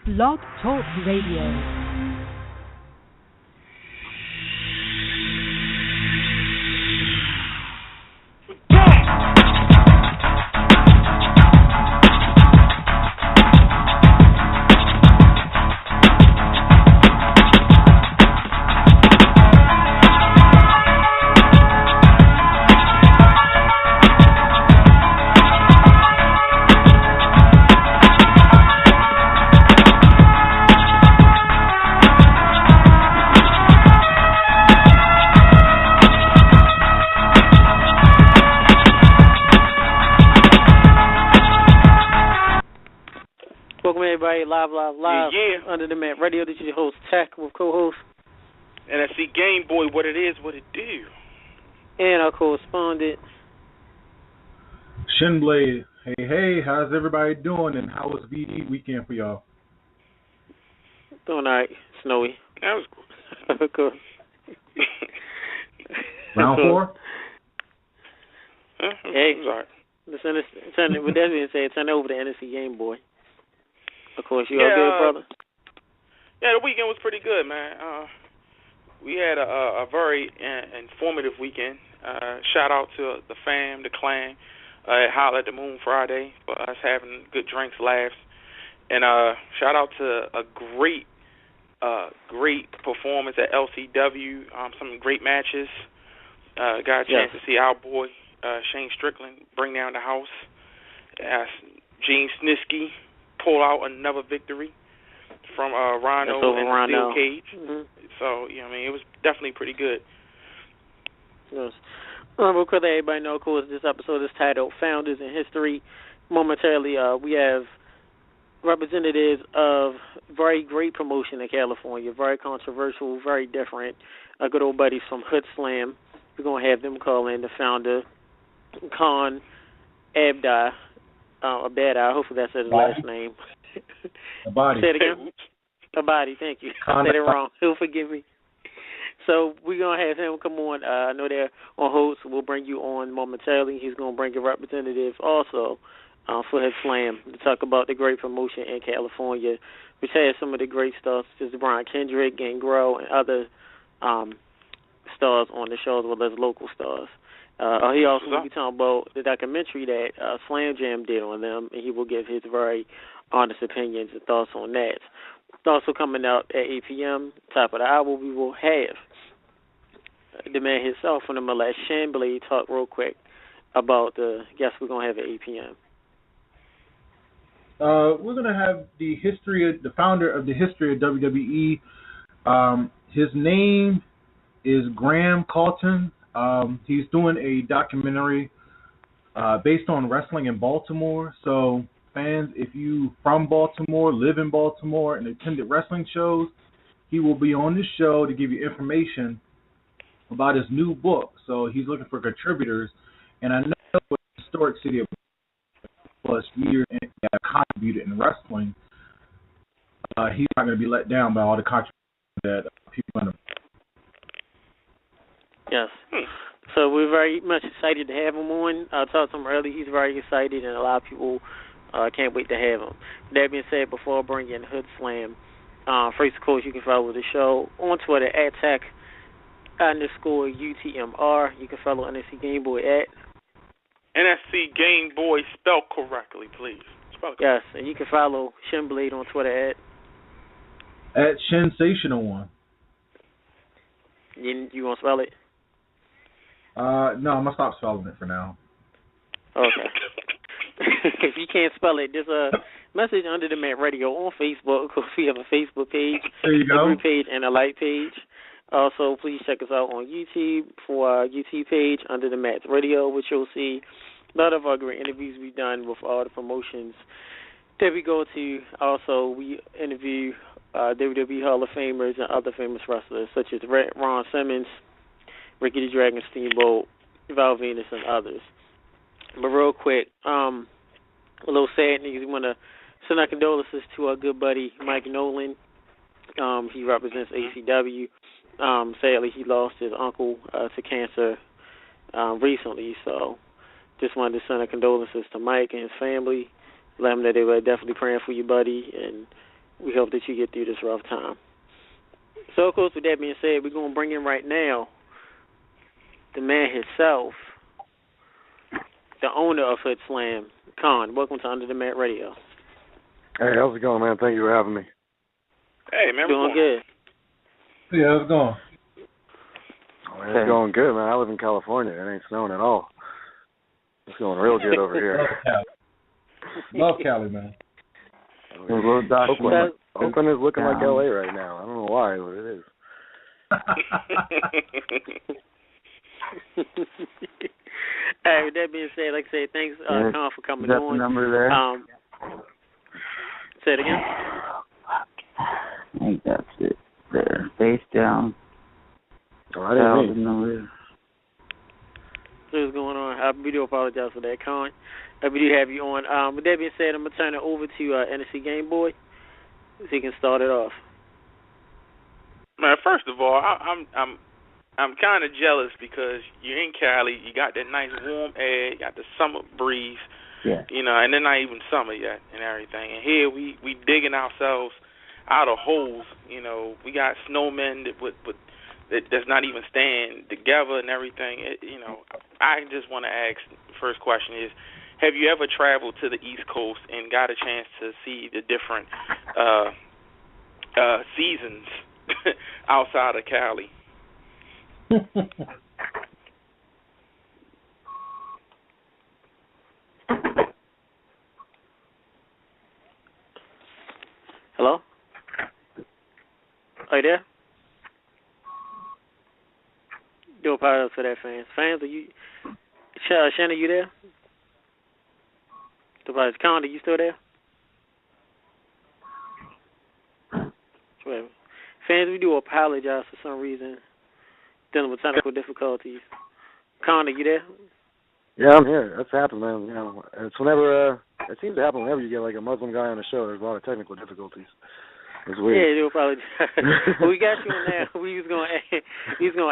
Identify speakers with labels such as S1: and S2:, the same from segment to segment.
S1: Blog Talk Radio.
S2: Live. Yeah.
S3: Under the Mat Radio. This is your host, Tech, with co-host.
S2: And I see Game Boy, what it is, what it do.
S3: And our correspondent,
S4: Shinblade. Hey, how's everybody doing? And how was VD weekend for y'all?
S3: Doing all right. Snowy.
S2: That was
S3: cool.
S4: Round 4?
S3: Hey,
S2: sorry.
S3: With that being said, turn it over to NSC Game Boy. Of course, you all good, brother?
S2: Yeah, the weekend was pretty good, man. We had a very informative weekend. Shout out to the fam, the clan, at Holler at the Moon Friday for us having good drinks, laughs. And shout out to a great performance at LCW, some great matches. Got a chance to see our boy, Shane Strickland, bring down the house. Gene Snitsky pull out another victory from Rhino and Steel Cage.
S3: Mm-hmm.
S2: So, it was definitely pretty good.
S3: Yes. Real quick, everybody know, of course, this episode is titled Founders in History. Momentarily, we have representatives of very great promotion in California, very controversial, very different. Good old buddies from Hoodslam. We're going to have them call in the founder, Khan Abdi. Abadi, hopefully that's his last name.
S4: Abadi.
S3: Say it again. Abadi, thank you. I said it wrong. He'll forgive me. So we're going to have him come on. I know they're on hold, so we'll bring you on momentarily. He's going to bring a representative also for his slam to talk about the great promotion in California, which has some of the great stars, such as Brian Kendrick, Gangrel, and other stars on the show, as well as local stars. He also will be talking about the documentary that Slam Jam did on them, and he will give his very honest opinions and thoughts on that. Also coming out at 8 p.m., top of the hour, we will have the man himself from the Molest Shinblade talk real quick about the guests we're going to have at 8 p.m.
S4: We're going to have the founder of the history of WWE. His name is Graham Cawthon. He's doing a documentary based on wrestling in Baltimore. So, fans, if you from Baltimore, live in Baltimore, and attended wrestling shows, he will be on this show to give you information about his new book. So, he's looking for contributors. And I know the historic city of plus years and contributed in wrestling. He's not going to be let down by all the contributions that people are going to.
S3: Yes. So we're very much excited to have him on. I talked to him earlier. He's very excited, and a lot of people can't wait to have him. That being said, before I bring in Hoodslam, first, of course, you can follow the show on Twitter at @tech_UTMR. You can follow NSC Game Boy at
S2: NSC Game Boy, spelled correctly, please.
S3: Yes, and you can follow Shinblade on Twitter
S4: at Sensational1.
S3: You want to spell it?
S4: No, I'm going to stop spelling it for now.
S3: Okay. If you can't spell it, there's a message under the Mat Radio on Facebook. Of course, we have a Facebook page,
S4: there you go.
S3: A group page, and a like page. Also, please check us out on YouTube for our YouTube page under the Mat Radio, which you'll see a lot of our great interviews we've done with all the promotions that we go to. Also, we interview WWE Hall of Famers and other famous wrestlers, such as Ron Simmons, Ricky the Dragon Steamboat, Val Venus, and others. But real quick, a little sad news. We want to send our condolences to our good buddy Mike Nolan. He represents ACW. Sadly, he lost his uncle to cancer recently, so just wanted to send our condolences to Mike and his family. Let him know they were definitely praying for you, buddy, and we hope that you get through this rough time. So, of course, with that being said, we're going to bring in right now the man himself, the owner of Hoodslam, Khan. Welcome to Under the Mat Radio.
S5: Hey, how's it going, man? Thank you for having me.
S2: Hey, man.
S3: Doing good.
S4: Yeah, how's it going?
S5: Oh, man, it's going good, man. I live in California. It ain't snowing at all. It's going real good over here.
S4: Love Cali, man.
S5: Oakland is looking like LA right now. I don't know why, but it is.
S3: All right, with that being said, like I said, thanks, Khan, for coming on.
S6: The number there?
S3: Say it again.
S6: I think that's it. There. Face down.
S5: Oh, I didn't
S6: know.
S3: What's going on? We do apologize for that, Khan. We do have you on. With that being said, I'm gonna turn it over to NSC Game Boy, so he can start it off.
S2: Man, first of all, I'm kind of jealous because you're in Cali. You got that nice warm air. You got the summer breeze.
S6: Yeah.
S2: You know, and they're not even summer yet and everything. And here we digging ourselves out of holes. You know, we got snowmen that does not even stand together and everything. You know, I just want to ask. The first question is, have you ever traveled to the East Coast and got a chance to see the different seasons outside of Cali?
S3: Hello? Are you there? Do apologize for that, fans. Fans, are you? Shannon, you there? Con, are you still there? Wait. Fans, we do apologize for some reason. Dealing with technical difficulties. Con, are you there?
S5: Yeah, I'm here. That's happened, man. You know, it's whenever it seems to happen whenever you get like a Muslim guy on the show. There's a lot of technical difficulties. It's weird.
S3: Yeah, do apologize. Well, we got you on there. We was gonna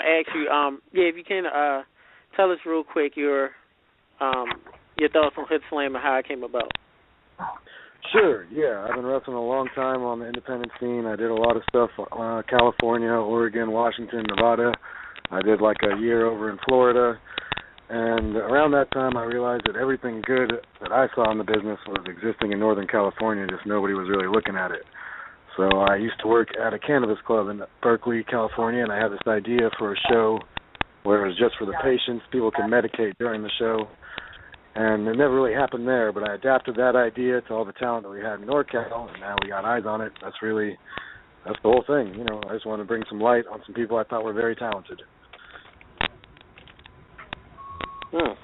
S3: ask you. Yeah, if you can tell us real quick your thoughts on Hoodslam and how it came about.
S5: Sure, yeah. I've been wrestling a long time on the independent scene. I did a lot of stuff, California, Oregon, Washington, Nevada. I did like a year over in Florida. And around that time, I realized that everything good that I saw in the business was existing in Northern California, just nobody was really looking at it. So I used to work at a cannabis club in Berkeley, California, and I had this idea for a show where it was just for the patients. People could medicate during the show. And it never really happened there, but I adapted that idea to all the talent that we had in NorCal, and now we got eyes on it. That's the whole thing. You know, I just want to bring some light on some people I thought were very talented.
S3: So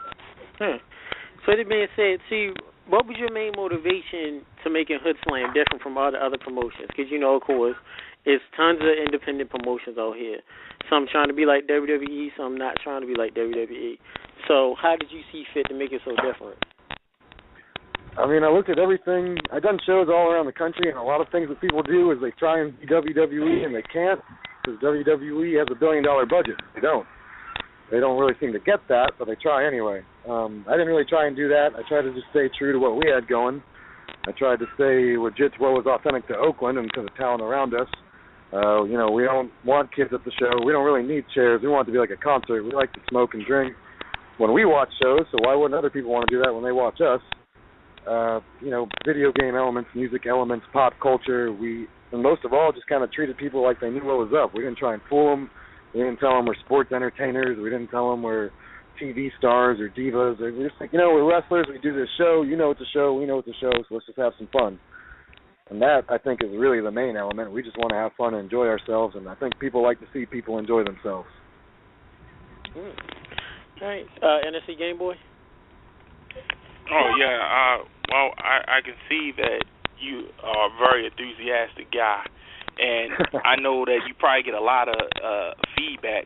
S3: that being said, see, what was your main motivation to making Hoodslam different from all the other promotions? Because, you know, of course, there's tons of independent promotions out here. Some trying to be like WWE, some not trying to be like WWE. So how did you see fit to make it so different?
S5: I mean, I looked at everything. I've done shows all around the country, and a lot of things that people do is they try and be WWE, and they can't because WWE has $1 billion budget. They don't. They don't really seem to get that, but they try anyway. I didn't really try and do that. I tried to just stay true to what we had going. I tried to stay legit to what was authentic to Oakland and to the talent around us. You know, we don't want kids at the show. We don't really need chairs. We want it to be like a concert. We like to smoke and drink when we watch shows, so why wouldn't other people want to do that when they watch us? You know, video game elements, music elements, pop culture. And most of all, just kind of treated people like they knew what was up. We didn't try and fool them. We didn't tell them we're sports entertainers. We didn't tell them we're TV stars or divas. We just like, you know, we're wrestlers. We do this show. You know it's a show. We know it's a show, so let's just have some fun. And that, I think, is really the main element. We just want to have fun and enjoy ourselves, and I think people like to see people enjoy themselves.
S3: All right. NSC Game Boy?
S2: Oh, yeah. Well, I can see that you are a very enthusiastic guy. And I know that you probably get a lot of feedback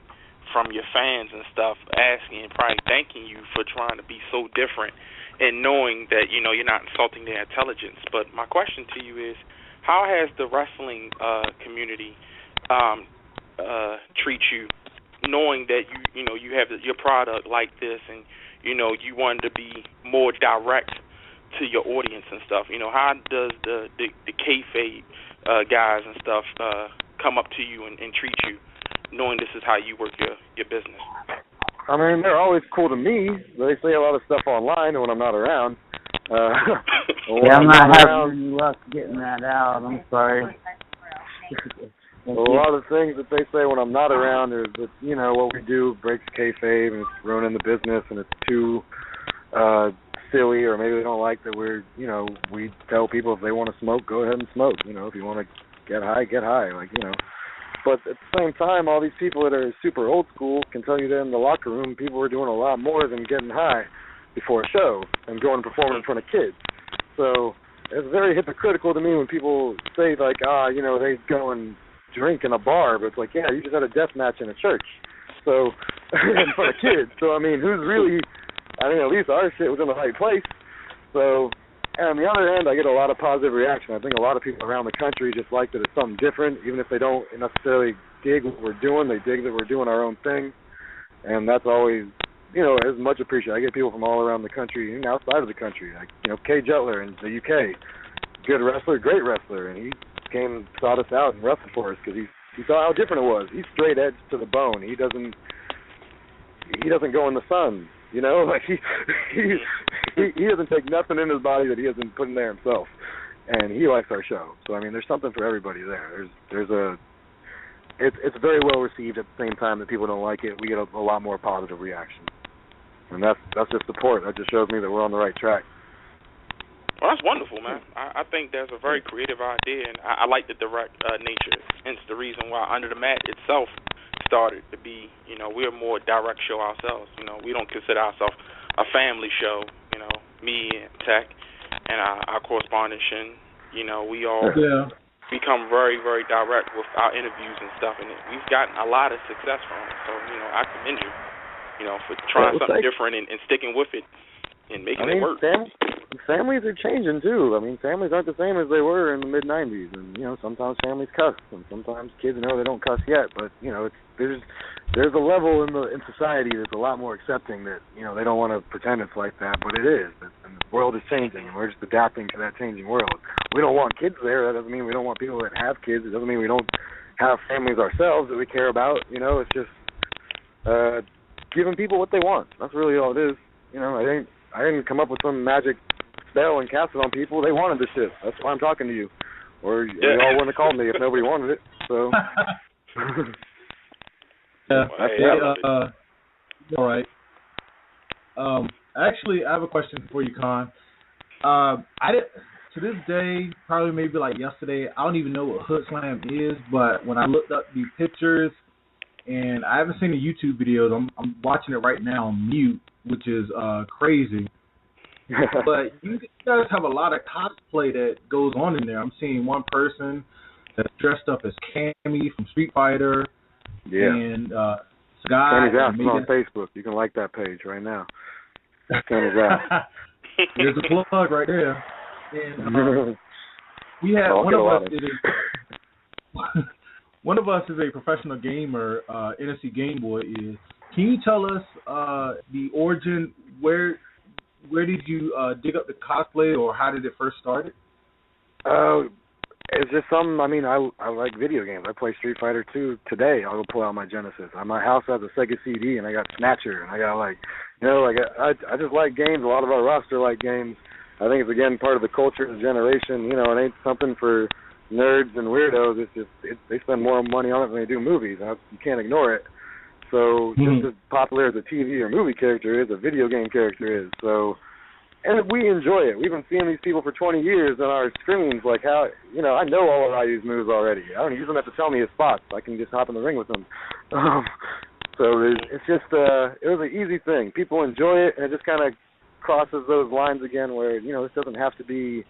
S2: from your fans and stuff asking and probably thanking you for trying to be so different and knowing that, you know, you're not insulting their intelligence. But my question to you is, how has the wrestling community treat you, knowing that you have your product like this and, you know, you wanted to be more direct to your audience and stuff? You know, how does the kayfabe guys and stuff come up to you and treat you, knowing this is how you work your business?
S5: I mean, they're always cool to me. They say a lot of stuff online when I'm not around.
S6: Yeah, I'm not having luck getting that out. I'm sorry.
S5: A lot of things that they say when I'm not around is that, you know, what we do breaks kayfabe and it's ruining the business and it's too silly, or maybe they don't like that we tell people if they want to smoke, go ahead and smoke. You know, if you want to get high, like, you know. But at the same time, all these people that are super old school can tell you that in the locker room, people were doing a lot more than getting high before a show and going and performing in front of kids. So it's very hypocritical to me when people say, like, you know, they go and drink in a bar, but it's like, yeah, you just had a death match in a church, so in front of kids. So I mean, who's really? I mean, at least our shit was in the right place. So, and on the other hand, I get a lot of positive reaction. I think a lot of people around the country just like that it's something different, even if they don't necessarily dig what we're doing. They dig that we're doing our own thing, and that's always, you know, as much appreciated. I get people from all around the country and outside of the country, like, you know, Kay Jutler in the UK, good wrestler, great wrestler, and he came and sought us out and wrestled for us because he saw how different it was. He's straight edge to the bone. He doesn't go in the sun, you know, like he doesn't take nothing in his body that he hasn't put in there himself, and he likes our show. So I mean, there's something for everybody there. It's very well received. At the same time that people don't like it, we get a lot more positive reaction, and that's just support. That just shows me that we're on the right track.
S2: Well, that's wonderful, man. I think that's a very creative idea, and I like the direct nature. Hence the reason why Under the Mat itself started to be, you know, we're a more direct show ourselves. You know, we don't consider ourselves a family show. You know, me and Tech and our correspondent Shin, you know, we all become very, very direct with our interviews and stuff, and we've gotten a lot of success from it. So, you know, I commend you know, for trying something different and sticking with it and making it work.
S5: Families are changing too. I mean, families aren't the same as they were in the mid-'90s, and you know, sometimes families cuss, and sometimes kids know they don't cuss yet. But you know, there's a level in society that's a lot more accepting that, you know, they don't want to pretend it's like that, but it is. And the world is changing, and we're just adapting to that changing world. We don't want kids there. That doesn't mean we don't want people that have kids. It doesn't mean we don't have families ourselves that we care about. You know, it's just giving people what they want. That's really all it is. You know, I didn't come up with some magic spell and cast it on people. They wanted the shit. That's why I'm talking to you. Or you all wouldn't have called me if nobody wanted it. So.
S4: All right. Actually, I have a question for you, Con. To this day, probably maybe like yesterday, I don't even know what Hoodslam is, but when I looked up the pictures, and I haven't seen the YouTube videos, I'm watching it right now on mute, which is crazy. But you guys have a lot of cosplay that goes on in there. I'm seeing one person that's dressed up as Cammy from Street Fighter.
S5: Yeah.
S4: And Sky.
S5: Cammy's out on Facebook. You can like that page right now. Cammy's out.
S4: There's a plug right there. And we have one of us is a professional gamer. NSC Game Boy is. Can you tell us the origin? Where did you dig up the cosplay, or how did it first start?
S5: It's just something. I mean, I like video games. I play Street Fighter 2 today. I'll go pull out my Genesis. My house has a Sega CD, and I got Snatcher, and I got I just like games. A lot of our roster like games. I think it's again part of the culture of the generation. You know, it ain't something for nerds and weirdos. It's just they spend more money on it than they do movies. You can't ignore it. So just as popular as a TV or movie character is, a video game character is. So, and we enjoy it. We've been seeing these people for 20 years on our screens. Like how, you know, I know all of Ryu's moves already. I don't even have to tell me his spots. I can just hop in the ring with them. So it's just it was an easy thing. People enjoy it, and it just kind of crosses those lines again where, you know, this doesn't have to be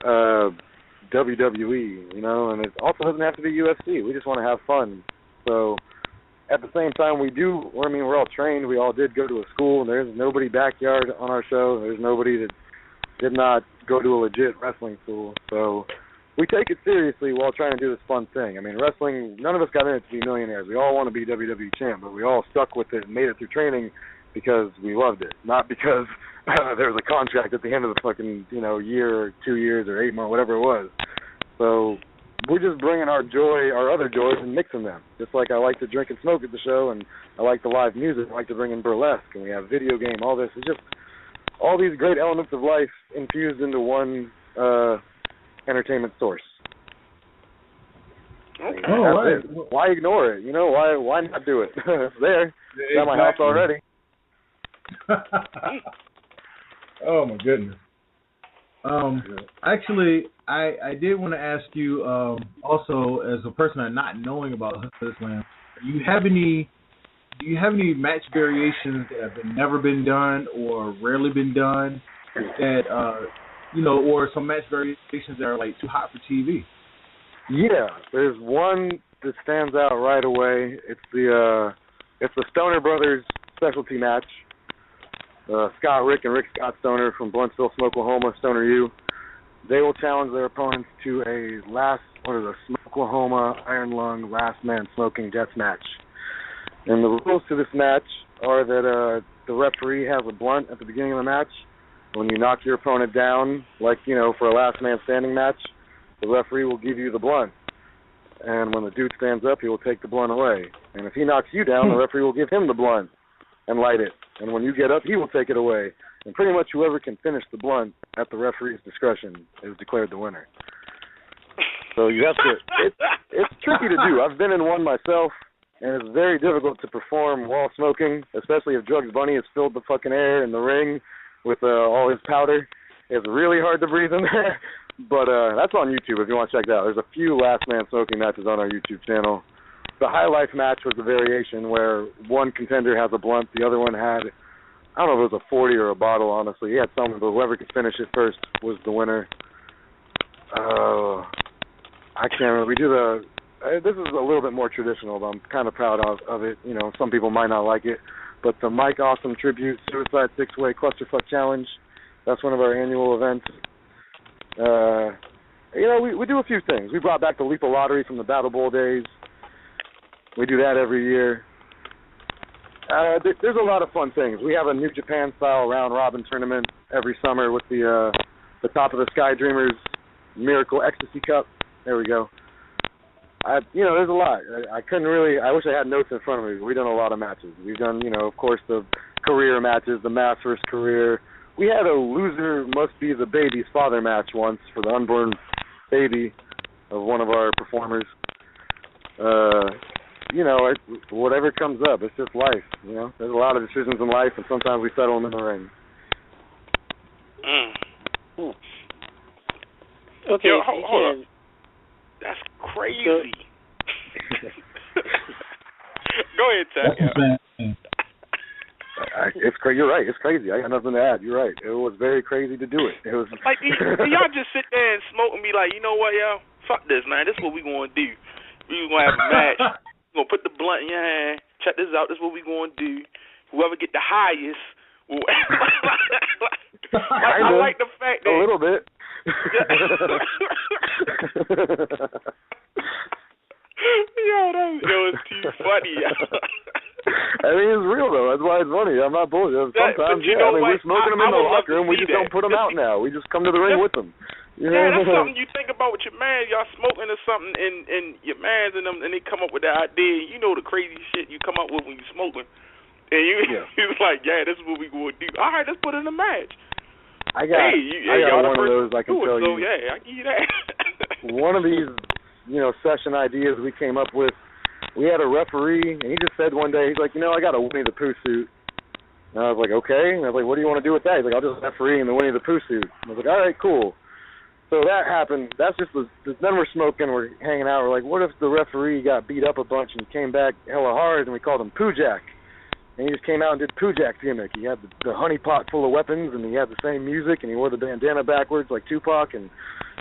S5: WWE, you know, and it also doesn't have to be UFC. We just want to have fun. So at the same time, we're all trained. We all did go to a school, and there's nobody backyard on our show. There's nobody that did not go to a legit wrestling school. So we take it seriously while trying to do this fun thing. I mean, wrestling, none of us got in it to be millionaires. We all want to be WWE champ, but we all stuck with it and made it through training because we loved it, not because there was a contract at the end of the fucking, year or 2 years or 8 months, whatever it was. So we're just bringing our other joys, and mixing them. Just like I like to drink and smoke at the show, and I like the live music, I like to bring in burlesque, and we have video game, all this. It's just all these great elements of life infused into one entertainment source.
S2: Okay.
S4: Right.
S5: Why ignore it? Why not do it? It's there. It's at my house already.
S4: Oh my goodness. Actually, I did want to ask you also, as a person that not knowing about Hoodslam, do you have any match variations that have never been done or rarely been done that or some match variations that are like too hot for TV?
S5: Yeah, there's one that stands out right away. It's the Stoner Brothers specialty match. Scott Rick and Rick Scott Stoner from Bluentsville, Smokelahoma, Stoner U. They will challenge their opponents to a Smokelahoma Iron Lung Last Man Smoking Death match. And the rules to this match are that the referee has a blunt at the beginning of the match. When you knock your opponent down, like, for a last man standing match, the referee will give you the blunt. And when the dude stands up, he will take the blunt away. And if he knocks you down, the referee will give him the blunt and light it. And when you get up, he will take it away. And pretty much whoever can finish the blunt at the referee's discretion is declared the winner. So you have to, it's tricky to do. I've been in one myself, and it's very difficult to perform while smoking, especially if Drugs Bunny has filled the fucking air in the ring with all his powder. It's really hard to breathe in there. But that's on YouTube if you want to check it out. There's a few Last Man Smoking matches on our YouTube channel. The High Life match was a variation where one contender has a blunt, the other one had, I don't know if it was a 40 or a bottle, honestly. He had something, but whoever could finish it first was the winner. I can't remember. We do this is a little bit more traditional, but I'm kind of proud of it. Some people might not like it. But the Mike Awesome Tribute Suicide 6-Way Clusterfuck Challenge, that's one of our annual events. We do a few things. We brought back the Lipa Lottery from the Battle Bowl days. We do that every year. There's a lot of fun things. We have a New Japan-style round-robin tournament every summer with the Top of the Sky Dreamers Miracle Ecstasy Cup. There we go. There's a lot. I wish I had notes in front of me. We've done a lot of matches. We've done, of course, the career matches, the mass versus career. We had a loser must be the baby's father match once for the unborn baby of one of our performers. Whatever comes up, it's just life. There's a lot of decisions in life, and sometimes we settle them in the ring.
S3: Okay.
S2: Yo, hold on. That's crazy. Go ahead, Ted.
S5: It's crazy. You're right. It's crazy. I got nothing to add. You're right. It was very crazy to do it. It was
S2: like, do y'all just sit there and smoke and be like, you know what, yo? Fuck this, man. This is what we gonna do. We gonna have a match. We gonna put the blunt in your hand. Check this out. This is what we gonna do. Whoever get the highest. I like the fact that
S5: a little bit.
S2: Yo, it's too funny.
S5: I mean, it's real, though. That's why it's funny. I'm not bullshit. Sometimes, we're smoking them in the locker room. We just don't put them out now. We just come to the ring with them.
S2: That's something you think about with your man. Y'all smoking or something, and your mans and them, and they come up with the idea. The crazy shit you come up with when you smoking. And you was like, this is what we going to do. All right, let's put it in a match.
S5: I got one of those I can tell you.
S2: So, I give you that.
S5: One of these, session ideas we came up with, we had a referee, and he just said one day, he's like, I got a Winnie the Pooh suit. And I was like, okay. And I was like, what do you want to do with that? He's like, I'll just referee in the Winnie the Pooh suit. I was like, all right, cool. So that happened. That's just then we're smoking, we're hanging out. We're like, what if the referee got beat up a bunch and came back hella hard, and we called him Pooh Jack? And he just came out and did Pooh Jack's gimmick. He had the honey pot full of weapons, and he had the same music, and he wore the bandana backwards like Tupac, and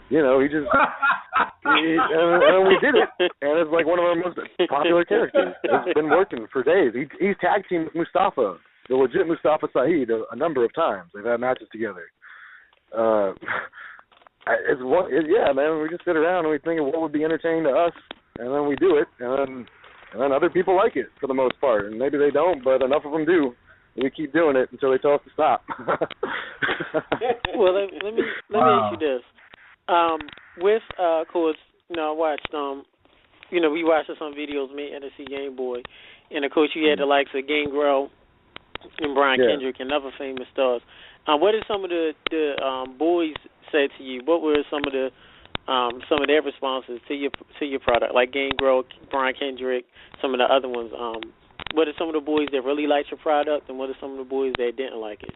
S5: he just and we did it, and it's like one of our most popular characters. It's been working for days. He's tag teamed with Mustafa, the legit Mustafa Saeed, a number of times. They've had matches together. Man. We just sit around and we think of what would be entertaining to us, and then we do it, and then other people like it for the most part, and maybe they don't, but enough of them do. We keep doing it until they tell us to stop.
S3: Well, let me ask you this. With of course, I watched we watched some videos, me and the Game Boy, and of course you had the likes of Gangrel and Brian Kendrick and other famous stars. What did some of the boys say to you? What were some of their responses to your product, like Gangrel, Brian Kendrick, some of the other ones? What are some of the boys that really liked your product, and what are some of the boys that didn't like it?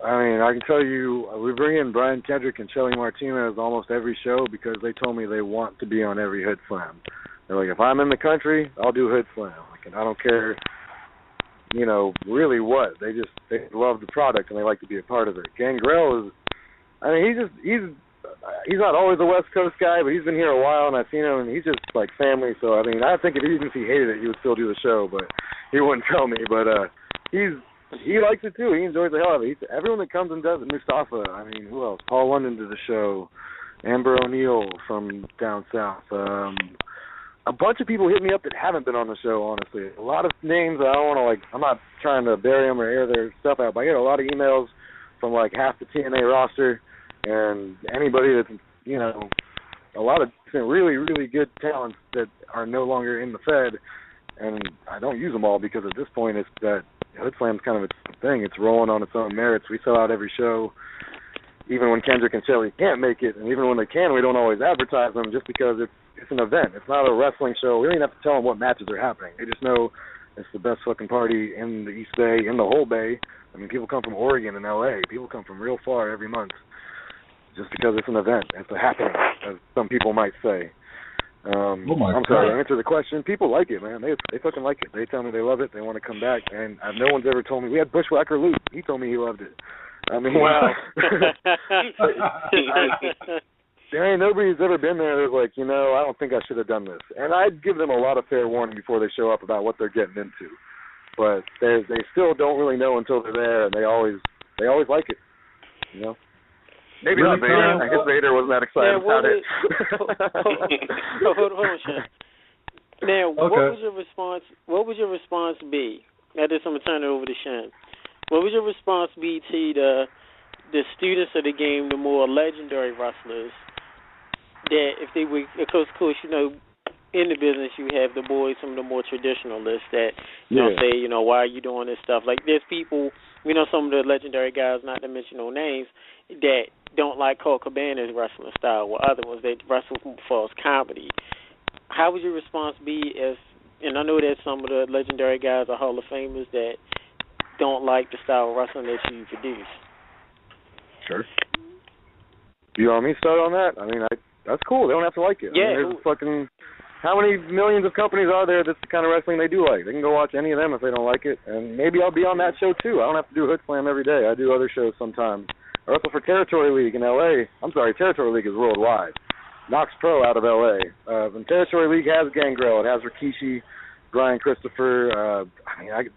S5: I mean, I can tell you, we bring in Brian Kendrick and Shelly Martinez almost every show because they told me they want to be on every Hoodslam. They're like, if I'm in the country, I'll do Hoodslam. And I don't care, really what. They love the product and they like to be a part of it. Gangrel is, he's not always a West Coast guy, but he's been here a while and I've seen him and he's just like family. So, I think even if he hated it, he would still do the show, but he wouldn't tell me. But he likes it too. He enjoys the hell out of it. Everyone that comes and does it, Mustafa, who else? Paul London did the show, Amber O'Neill from down south. A bunch of people hit me up that haven't been on the show, honestly. A lot of names I don't want to, I'm not trying to bury them or air their stuff out, but I get a lot of emails from like half the TNA roster and anybody that's, a lot of really, really good talents that are no longer in the Fed, and I don't use them all because at this point it's that Hoodslam's kind of its thing. It's rolling on its own merits. We sell out every show, even when Kendrick and Shelly can't make it, and even when they can, we don't always advertise them just because it's an event. It's not a wrestling show. We don't even have to tell them what matches are happening. They just know it's the best fucking party in the East Bay, in the whole Bay. People come from Oregon and L.A. People come from real far every month just because it's an event. It's a happening, as some people might say. I'm sorry to answer the question. People like it, man. They fucking like it. They tell me they love it. They want to come back. And no one's ever told me. We had Bushwhacker Luke. He told me he loved it.
S3: Wow.
S5: There ain't nobody who's ever been there that's like, I don't think I should have done this. And I'd give them a lot of fair warning before they show up about what they're getting into. But they still don't really know until they're there, and they always like it, Maybe not Vader. I guess Vader wasn't that excited about it.
S3: Hold on, Sean. Now, what was your response? What would your response be? Now, this I'm gonna turn it over to Sean. What would your response be to the students of the game, the more legendary wrestlers, that if they were, of course, in the business you have the boys, some of the more traditionalists that say, why are you doing this stuff? Like there's people, some of the legendary guys, not to mention no names, that don't like Colt Cabana's wrestling style, or other ones that wrestle for comedy. How would your response be and I know that some of the legendary guys are Hall of Famers that don't like the style of wrestling that you produce?
S5: Sure. You want me to start on that? That's cool. They don't have to like it.
S3: Yeah.
S5: There's fucking, how many millions of companies are there that's the kind of wrestling they do like? They can go watch any of them if they don't like it, and maybe I'll be on that show too. I don't have to do Hoodslam every day. I do other shows sometimes. I wrestle for Territory League in L.A. I'm sorry, Territory League is worldwide. Knox Pro out of L.A. And Territory League has Gangrel. It has Rikishi, Brian Christopher.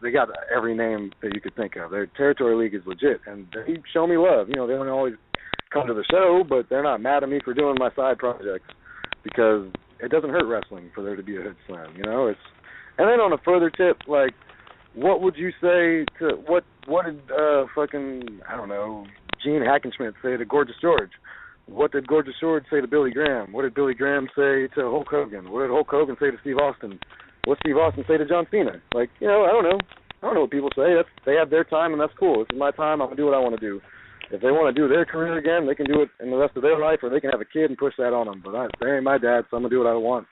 S5: They got every name that you could think of. Their Territory League is legit, and they show me love. They don't always come to the show, but they're not mad at me for doing my side projects because it doesn't hurt wrestling for there to be a Hoodslam. And then on a further tip, like, what would you say to what did Gene Hackenschmidt say to Gorgeous George? What did Gorgeous George say to Billy Graham? What did Billy Graham say to Hulk Hogan? What did Hulk Hogan say to Steve Austin? What did Steve Austin say to John Cena? Like, I don't know. I don't know what people say. They have their time, and that's cool. This is my time. I'm going to do what I want to do. If they want to do their career again, they can do it in the rest of their life, or they can have a kid and push that on them. But they ain't my dad, so I'm going to do what I want.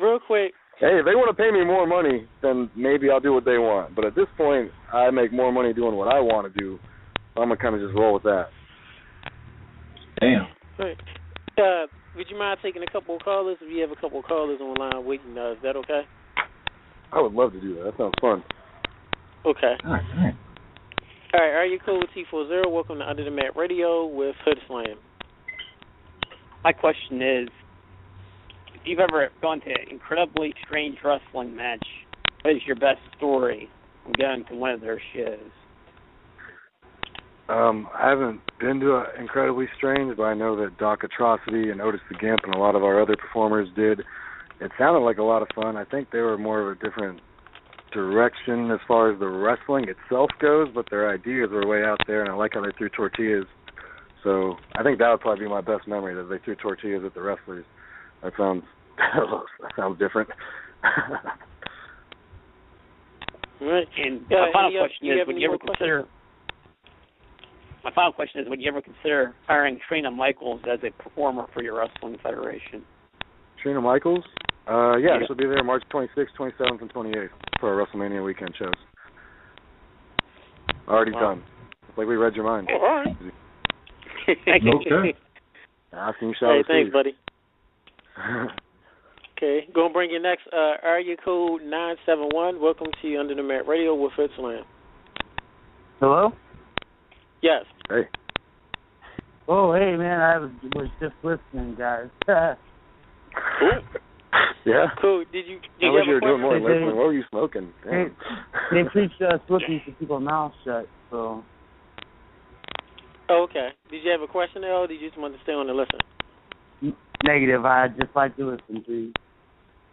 S3: Real quick.
S5: Hey, if they want to pay me more money, then maybe I'll do what they want. But at this point, I make more money doing what I want to do. I'm going to kind of just roll with that.
S4: Damn.
S3: Right. Would you mind taking a couple of callers? If you have a couple of callers online waiting, is that okay?
S5: I would love to do that. That sounds fun.
S3: Okay.
S4: All right.
S3: All right, area code T40. Welcome to Under the Mat Radio with Hoodslam.
S7: My question is, if you've ever gone to an incredibly strange wrestling match, what is your best story from going to one of their shows?
S5: I haven't been to Incredibly Strange, but I know that Doc Atrocity and Otis the Gimp and a lot of our other performers did. It sounded like a lot of fun. I think they were more of a different direction as far as the wrestling itself goes, but their ideas were way out there, and I like how they threw tortillas. So I think that would probably be my best memory, that they threw tortillas at the wrestlers. That sounds different.
S3: Right.
S7: And my final question is, would you ever consider? My final question is, would you ever consider hiring Trina Michaels as a performer for your wrestling federation?
S5: Trina Michaels? Yeah, she'll be there March 26th, 27th, and 28th for our WrestleMania weekend shows. Already done. It's like we read your mind.
S2: All right.
S3: Thank you.
S4: Okay.
S5: Asking you shall
S3: thanks, buddy. Okay, go and bring you next. Area code 971. Welcome to Under the Mat Radio with Hoodslam.
S6: Hello?
S3: Yes.
S5: Hey.
S6: Oh, hey, man, I was just listening, guys.
S2: Cool.
S5: Yeah?
S3: Cool. Did you
S5: I wish
S3: have
S5: you were
S3: a
S5: doing more
S3: question?
S5: listening. What were you smoking?
S6: They preach smoking to people's mouths shut, so.
S3: Oh, okay. Did you have a question there, or did you just want to stay on and listen?
S6: Negative. I just like to listen to you.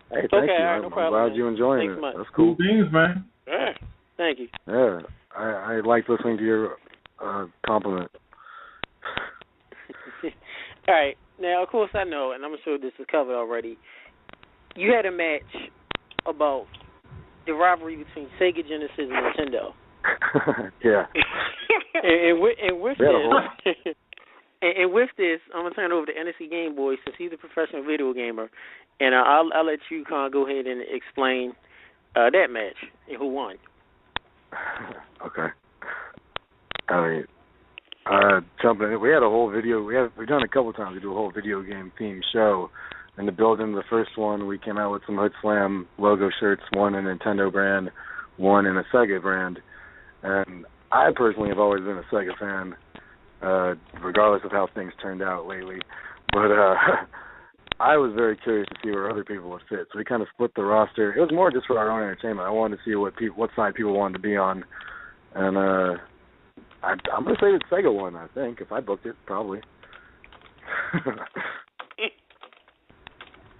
S5: Hey, thank you.
S3: All right, no
S5: I'm
S3: problem,
S5: glad you're enjoying
S3: Thanks
S5: it.
S3: much.
S5: That's cool.
S4: Cool things, man.
S2: Yeah.
S3: Thank you.
S5: Yeah, I like listening to your compliment.
S3: All right. Now, of course, I know, and I'm sure this is covered already. You had a match about the rivalry between Sega Genesis and Nintendo.
S5: Yeah.
S3: and with this, and with this, I'm gonna turn it over to NSC Game Boy since he's a professional video gamer, and I'll let you kind of go ahead and explain that match and who won.
S5: Okay. I mean, jumping in, we had a whole video. We've done it a couple of times. We do a whole video game themed show. In the building, the first one, we came out with some Hoodslam logo shirts, one in a Nintendo brand, one in a Sega brand. And I personally have always been a Sega fan, regardless of how things turned out lately. But I was very curious to see where other people would fit. So we kind of split the roster. It was more just for our own entertainment. I wanted to see what side people wanted to be on. And I'm going to say that Sega won, I think. If I booked it, probably.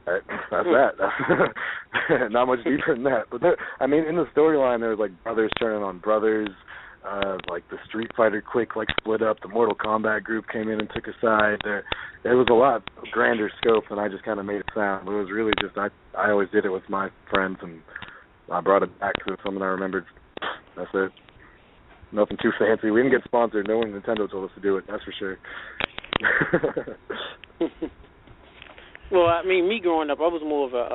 S5: That's that. That's not much deeper than that. But I mean, in the storyline, there was like brothers turning on brothers. Like the Street Fighter clique like split up. The Mortal Kombat group came in and took a side. There was a lot grander scope than I just kind of made it sound. But it was really just I always did it with my friends, and I brought it back to something I remembered. That's it. Nothing too fancy. We didn't get sponsored. No one Nintendo told us to do it. That's for sure.
S3: Well, I mean, me growing up, I was more of a,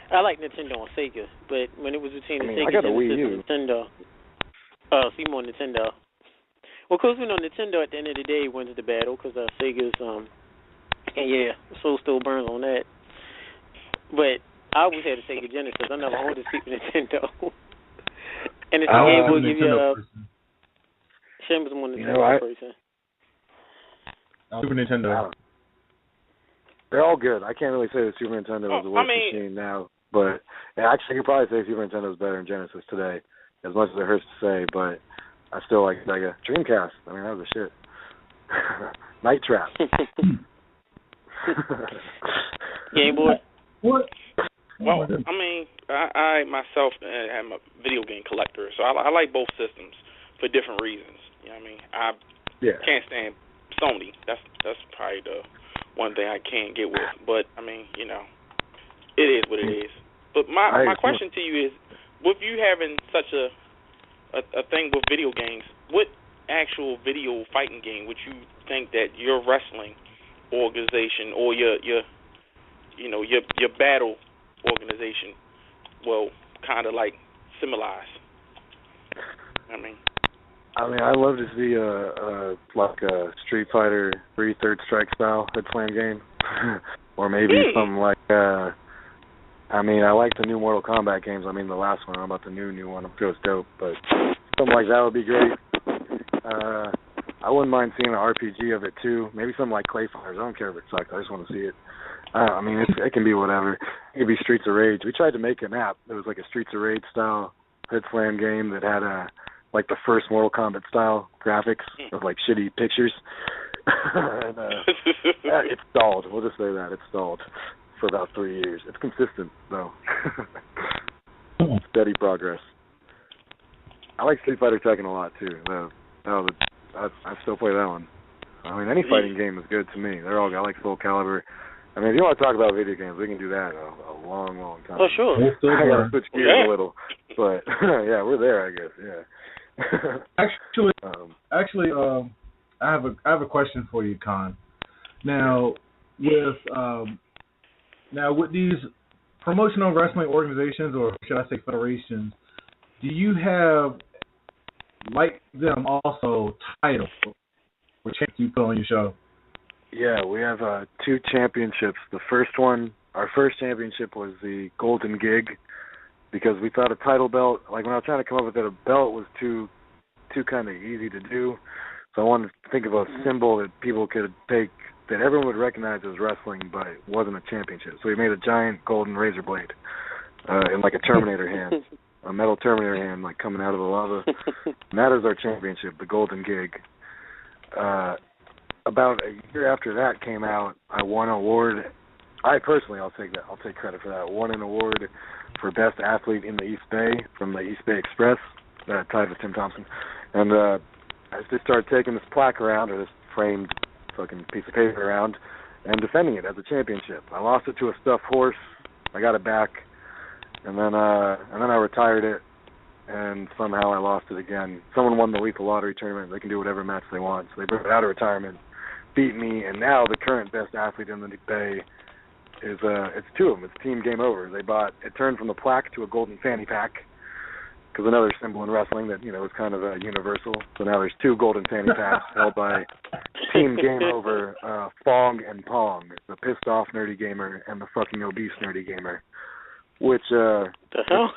S3: I like Nintendo and Sega, but when it was between the Sega Genesis and Nintendo, so you more Nintendo. Well, of course, we know Nintendo at the end of the day wins the battle because Sega's, and yeah, soul still burns on that. But I always had a Sega Genesis. I never owned a Super Nintendo. And it's a game will give you Shem was more Nintendo person.
S4: Super Nintendo.
S5: They're all good. I can't really say that Super Nintendo is the worst machine now, but actually, you could probably say Super Nintendo is better than Genesis today, as much as it hurts to say. But I still like Sega. Dreamcast. I mean, that was a shit. Night Trap.
S3: Game Boy.
S4: What?
S2: Well, I mean, I myself am a video game collector, so I like both systems for different reasons. You know what I mean? I can't stand Sony. That's probably the one thing I can't get with. But, I mean, you know, it is what it is. But my question to you is, with you having such a thing with video games, what actual video fighting game would you think that your wrestling organization or your battle organization will kind of like symbolize? I mean,
S5: I love to see like a Street Fighter 3 Third Strike style Hoodslam game, or maybe something like. I like the new Mortal Kombat games. I mean the last one. I don't know about the new one. I'm sure it's dope, but something like that would be great. I wouldn't mind seeing an RPG of it too. Maybe something like Clay Fighters. I don't care if it sucks. I just want to see it. It can be whatever. It could be Streets of Rage. We tried to make an app. It was like a Streets of Rage style Hoodslam game that had like the first Mortal Kombat style graphics of like shitty pictures. And, it stalled. We'll just say that it stalled for about 3 years. It's consistent though. Steady progress. I like Street Fighter Tekken a lot too. I still play that one. I mean, any fighting game is good to me. They're all. I like Soul Calibur. I mean, if you want to talk about video games, we can do that a long, long time.
S3: Oh, sure.
S5: I gotta switch gears a little, but yeah, we're there, I guess. Yeah.
S4: Actually, I have a question for you, Khan. Now, with these promotional wrestling organizations, or should I say federations, do you have, like them, also titles or champions you put on your show?
S5: Yeah, we have 2 championships. The first one, our first championship was the Golden Gig, because we thought a title belt, like when I was trying to come up with it, a belt was too kind of easy to do. So I wanted to think of a symbol that people could take, that everyone would recognize as wrestling, but it wasn't a championship. So we made a giant golden razor blade in like a Terminator hand, a metal Terminator hand, like coming out of the lava. And that is our championship, the Golden Gig. About a year after that came out, I won an award. I'll take credit for that. Won an award for Best Athlete in the East Bay from the East Bay Express, tied with Tim Thompson. And I just started taking this plaque around, or this framed fucking piece of paper around, and defending it as a championship. I lost it to a stuffed horse. I got it back, and then I retired it, and somehow I lost it again. Someone won the Lethal Lottery tournament. They can do whatever match they want, so they brought it out of retirement, beat me, and now the current Best Athlete in the Bay is it's 2 of them. It's Team Game Over. It turned from the plaque to a golden fanny pack, because another symbol in wrestling that, is kind of universal. So now there's 2 golden fanny packs held by Team Game Over, Fong and Pong, the pissed off nerdy gamer and the fucking obese nerdy gamer. Which
S3: the hell?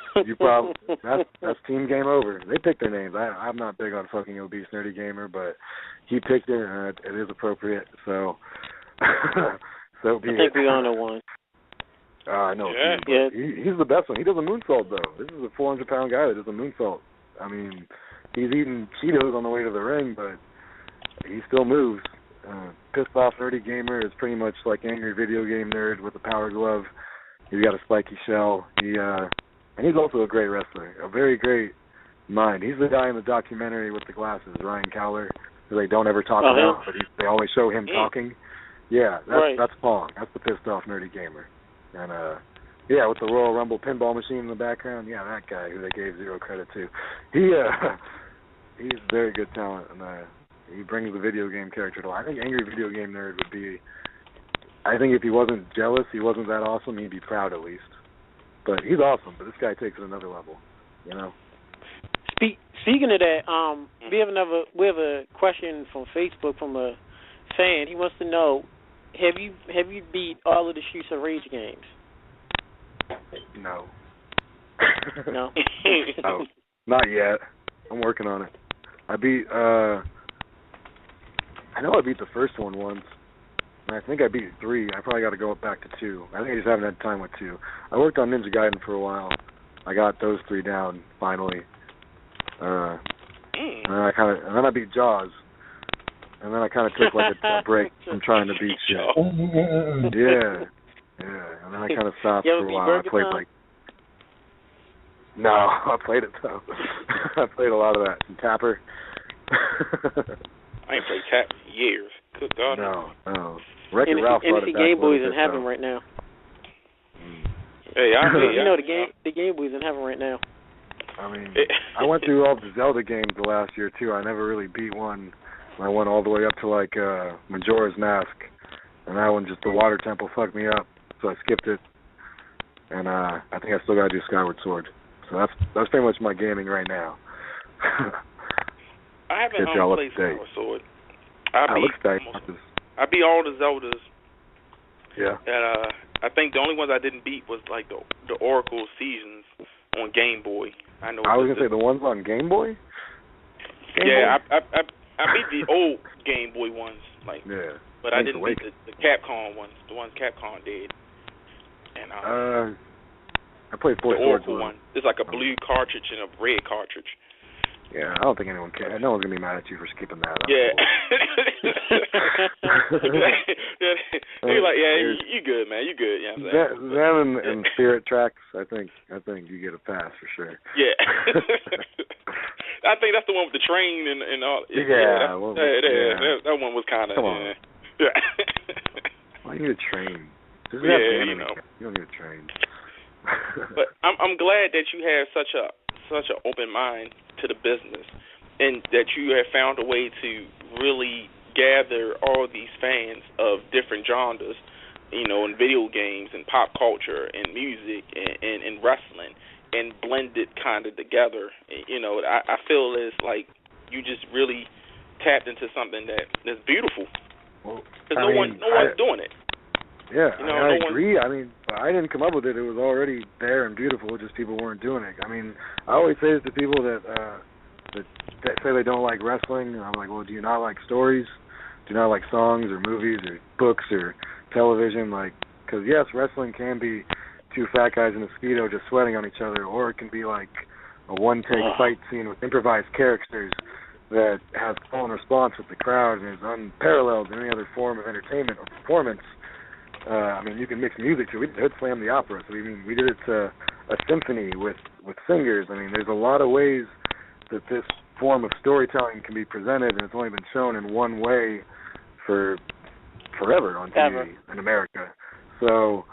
S5: That's Team Game Over. They picked their names. I'm not big on fucking obese nerdy gamer, but he picked it, and it is appropriate. So, so be it.
S3: I think we all know one.
S5: I know.
S3: Yeah.
S5: He's the best one. He does a moonsault, though. This is a 400-pound guy that does a moonsault. I mean, he's eating Cheetos on the way to the ring, but he still moves. Pissed off nerdy gamer is pretty much like angry video game nerd with a power glove. He's got a spiky shell. And he's also a great wrestler, a very great mind. He's the guy in the documentary with the glasses, Ryan Cowler, who they don't ever talk about, but they always show him talking. Yeah, that's Pong. That's the pissed off nerdy gamer. And with the Royal Rumble pinball machine in the background, that guy who they gave 0 credit to. He's very good talent, and he brings the video game character to life. I think angry video game nerd would be. I think if he wasn't jealous, he wasn't that awesome, he'd be proud at least. But he's awesome, but this guy takes it another level,
S3: Speaking of that, we have a question from Facebook from a fan. He wants to know, have you beat all of the Streets of Rage games?
S5: No.
S3: No?
S5: No, not yet. I'm working on it. I beat the first one once. I think I beat 3. I probably got to go back to 2. I think I just haven't had time with 2. I worked on Ninja Gaiden for a while. I got those 3 down finally. And then I beat Jaws. And then I kind of took like a break from trying to beat shit. Yeah. And then I kind of stopped for a while. I played No, I played it though. I played a lot of that. And Tapper.
S2: I ain't played Tap in years. Good God.
S5: No. Wreck-It Ralph brought it back.
S3: Game Boy's in heaven right now.
S2: Hey,
S3: the Game Boy's in heaven right now.
S5: I mean, I went through all the Zelda games the last year too. I never really beat one. I went all the way up to like Majora's Mask, and that one, just the water temple fucked me up, so I skipped it. And I think I still gotta do Skyward Sword. So that's pretty much my gaming right now.
S2: I haven't played Skyward Sword. I beat all the Zeldas.
S5: Yeah.
S2: And I think the only ones I didn't beat was like the Oracle Seasons on Game Boy. I was
S5: gonna say the ones on Game Boy.
S2: I beat the old Game Boy ones, but I didn't beat the Capcom ones, the ones Capcom did. And
S5: I played Four
S2: the
S5: Swords
S2: Oracle one. It's like a blue cartridge and a red cartridge.
S5: Yeah, I don't think anyone cares. No one's gonna be mad at you for skipping that.
S2: Yeah. They're like, yeah, you good, man. You good. Yeah,
S5: them and Spirit Tracks. I think you get a pass for sure.
S2: Yeah. I think that's the one with the train and all.
S5: Yeah.
S2: That one was kind of.
S5: Come on.
S2: Yeah.
S5: Why you need a train? You don't need a train.
S2: But I'm glad that you have such an open mind to the business, and that you have found a way to really gather all these fans of different genres, in video games and pop culture and music and wrestling, and blend it kind of together. I feel it's like you just really tapped into something that's beautiful. Because no one's doing it.
S5: Yeah, I agree. I mean, I didn't come up with it. It was already there and beautiful. Just people weren't doing it. I mean, I always say this to people that say they don't like wrestling. And I'm like, well, do you not like stories? Do you not like songs or movies or books or television? Like, because yes, wrestling can be two fat guys in a Speedo just sweating on each other, or it can be like a one-take fight scene with improvised characters that has call and response with the crowd and is unparalleled in any other form of entertainment or performance. I mean, you can mix music too. We did Hoodslam the opera, so we did it to a symphony with singers. I mean, there's a lot of ways that this form of storytelling can be presented, and it's only been shown in one way for forever on TV in America. So,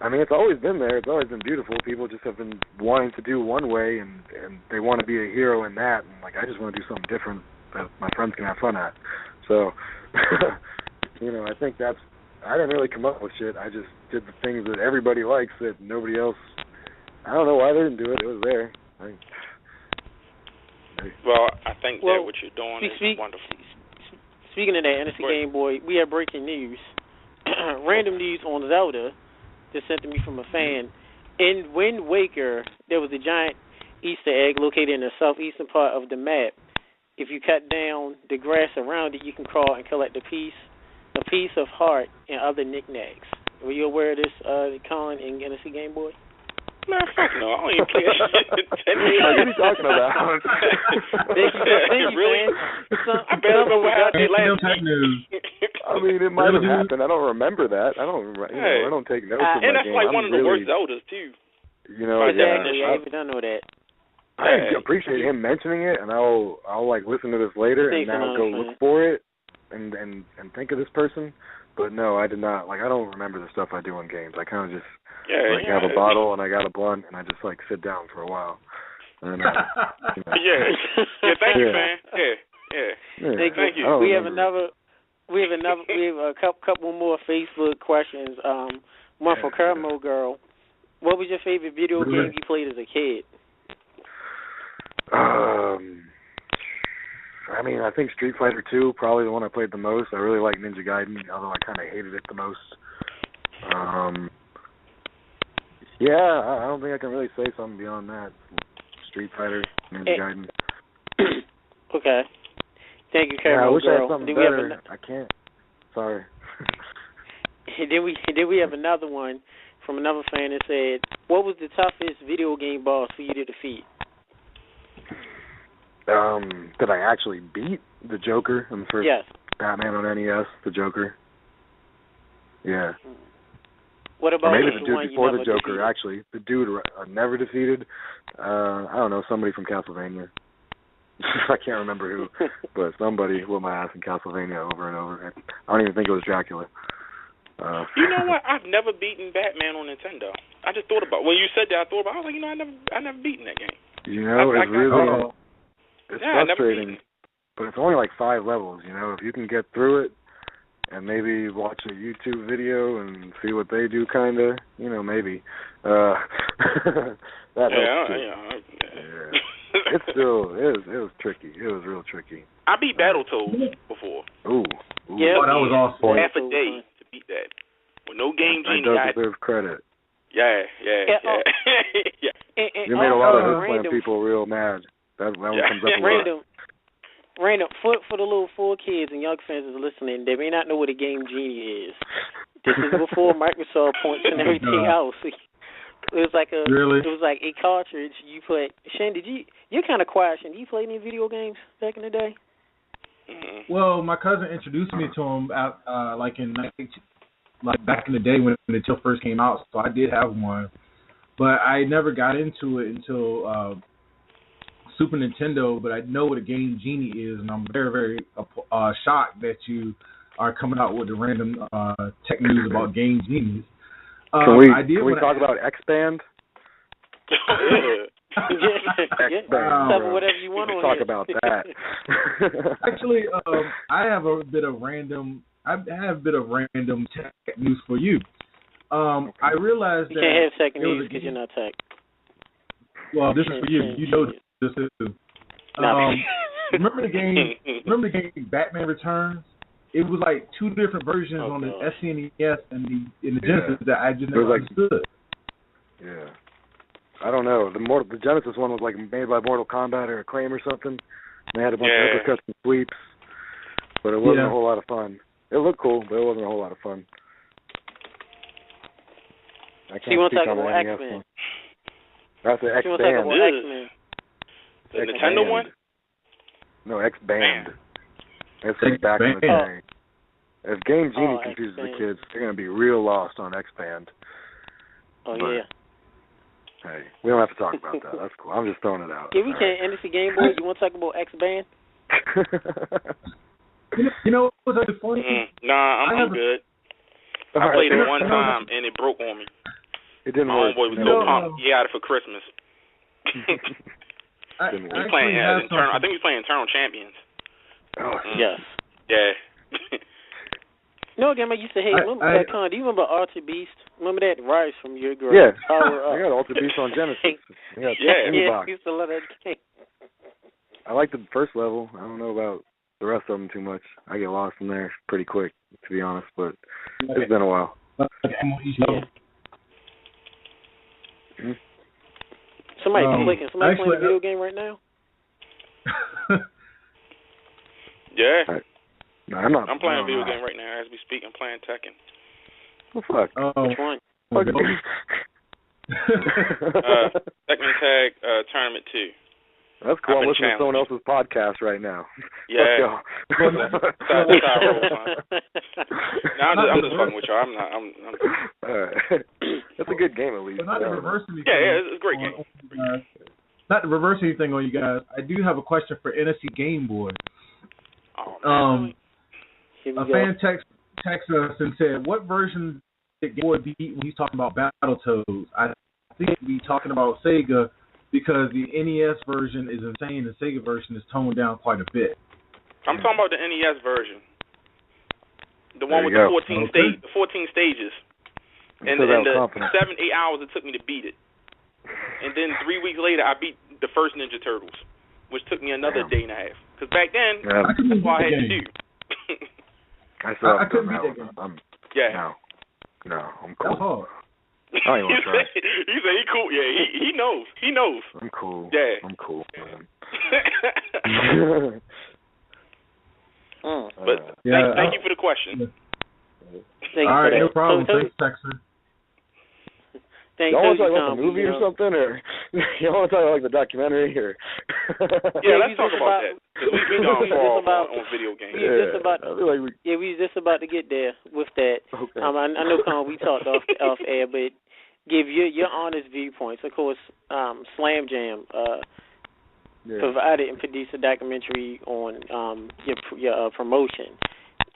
S5: I mean, it's always been there. It's always been beautiful. People just have been wanting to do one way, and they want to be a hero in that. And, like, I just want to do something different that my friends can have fun at. So, I think that's, I didn't really come up with shit. I just did the things that everybody likes that nobody else, I don't know why they didn't do it. It was there.
S2: Well, I think that what you're doing is wonderful.
S3: Speaking of that, NFC Game Boy, we have breaking news. Random news on Zelda just sent to me from a fan. In Wind Waker, there was a giant Easter egg located in the southeastern part of the map. If you cut down the grass around it, you can crawl and collect a piece of heart and other knickknacks. Were you aware of this, Colin and NFC Game Boy?
S2: Man, fuck no. I don't even play that shit.
S5: What are you talking about?
S3: Thank you,
S2: really?
S3: Man.
S2: I better know what happened last week.
S5: I mean, it might have happened. I don't remember that. I don't take notes of my
S2: and that's
S5: game.
S2: like one of the worst Zeldas, too.
S3: Exactly. I don't know that.
S5: I appreciate him mentioning it, and I'll like listen to this later and now go look for it and think of this person. But no, I did not. Like, I don't remember the stuff I do in games. I kind of just have a bottle and I got a blunt and I just like sit down for a while. And,
S2: Thank you, man. Thank you.
S3: We have a couple more Facebook questions. One for Caramel Girl. What was your favorite video game you played as a kid?
S5: I mean, I think Street Fighter 2, probably the one I played the most. I really like Ninja Gaiden, although I kind of hated it the most. I don't think I can really say something beyond that. Street Fighter, Ninja Gaiden.
S3: Okay. Thank you, Caramel
S5: I wish
S3: Girl.
S5: I had something better. I can't. Sorry.
S3: Then we have another one from another fan that said, what was the toughest video game boss for you to defeat?
S5: Did I actually beat the Joker in the first Batman on NES, the Joker? Yeah.
S3: What about
S5: or maybe the dude before the Joker, defeated? Actually. The dude I never defeated, I don't know, somebody from Castlevania. I can't remember who, but somebody whooped my ass in Castlevania over and over. I don't even think it was Dracula.
S2: You know what? I've never beaten Batman on Nintendo. I just thought about when you said that. I was like, I never beaten that game.
S5: You know, it's really it's frustrating, but it's only like 5 levels. You know, if you can get through it and maybe watch a YouTube video and see what they do, kind of, you know, maybe that helps too. It's still it was tricky. It was real tricky.
S2: I beat Battletoads before.
S5: Ooh.
S4: Yeah, that was awesome.
S2: Half a day to beat that. With no game genie.
S5: I deserve credit.
S2: Yeah.
S5: You made a lot of Hoodslam people real mad. That one comes up a lot.
S3: Random, for the little 4 kids and young fans that are listening, they may not know what a game genie is. This is before Microsoft points and everything else. It was like
S4: Really?
S3: It was like a cartridge you put. Shane, you're kind of quiet. Shane, did you play any video games back in the day?
S4: Well, my cousin introduced me to him back in the day when the Till first came out. So I did have one, but I never got into it until Super Nintendo. But I know what a Game Genie is, and I'm very, very shocked that you are coming out with the random tech news about Game Genies.
S5: Can we talk about X-Band?
S3: Whatever you want.
S5: Talk about that.
S4: Actually, I have a bit of random tech news for you. I realized that
S3: you can't have tech news because you're not tech.
S4: Well, this is for you. You know this too. Remember the game Batman Returns? It was like two different versions on the SNES and the Genesis that I just never understood.
S5: Yeah. I don't know. The Genesis one was like made by Mortal Kombat or Acclaim or something. They had a bunch of uppercuts and sweeps, but it wasn't a whole lot of fun. It looked cool, but it wasn't a whole lot of fun. I can't
S3: want to
S5: speak
S3: talk
S5: on
S3: about
S5: the
S3: X-Men?
S5: That's the X-Band.
S2: The Nintendo one?
S5: No, X-Band. It's like back in the day. If Game Genie confuses the kids, they're going to be real lost on X-Band.
S3: Yeah.
S5: Hey, we don't have to talk about that. That's cool. I'm just throwing it out.
S3: Yeah, we can't. And it's a Game Boy. You want to talk about X-Band?
S4: You know what's actually funny?
S2: Nah, I'm good. I played it one time and it broke on me.
S5: It didn't
S2: My
S5: work.
S2: homeboy was so pumped. He got it for Christmas. I think he was playing Eternal Champions.
S5: Oh,
S3: yes.
S2: Yeah.
S3: No, again, I used to hate. Do you remember Altered Beast? Remember that Rise from your girl?
S5: Yeah. I got Altered Beast on Genesis.
S3: I used to love that game.
S5: I like the first level. I don't know about the rest of them too much. I get lost in there pretty quick, to be honest, but it's been a while.
S3: Somebody playing a video game right now?
S2: Yeah.
S5: No, I'm not.
S2: I'm playing a video game right now as we speak. I'm playing Tekken.
S5: Well, fuck.
S3: Which one?
S2: Tekken Tag Tournament 2.
S5: That's cool. I'm listening to someone else's podcast right now.
S2: Yeah. I'm just fucking with y'all. I'm not.
S5: That's a good game, at least.
S4: Not to reverse anything.
S2: Yeah, it's a great game.
S4: Not to reverse anything on you guys, I do have a question for NFC Game Boy. A fan texted us and said, "What version did Game Boy beat when he's talking about Battletoads?" I think he's talking about Sega because the NES version is insane. The Sega version is toned down quite a bit.
S2: I'm talking about the NES version, the one with the 14 stages, and the 7-8 hours it took me to beat it. And then 3 weeks later, I beat the first Ninja Turtles, which took me another day and a half. Because back then, that's what I had to do.
S5: I couldn't beat that game. No, I'm cool. I ain't want to try.
S2: He said he cool. Yeah, he knows. He knows.
S5: I'm cool.
S2: Yeah.
S5: I'm cool, man.
S2: But thank you for the question.
S4: All right, no problem. Thanks, Texan.
S5: Y'all want to talk about the movie or something, or y'all want to talk about like the documentary, or?
S2: Yeah, let's talk about that. Because we've been going on video games.
S3: We was just about to get there with that.
S5: Okay.
S3: I know, Con, we talked off air, but give your honest viewpoints. Of course, Slam Jam provided and produced a documentary on your promotion.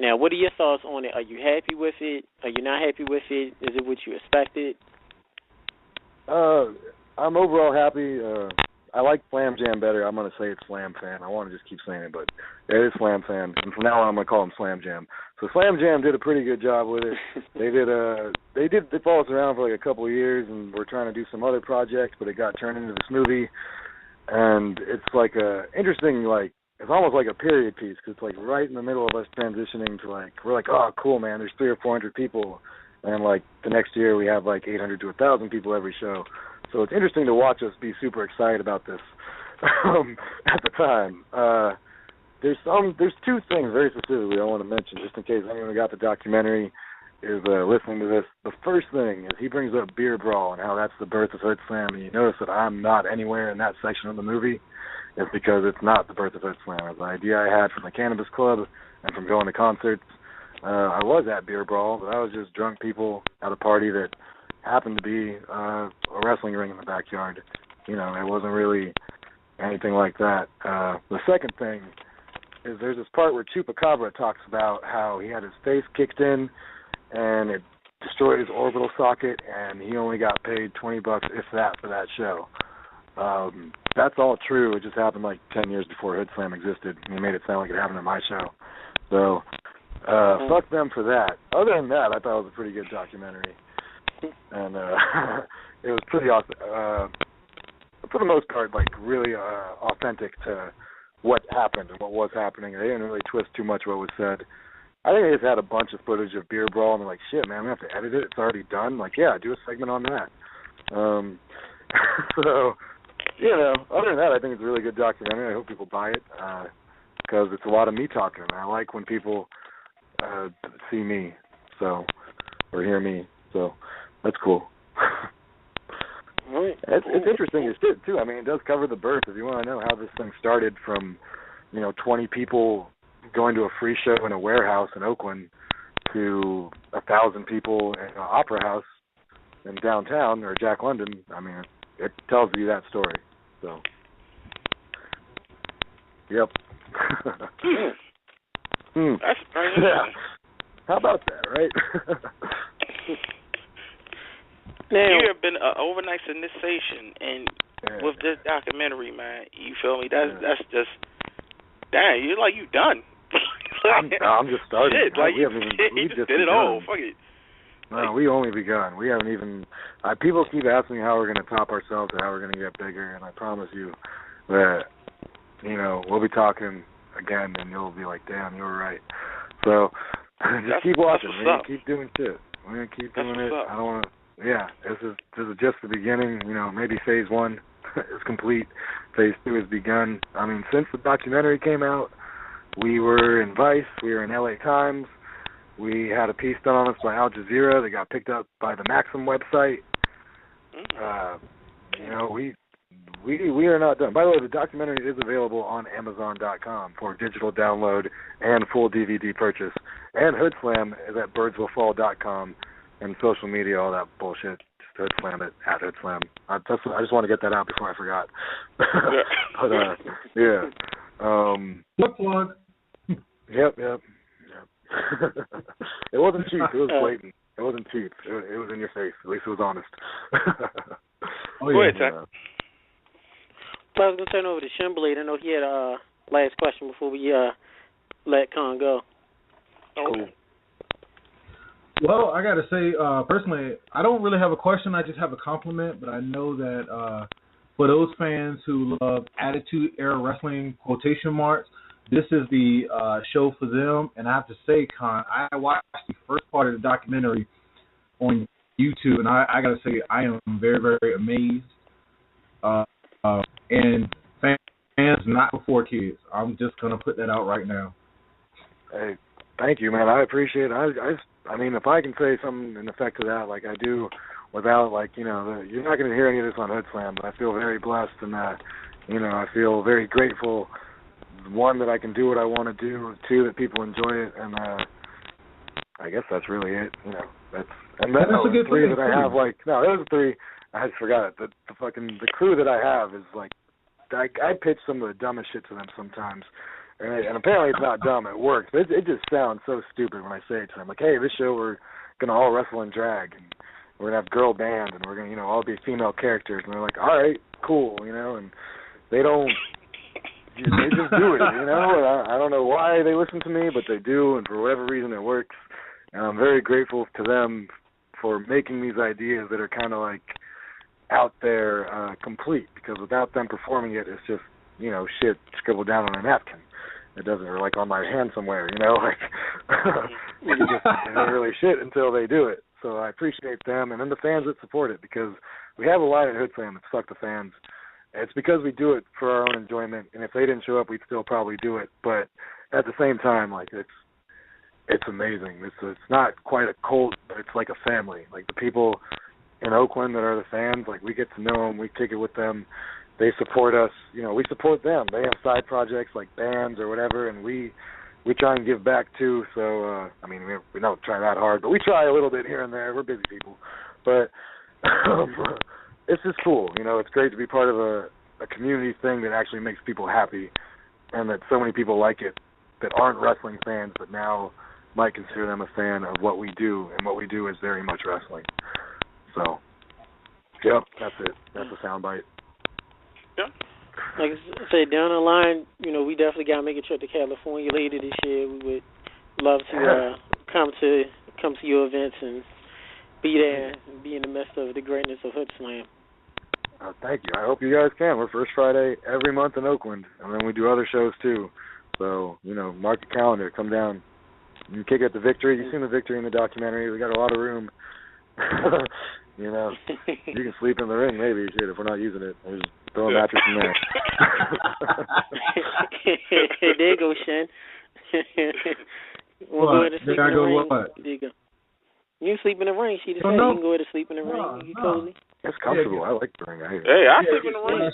S3: Now, what are your thoughts on it? Are you happy with it? Are you not happy with it? Is it what you expected?
S5: I'm overall happy. I like Slam Jam better. I'm going to say it's Slam Fan. I want to just keep saying it, but it is Slam Fan. And from now on, I'm going to call them Slam Jam. So Slam Jam did a pretty good job with it. They followed us around for like a couple of years, and we're trying to do some other projects, but it got turned into this movie. And it's like a interesting, like, it's almost like a period piece, because it's like right in the middle of us transitioning to like, we're like, oh, cool, man, there's 300 or 400 people. And, like, the next year we have, like, 800 to 1,000 people every show. So it's interesting to watch us be super excited about this at the time. There's two things very specifically I want to mention, just in case anyone got the documentary. is listening to this, the first thing is he brings up Beer Brawl and how that's the birth of Hoodslam, and you notice that I'm not anywhere in that section of the movie. It's because it's not the birth of Hoodslam. It's an idea I had from the Cannabis Club and from going to concerts. I was at Beer Brawl, but I was just drunk people at a party that happened to be a wrestling ring in the backyard. You know, it wasn't really anything like that. The second thing is there's this part where Chupacabra talks about how he had his face kicked in and it destroyed his orbital socket, and he only got paid $20, if that, for that show. That's all true. It just happened like 10 years before Hoodslam existed, and he made it sound like it happened at my show. So, fuck them for that. Other than that, I thought it was a pretty good documentary. And it was pretty awesome. For the most part, like, really authentic to what happened and what was happening. They didn't really twist too much what was said. I think they just had a bunch of footage of Beer Brawl, and they're like, shit, man, we have to edit it. It's already done. Like, yeah, do a segment on that. So, you know, other than that, I think it's a really good documentary. I hope people buy it because it's a lot of me talking. I like when people see me, so, or hear me. So that's cool. It's interesting as shit, too. I mean, it does cover the birth. If you want to know how this thing started from, 20 people going to a free show in a warehouse in Oakland to 1,000 people in an opera house in downtown or Jack London, I mean, it tells you that story. So, yep.
S2: That's very
S5: yeah. How about that, right?
S2: Now, you have been an overnight sensation, and with this documentary, man, you feel me? That's just, damn, you're like, you done.
S5: I'm just starting.
S2: Shit, like,
S5: we
S2: just did it all. Fuck it.
S5: No, we only begun. We haven't even. People keep asking me how we're going to top ourselves or how we're going to get bigger, and I promise you that, we'll be talking again, and you'll be like, damn, you were right. So, just keep watching. We're going to keep doing shit. We're going to keep doing it. I don't want to. Yeah, this is just the beginning. Maybe phase 1 is complete. Phase 2 has begun. I mean, since the documentary came out, we were in Vice. We were in LA Times. We had a piece done on us by Al Jazeera that got picked up by the Maxim website. We are not done. By the way, the documentary is available on Amazon.com for digital download and full DVD purchase. And Hoodslam is at birdswillfall.com and social media, all that bullshit. Just Hoodslam at Hoodslam. I just want to get that out before I forgot. But yeah.
S4: Look, plug.
S5: Yep. It wasn't cheap. It was blatant. It wasn't cheap. It was in your face. At least it was honest.
S2: Go ahead, Tech.
S3: I was going to turn over to Shimblade. I know he had a last question before we let Con go.
S2: Cool.
S4: Well, I got to say, personally, I don't really have a question. I just have a compliment. But I know that for those fans who love Attitude Era Wrestling quotation marks, this is the show for them. And I have to say, Con, I watched the first part of the documentary on YouTube, and I got to say, I am very, very amazed. And fans, not before kids. I'm just going to put that out right now.
S5: Hey, thank you, man. I appreciate it. I mean, if I can say something in effect to that, like I do, without, like, you're not going to hear any of this on Hoodslam, but I feel very blessed, and, I feel very grateful, one, that I can do what I want to do, two, that people enjoy it, and I guess that's really it, that's a good three that I have, like, no, it was three, I just forgot it, the crew that I have is, like, I pitch some of the dumbest shit to them sometimes. And apparently it's not dumb. It works. It just sounds so stupid when I say it to them. Like, hey, this show we're going to all wrestle and drag. And we're going to have girl band. And we're going to, all be female characters. And they're like, all right, cool, And they don't. They just do it, And I don't know why they listen to me, but they do. And for whatever reason, it works. And I'm very grateful to them for making these ideas that are kind of like out there complete. Because without them performing it, it's just, shit scribbled down on a napkin. It doesn't, or like on my hand somewhere, like it's not really shit until they do it. So I appreciate them, and then the fans that support it, because we have a line at Hoodslam that's fuck the fans. It's because we do it for our own enjoyment, and if they didn't show up, we'd still probably do it. But at the same time, like, it's amazing. It's not quite a cult, but it's like a family. Like the people in Oakland that are the fans, like we get to know them, we kick it with them. They support us. You know, we support them. They have side projects like bands or whatever, and we try and give back too. So, I mean, we don't try that hard, but we try a little bit here and there. We're busy people. But it's just cool. You know, it's great to be part of a community thing that actually makes people happy, and that so many people like it that aren't wrestling fans but now might consider them a fan of what we do, and what we do is very much wrestling. So, yep, that's it. That's a soundbite.
S2: Yeah.
S3: Like I said, down the line, you know, we definitely got to make a trip to California later this year. We would love to come to your events and be there and be in the midst of the greatness of Hoodslam.
S5: Thank you. I hope you guys can. We're first Friday every month in Oakland, and then we do other shows too. So, you know, mark your calendar. Come down. You kick at the Victory. You've seen the Victory in the documentary. We got a lot of room. You know, you can sleep in the ring maybe, shit, if we're not using it. We'll just throw a mattress in there.
S3: There you go, Shen. We'll go ahead and sleep in the ring. There you go. You can sleep in the ring. She just said you can go ahead and sleep in the ring. You get cozy.
S5: It's comfortable. I like the ring.
S2: I sleep in the ring.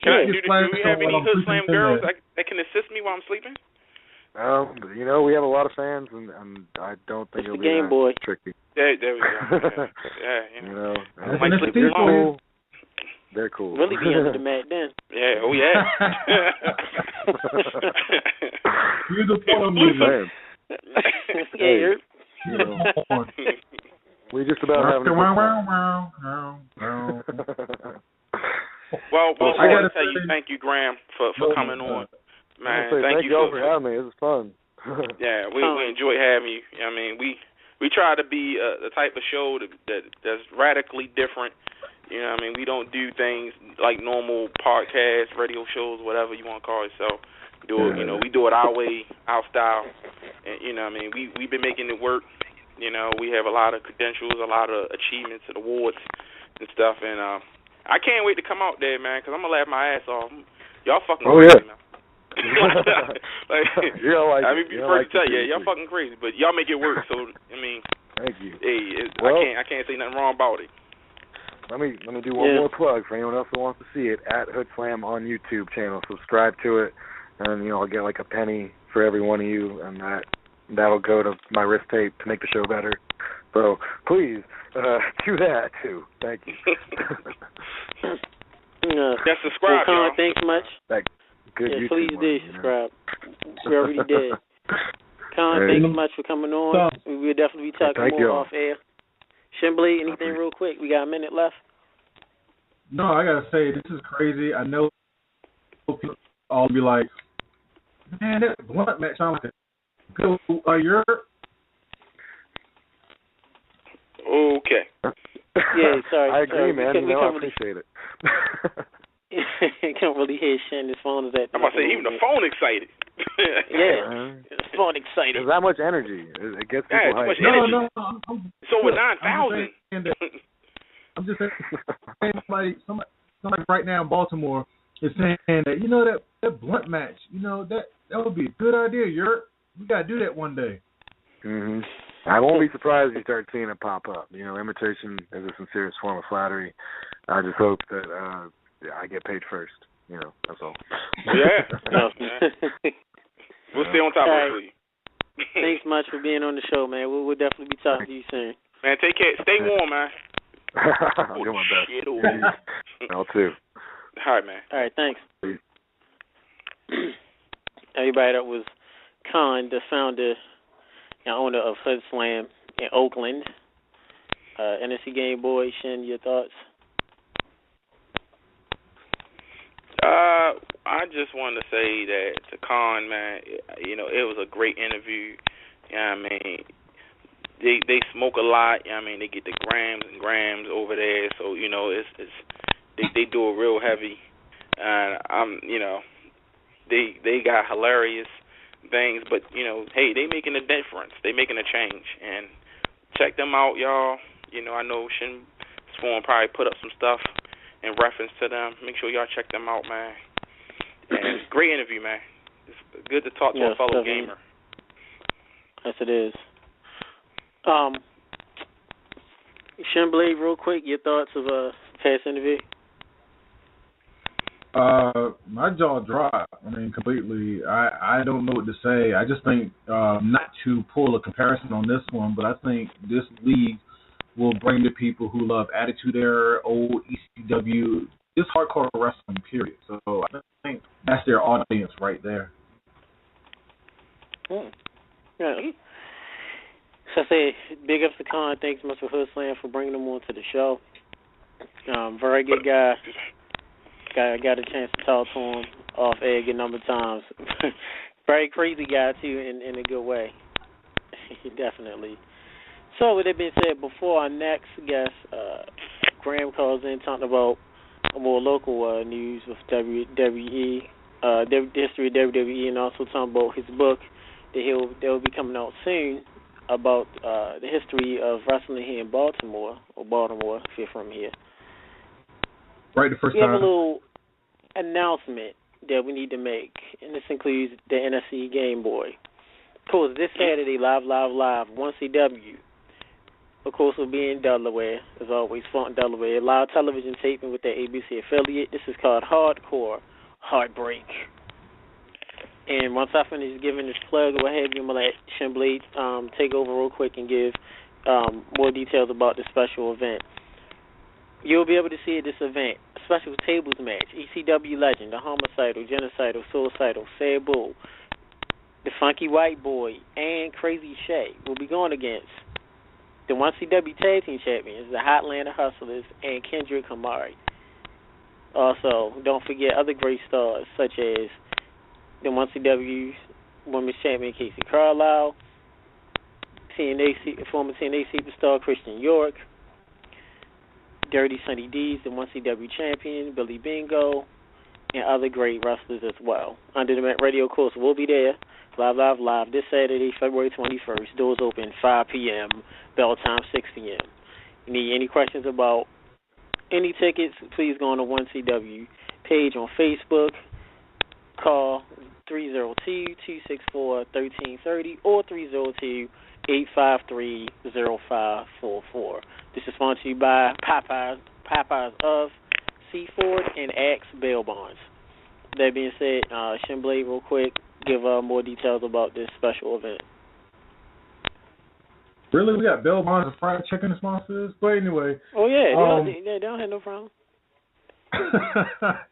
S2: Do we have any Hoodslam girls that can assist me while I'm sleeping?
S5: You know, we have a lot of fans, and I don't think it'll be
S3: Game Boy.
S5: tricky.
S2: There we go. Yeah,
S5: you know,
S2: they're
S5: cool. They're cool.
S3: Really be under the mat then.
S2: Yeah, oh yeah.
S4: You're the phone man.
S3: Yeah,
S5: you know, we just about have
S2: Well, I got to tell you, thank you, Graham, for coming on. Man, thank you
S5: for having me. This is fun.
S2: Yeah, we enjoy having you. I mean, we try to be the type of show that's radically different. You know what I mean? We don't do things like normal podcasts, radio shows, whatever you want to call it. So, we do it our way, our style. And, you know what I mean? We've been making it work. You know, we have a lot of credentials, a lot of achievements and awards and stuff. And I can't wait to come out there, man, because I'm going to laugh my ass off. Y'all fucking crazy, man. I mean, be first to tell you, y'all fucking crazy, but y'all make it work. So, I mean,
S5: thank you.
S2: Hey, I can't say nothing wrong about it.
S5: Let me do one more plug for anyone else that wants to see it. At Hoodslam on YouTube channel, subscribe to it, and I'll get like a penny for every one of you, and that'll go to my wrist tape to make the show better. So please do that too. Thank you.
S2: Just subscribe, y'all.
S3: Thanks much.
S5: Good
S3: YouTube please do subscribe. We already did. Colin, thanks so much for coming on. We'll definitely be talking more off air. Shimbley, anything real quick? We got a minute left.
S4: No, I gotta say, this is crazy. I know people all be like, man, that blunt match sounds like a good Europe.
S2: Okay.
S3: Yeah, sorry.
S5: I agree, man. I appreciate it.
S3: I can't really hear Shen. His phone is at.
S2: I'm about to say, even the phone excited.
S3: Yeah, the phone excited.
S5: There's that much energy. It gets people hyped.
S2: Much energy.
S4: No.
S2: It's over 9,000.
S4: I'm just saying, somebody right now in Baltimore is saying that, that blunt match, that would be a good idea, Europe. We got to do that one day.
S5: Mm-hmm. I won't be surprised if you start seeing it pop up. Imitation is a sincerest form of flattery. I just hope that I get paid first. That's all.
S2: Yeah. We'll stay on top of it.
S3: Thanks much for being on the show, man. We'll definitely be talking to you soon.
S2: Man, take care. Stay warm, man.
S5: I'll do my best. I'll too.
S2: All right, man.
S3: All right, thanks. Everybody, that was Khan, the founder and owner of Hoodslam in Oakland. NSC Game Boy, Shen, your thoughts?
S2: I just wanted to say that to Khan, man, it was a great interview. I mean, they smoke a lot. I mean, they get the grams and grams over there, so they do it real heavy. And they got hilarious things, but hey, they making a difference. They making a change, and check them out, y'all. I know Shin Spawn probably put up some stuff in reference to them. Make sure y'all check them out, man. And great interview, man. It's good to talk to a fellow gamer.
S3: Yes, it is. Shin Blade, real quick, your thoughts of past interview?
S4: My jaw dropped. I mean, completely. I don't know what to say. I just think not to pull a comparison on this one, but I think this league will bring the people who love Attitude Era, old ECW, just hardcore wrestling, period. So I think that's their audience right there.
S3: Yeah. So I say, big ups to Khan. Thanks much for Hoodslam for bringing him on to the show. Very good guy. Got a chance to talk to him off air a good number of times. Very crazy guy, too, in a good way. Definitely. So, with that being said, before our next guest, Graham calls in talking about more local news with WWE, the history of WWE, and also talking about his book that will be coming out soon about the history of wrestling here in Baltimore, if you're from here.
S4: Right, the first
S3: we
S4: time.
S3: We have a little announcement that we need to make, and this includes the NFC Game Boy. Of course, this Saturday, live, 1CW. Of course, we'll be in Delaware, as always, Font, Delaware. Live television taping with the ABC affiliate. This is called Hardcore Heartbreak. And once I finish giving this plug, go ahead, I'm going to let Shin Blade take over real quick and give more details about this special event. You'll be able to see at this event a special tables match. ECW legend, the homicidal, genocidal, suicidal, Sabu, the Funky White Boy, and Crazy Shay will be going against the 1CW Tag Team Champions, the Hotlanta Hustlers, and Kendrick Kamari. Also, don't forget other great stars such as the 1CW Women's Champion Casey Carlisle, former TNA superstar Christian York, Dirty Sunny D's, the 1CW champion, Billy Bingo, and other great wrestlers as well. Under the Mat Radio course will be there, live, this Saturday, February 21st. Doors open 5 p.m., bell time 6 p.m. You need any questions about any tickets, please go on the 1CW page on Facebook, call 302-264-1330 or 302-853-0544. This is sponsored to you by Popeyes of Seaford and Axe Bail Bonds. That being said, Shin Blade, real quick, give more details about this special event.
S4: Really? We got bail bonds and fried chicken sponsors? But anyway.
S3: Oh, yeah. They don't have no problem.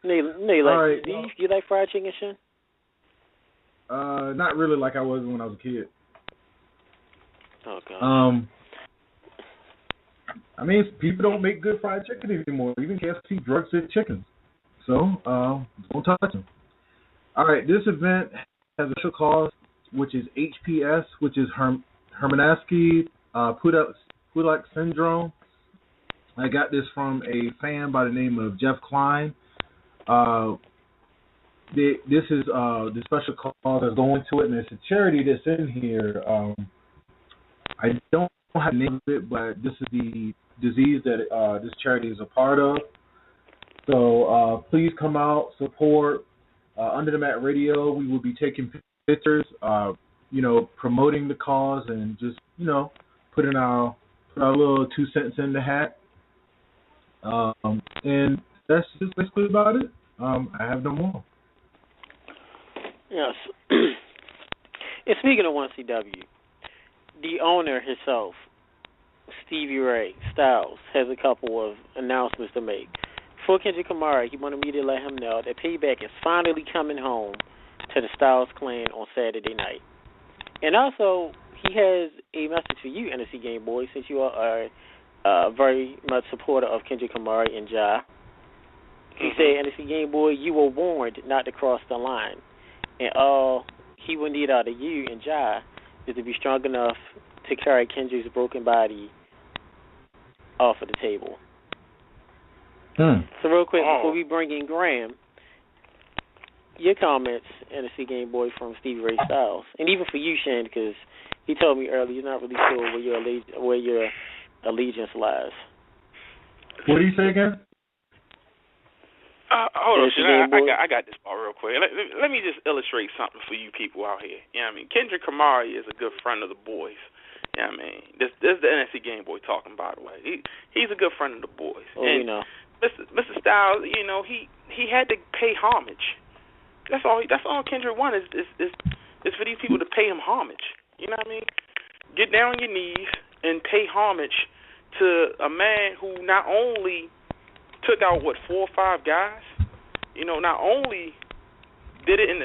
S4: Right.
S3: You like fried chicken, Shin?
S4: Not really like I was when I was a kid.
S3: Okay.
S4: I mean, people don't make good fried chicken anymore. Even KFC drugs their chickens. So, don't touch them. All right, this event has a special cause, which is HPS, which is Hermanaski Pudak Syndrome. I got this from a fan by the name of Jeff Klein. This is the special cause that's going to it, and it's a charity that's in here. I don't have the name of it, but this is the disease that this charity is a part of. So please come out, support. Under the Mat Radio, we will be taking pictures, promoting the cause, and just, putting our little 2 cents in the hat. And that's just basically about it. I have no more.
S3: Yes. And speaking of 1CW, the owner himself, Stevie Ray Styles, has a couple of announcements to make. For Kendrick Kamari, he wanted me to let him know that Payback is finally coming home to the Styles clan on Saturday night. And also, he has a message for you, NFC Game Boy, since you are very much supporter of Kendrick Kamari and Ja. He said, NFC Game Boy, you were warned not to cross the line. And all he will need out of you and Ja is to be strong enough to carry Kendrick's broken body off of the table. So real quick, before we bring in Graham, your comments, NFC Game Boy, from Stevie Ray Styles, and even for you, Shan, because he told me earlier you're not really sure where your allegiance lies.
S4: What do you say again?
S2: Hold on, I got this part real quick. Let me just illustrate something for you people out here. You know what I mean? Kendrick Kamari is a good friend of the boys. You know what I mean? This is the NFC Game Boy talking, by the way. He's a good friend of the boys.
S3: Oh, and, you know.
S2: Mr. Styles, you know, he had to pay homage. That's all Kendrick wanted is for these people to pay him homage. You know what I mean? Get down on your knees and pay homage to a man who not only took out 4 or 5 guys, you know, not only did it in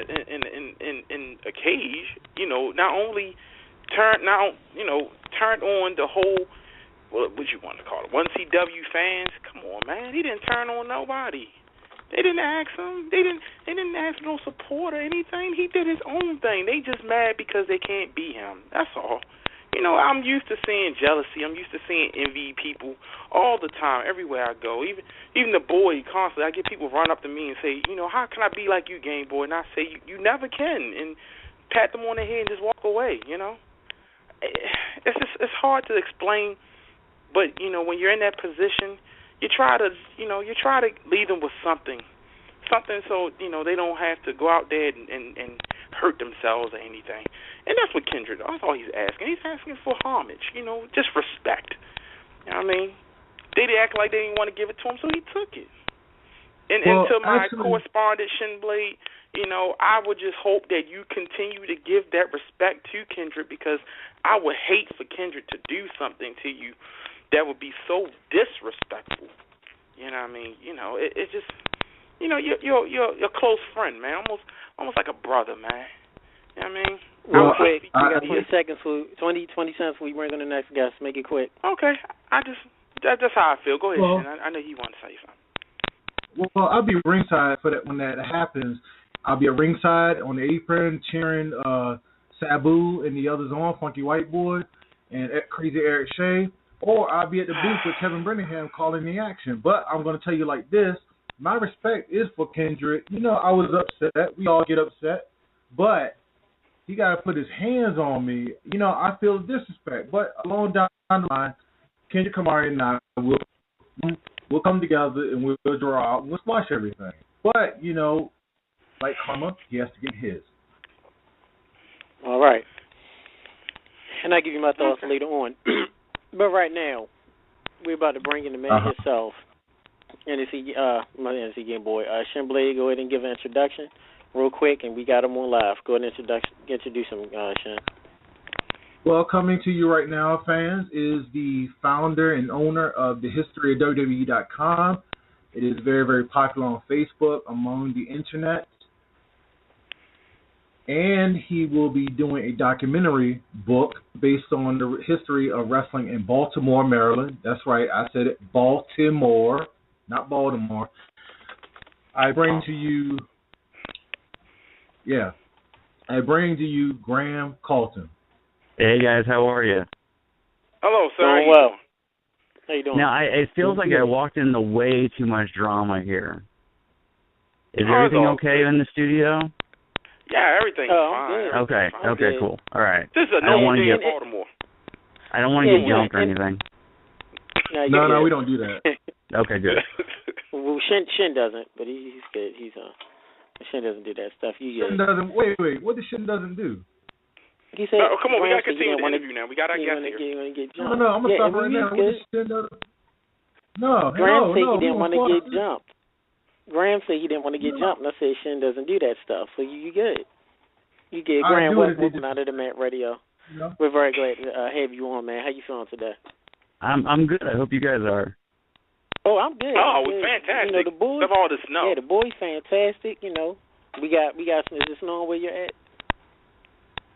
S2: a cage, you know, not only turned on the whole what you want to call it, 1CW fans. Come on, man, he didn't turn on nobody. They didn't ask him. They didn't ask no support or anything. He did his own thing. They just mad because they can't beat him. That's all. You know, I'm used to seeing jealousy. I'm used to seeing envy people all the time, everywhere I go. Even the boy, constantly, I get people run up to me and say, you know, how can I be like you, Game Boy? And I say, you never can, and pat them on the head and just walk away. You know, it's hard to explain, but you know, when you're in that position, you try to lead them with something so you know they don't have to go out there and hurt themselves or anything. And that's what Kendrick, that's all he's asking. He's asking for homage, you know, just respect. You know what I mean? They act like they didn't want to give it to him, so he took it. And to my correspondent, Shinblade, you know, I would just hope that you continue to give that respect to Kendrick, because I would hate for Kendrick to do something to you that would be so disrespectful. You know what I mean? You know, it just, you know, you're a close friend, man, almost like a brother, man. You know what I mean?
S3: Real quick, you got 20 seconds, 20 cents before you bring on the next guest. Make it quick.
S2: Okay, that's how I feel. Go ahead, Shin. I know you want to say something.
S4: Well, I'll be ringside for that when that happens. I'll be at ringside on the apron cheering Sabu and the others on, Funky White Boy and Crazy Eric Shea, or I'll be at the booth with Kevin Brenningham calling the action. But I'm going to tell you like this. My respect is for Kendrick. You know, I was upset. We all get upset. But he got to put his hands on me. You know, I feel disrespect. But along down the line, Kendrick Kamari and I we'll come together and we'll draw out and we'll squash everything. But, you know, like karma, he has to get his.
S3: All right. And I'll give you my thoughts later on. But right now, we're about to bring in the man himself. My NC Game Boy. Shinblade, go ahead and give an introduction real quick, and we got him on live. Go ahead and introduce him, Shin.
S4: Well, coming to you right now, fans, is the founder and owner of the history of WWE.com. It is very, very popular on Facebook, among the internet. And he will be doing a documentary book based on the history of wrestling in Baltimore, Maryland. That's right, I said it, Baltimore, not Baltimore. I bring to you Graham Cawthon.
S6: Hey guys, how are you?
S2: Hello, sir.
S3: Doing well. How you doing?
S6: Now, it feels like I walked into way too much drama here. Is everything okay in the studio?
S2: Yeah, everything's fine.
S6: Good. Okay, cool. All right.
S2: This is a normal day in Baltimore.
S6: I don't want to get jumped or anything.
S4: No, we don't do that.
S6: Okay, good.
S3: Well, Shin doesn't, but he's good. Shin doesn't do that stuff.
S4: Shin doesn't. Wait. What does Shin doesn't do?
S3: He said,
S2: come on, we got to continue the interview now. We got our guest here.
S4: No, I'm going to stop right now. What does Shin do?
S3: Graham said he didn't want to get jumped. Graham said he didn't want to get jumped, and I said Shin doesn't do that stuff. So you good. You good. Graham, welcome out of the Mat Radio.
S4: No.
S3: We're very glad to have you on, man. How you feeling today?
S6: I'm good. I hope you guys are.
S3: Oh, I'm good.
S2: Oh, it's fantastic.
S3: You know, the boys.
S2: Of all the snow.
S3: Yeah, the boys fantastic. You know, we got some. Is it snowing where you're at?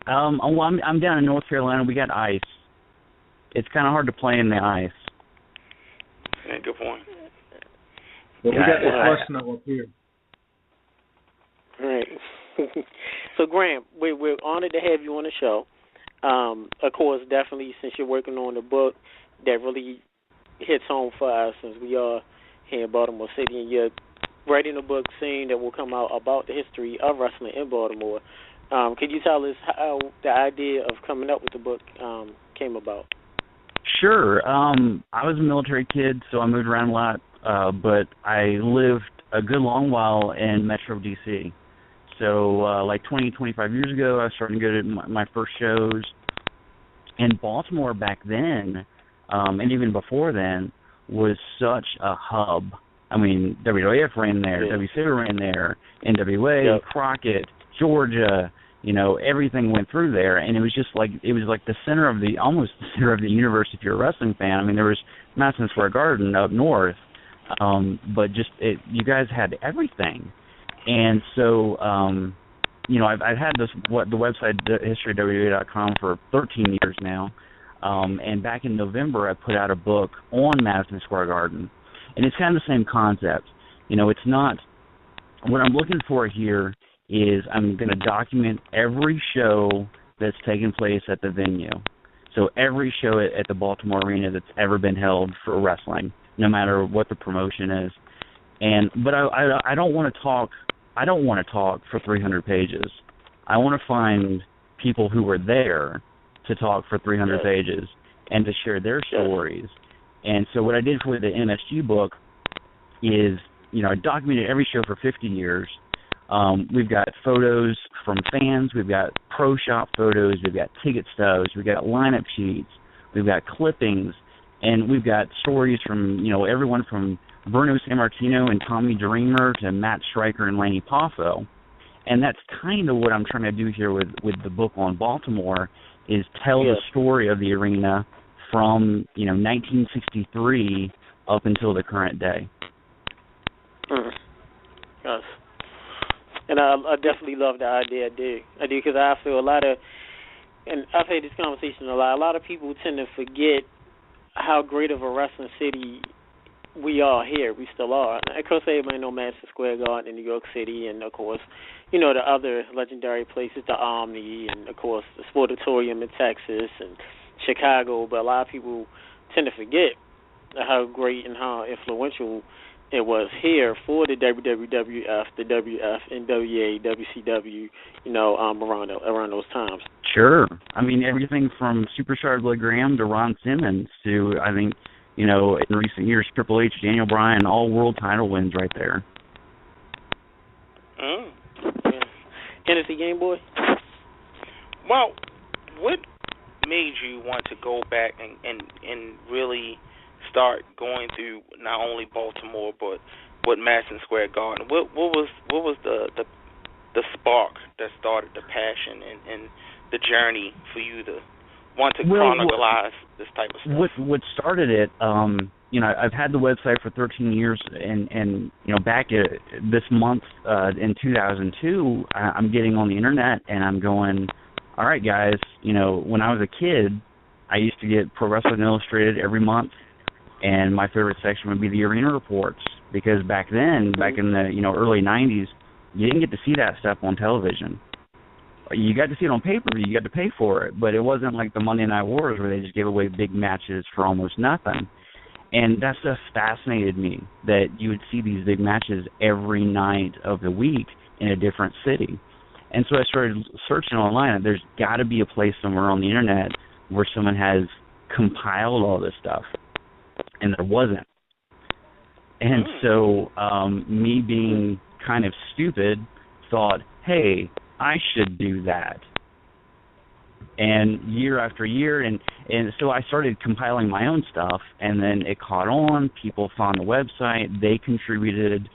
S6: Well, I'm down in North Carolina. We got ice. It's kind of hard to play in the ice.
S2: Yeah, good point.
S4: But we got the slush snow up here.
S3: All right. So, Graham, we're honored to have you on the show. Of course, definitely, since you're working on the book that really hits home for us, since we are here in Baltimore City, and you're writing a book soon that will come out about the history of wrestling in Baltimore. Could you tell us how the idea of coming up with the book came about?
S6: Sure. I was a military kid, so I moved around a lot, but I lived a good long while in Metro D.C. So like 20, 25 years ago, I was starting to go to my first shows. And Baltimore back then, and even before then, was such a hub. I mean, WWF ran there, WCW ran there, NWA, Crockett, Georgia, you know, everything went through there, and it was like the center of almost the center of the universe if you're a wrestling fan. I mean, there was Madison Square Garden up north, but you guys had everything. And so, you know, I've had the website historyofwwe.com for 13 years now, and back in November I put out a book on Madison Square Garden, and it's kind of the same concept. You know, it's not what I'm looking for here is I'm going to document every show that's taken place at the venue. So every show at the Baltimore Arena that's ever been held for wrestling, no matter what the promotion is. But I don't want to talk. I don't want to talk for 300 pages. I want to find people who were there to talk for 300 pages and to share their stories. And so what I did for the MSG book is, you know, I documented every show for 50 years. We've got photos from fans. We've got pro shop photos. We've got ticket stubs. We've got lineup sheets. We've got clippings. And we've got stories from, you know, everyone from Bruno Sammartino and Tommy Dreamer to Matt Stryker and Lanny Poffo. And that's kind of what I'm trying to do here with the book on Baltimore is tell the story of the arena from, you know, 1963 up until the current day.
S3: Yes. And I definitely love the idea. I do because I feel and I've had this conversation a lot of people tend to forget how great of a wrestling city we are here. We still are. Of course, everybody know Madison Square Garden in New York City, and of course, you know, the other legendary places, the Omni, and of course, the Sportatorium in Texas and Chicago. But a lot of people tend to forget how great and how influential it was here for the WWF, the WF, NWA, WCW, you know, around those times.
S6: Sure. I mean, everything from Superstar Billy Graham to Ron Simmons to, I think, you know, in recent years, Triple H, Daniel Bryan, all world title wins right there.
S3: Yeah. Tennessee Game Boy?
S2: Well, what made you want to go back and really start going through not only Baltimore but Madison Square Garden? What was the spark that started the passion and the journey for you to want to chronicleize this type of stuff?
S6: What started it? You know, I've had the website for 13 years, and you know, back this month in 2002, I'm getting on the internet and I'm going, all right, guys. You know, when I was a kid, I used to get Pro Wrestling Illustrated every month. And my favorite section would be the arena reports, because back then, back in the, you know, early 90s, you didn't get to see that stuff on television. You got to see it on pay-per-view. You got to pay for it, but it wasn't like the Monday Night Wars where they just gave away big matches for almost nothing. And that stuff fascinated me, that you would see these big matches every night of the week in a different city. And so I started searching online. There's got to be a place somewhere on the internet where someone has compiled all this stuff. And there wasn't. And so me being kind of stupid thought, hey, I should do that. And year after year, and so I started compiling my own stuff, and then it caught on. People found the website. They contributed.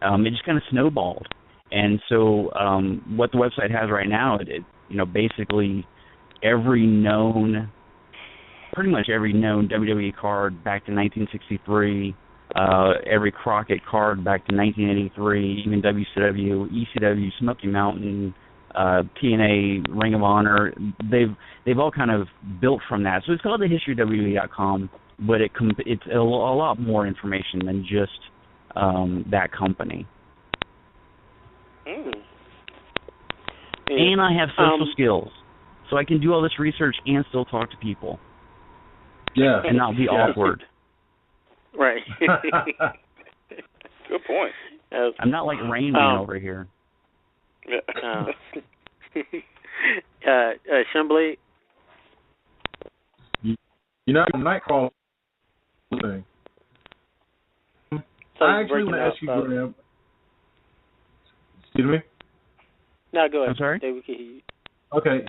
S6: It just kind of snowballed. And so what the website has right now, it you know, basically pretty much every known WWE card back to 1963, every Crockett card back to 1983, even WCW, ECW, Smoky Mountain, TNA, Ring of Honor. They've all kind of built from that. So it's called the historyofWWE.com, but it's a lot more information than just that company. And I have social skills, so I can do all this research and still talk to people.
S4: Yeah.
S6: And not be awkward.
S3: Right.
S2: Good point.
S6: I'm not like Rain Man over here.
S3: Shumblade?
S4: You know, Nightcrawler thing. I actually want to ask you, Graham, Excuse me?
S3: No, go ahead.
S6: I'm sorry?
S3: We can hear you.
S4: Okay.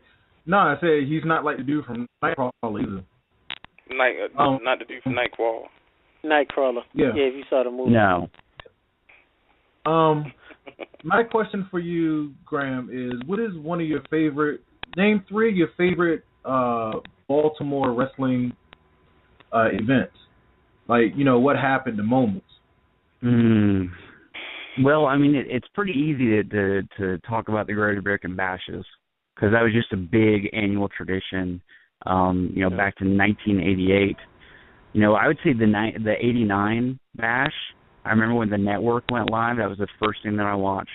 S4: No, I said he's not like the dude from Nightcrawler either.
S2: Not the dude from Nightcrawler.
S3: Nightcrawler.
S4: Yeah.
S3: Yeah, if you saw the movie.
S6: No.
S4: My question for you, Graham, is what is one of your favorite, name 3 of your favorite Baltimore wrestling events? Like, what happened, the moments?
S6: Well, I mean, it's pretty easy to talk about the Great American Bashes because that was just a big annual tradition, back to 1988. I would say the 89 Bash, I remember when the network went live, that was the first thing that I watched.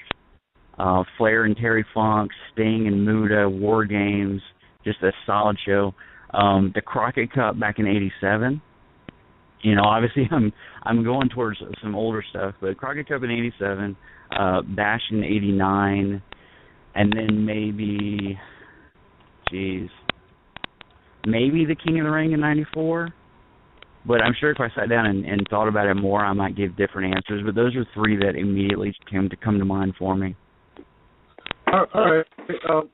S6: Flair and Terry Funk, Sting and Muta, War Games, just a solid show. The Crockett Cup back in 87. Obviously I'm going towards some older stuff, but Crockett Cup in 87, Bash in 89, and then maybe the King of the Ring in 94. But I'm sure if I sat down and thought about it more, I might give different answers. But those are 3 that immediately come to mind for me.
S4: All right. So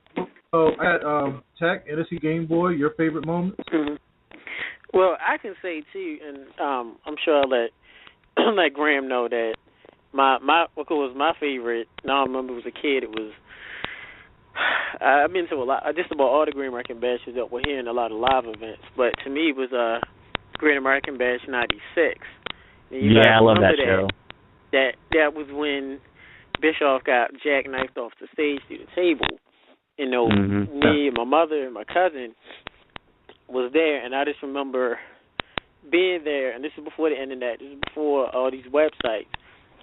S4: at Tech, NSC Game Boy, your favorite moments?
S3: Mm-hmm. Well, I can say too, and I'm sure I'll let Graham know that what was my favorite. Now I remember as a kid, it was. I've been to a lot, just about all the Great American Bashes that we're hearing a lot of live events. But to me, it was Great American Bash '96.
S6: Yeah, I love that show.
S3: That was when Bischoff got jackknifed off the stage through the table. Me and my mother and my cousin was there, and I just remember being there, and this is before the internet, this is before all these websites,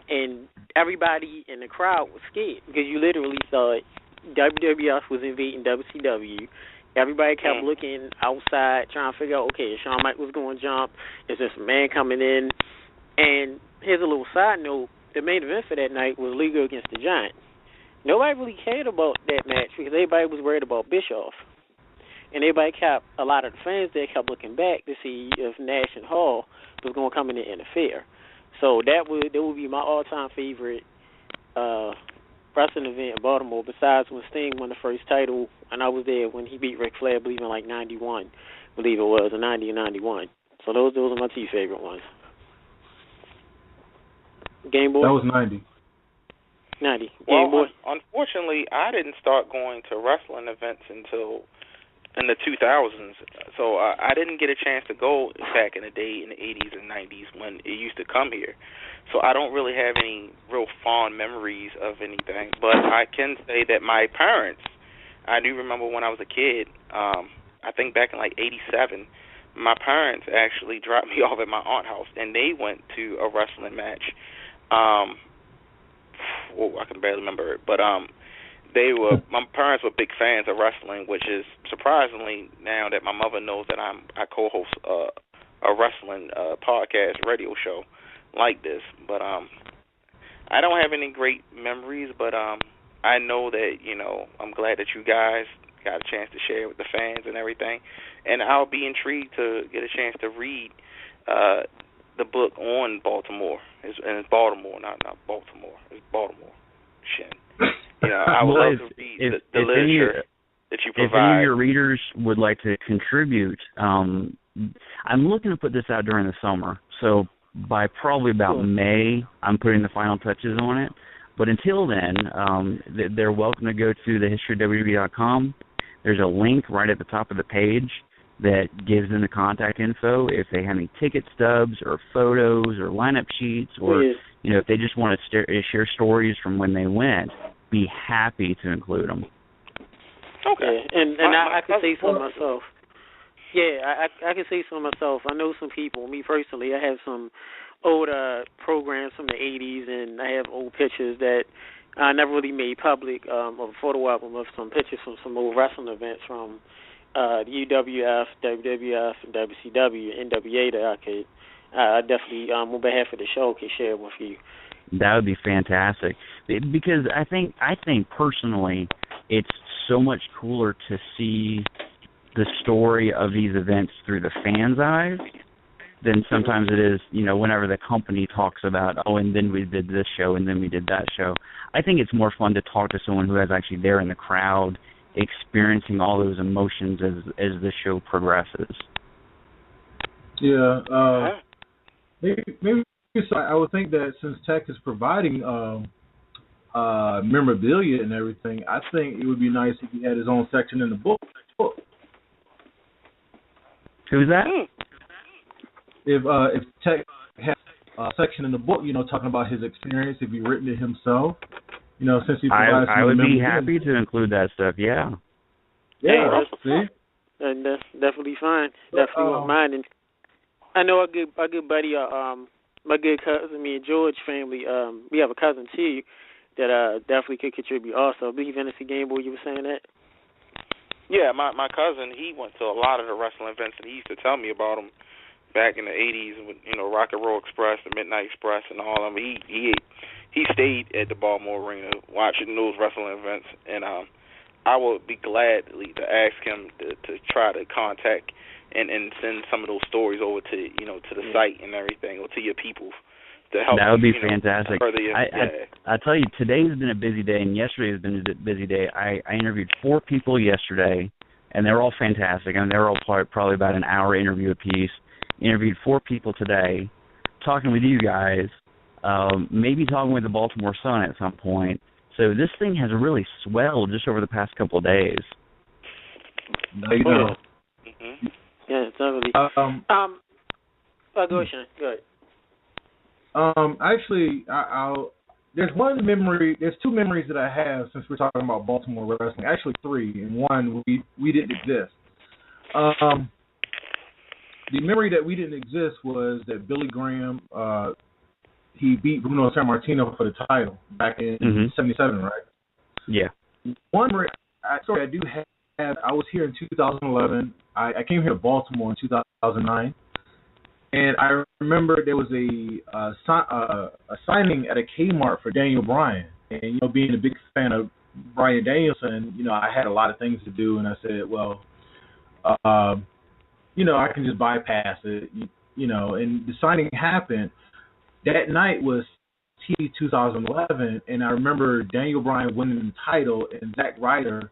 S3: and everybody in the crowd was scared because you literally thought WWF was invading WCW. Everybody kept looking outside, trying to figure out, okay, is Shawn Michaels going to jump? Is there some man coming in? And here's a little side note. The main event for that night was Liger against the Giant. Nobody really cared about that match because everybody was worried about Bischoff. And a lot of the fans there kept looking back to see if Nash and Hall was going to come in and interfere. So that would be my all-time favorite wrestling event in Baltimore, besides when Sting won the first title, and I was there when he beat Ric Flair, I believe in like 91, I believe it was, or 90 or 91. So those are my 2 favorite ones. Game Boy?
S4: That was 90.
S3: 90.
S2: Well,
S3: Game Boy?
S2: Unfortunately, I didn't start going to wrestling events until in the 2000s. So I didn't get a chance to go back in the day in the 80s and 90s when it used to come here. So I don't really have any real fond memories of anything. But I can say that my parents, I do remember when I was a kid, I think back in like 87, my parents actually dropped me off at my aunt's house, and they went to a wrestling match. I can barely remember it, but my parents were big fans of wrestling, which is surprisingly now that my mother knows that I co-host a wrestling podcast radio show like this. But I don't have any great memories, but I know that I'm glad that you guys got a chance to share with the fans and everything, and I'll be intrigued to get a chance to read the book on Baltimore. It's Baltimore, not Baltimore. It's Baltimore. Shit. I would love to read the literature that you provide. If
S6: any of your readers would like to contribute, I'm looking to put this out during the summer. So by probably about May, I'm putting the final touches on it. But until then, they're welcome to go to thehistoryofwwe.com. There's a link right at the top of the page that gives them the contact info if they have any ticket stubs or photos or lineup sheets, or if they just want to share stories from when they went. Be happy to include them.
S3: Okay, and I can say so myself. Yeah, I can say so myself. I know some people. Me personally, I have some old programs from the 80s, and I have old pictures that I never really made public, of a photo album of some pictures from some old wrestling events from the UWF, WWF, and WCW, NWA that I definitely, on behalf of the show, can share with you.
S6: That would be fantastic, because I think personally it's so much cooler to see the story of these events through the fans' eyes than sometimes it is, whenever the company talks about, and then we did this show, and then we did that show. I think it's more fun to talk to someone who is actually there in the crowd, experiencing all those emotions as the show progresses.
S4: Yeah, maybe so. I would think that since Tech is providing memorabilia and everything, I think it would be nice if he had his own section in the book.
S6: Who's that?
S4: If Tech had a section in the book, talking about his experience, if he written it himself, since he provides
S6: I would be happy to include that stuff. Yeah.
S4: Yeah. See.
S3: And that's definitely fine. Definitely won't mind. And I know a good buddy, my good cousin, me and George family. We have a cousin too that definitely could contribute. Also, I believe Fantasy Game Boy. You were saying that?
S2: Yeah, my cousin, he went to a lot of the wrestling events, and he used to tell me about them back in the 80s with, Rock and Roll Express, the Midnight Express, and all of them. He stayed at the Baltimore Arena watching those wrestling events, and I would be glad to ask him to try to contact and send some of those stories over to, to the site and everything, or to your people to help.
S6: That would be fantastic.
S2: I
S6: tell you, today has been a busy day, and yesterday has been a busy day. I interviewed 4 people yesterday, and they were all fantastic. I mean, they were all probably about an hour interview apiece. Interviewed 4 people today, talking with you guys, maybe talking with the Baltimore Sun at some point. So this thing has really swelled just over the past couple of days.
S2: Mm-hmm.
S3: Yeah, totally. Go ahead, Sean. Go ahead.
S4: Actually, there's one memory. There's 2 memories that I have since we're talking about Baltimore wrestling. Actually, 3, and one we didn't exist. The memory that we didn't exist was that Billy Graham, he beat Bruno Sammartino for the title back in '77, right?
S6: Yeah.
S4: One memory I do have. I was here in 2011. I came here to Baltimore in 2009. And I remember there was a signing at a Kmart for Daniel Bryan. And, being a big fan of Bryan Danielson, I had a lot of things to do. And I said, well, I can just bypass it, And the signing happened. That night was T 2011. And I remember Daniel Bryan winning the title and Zack Ryder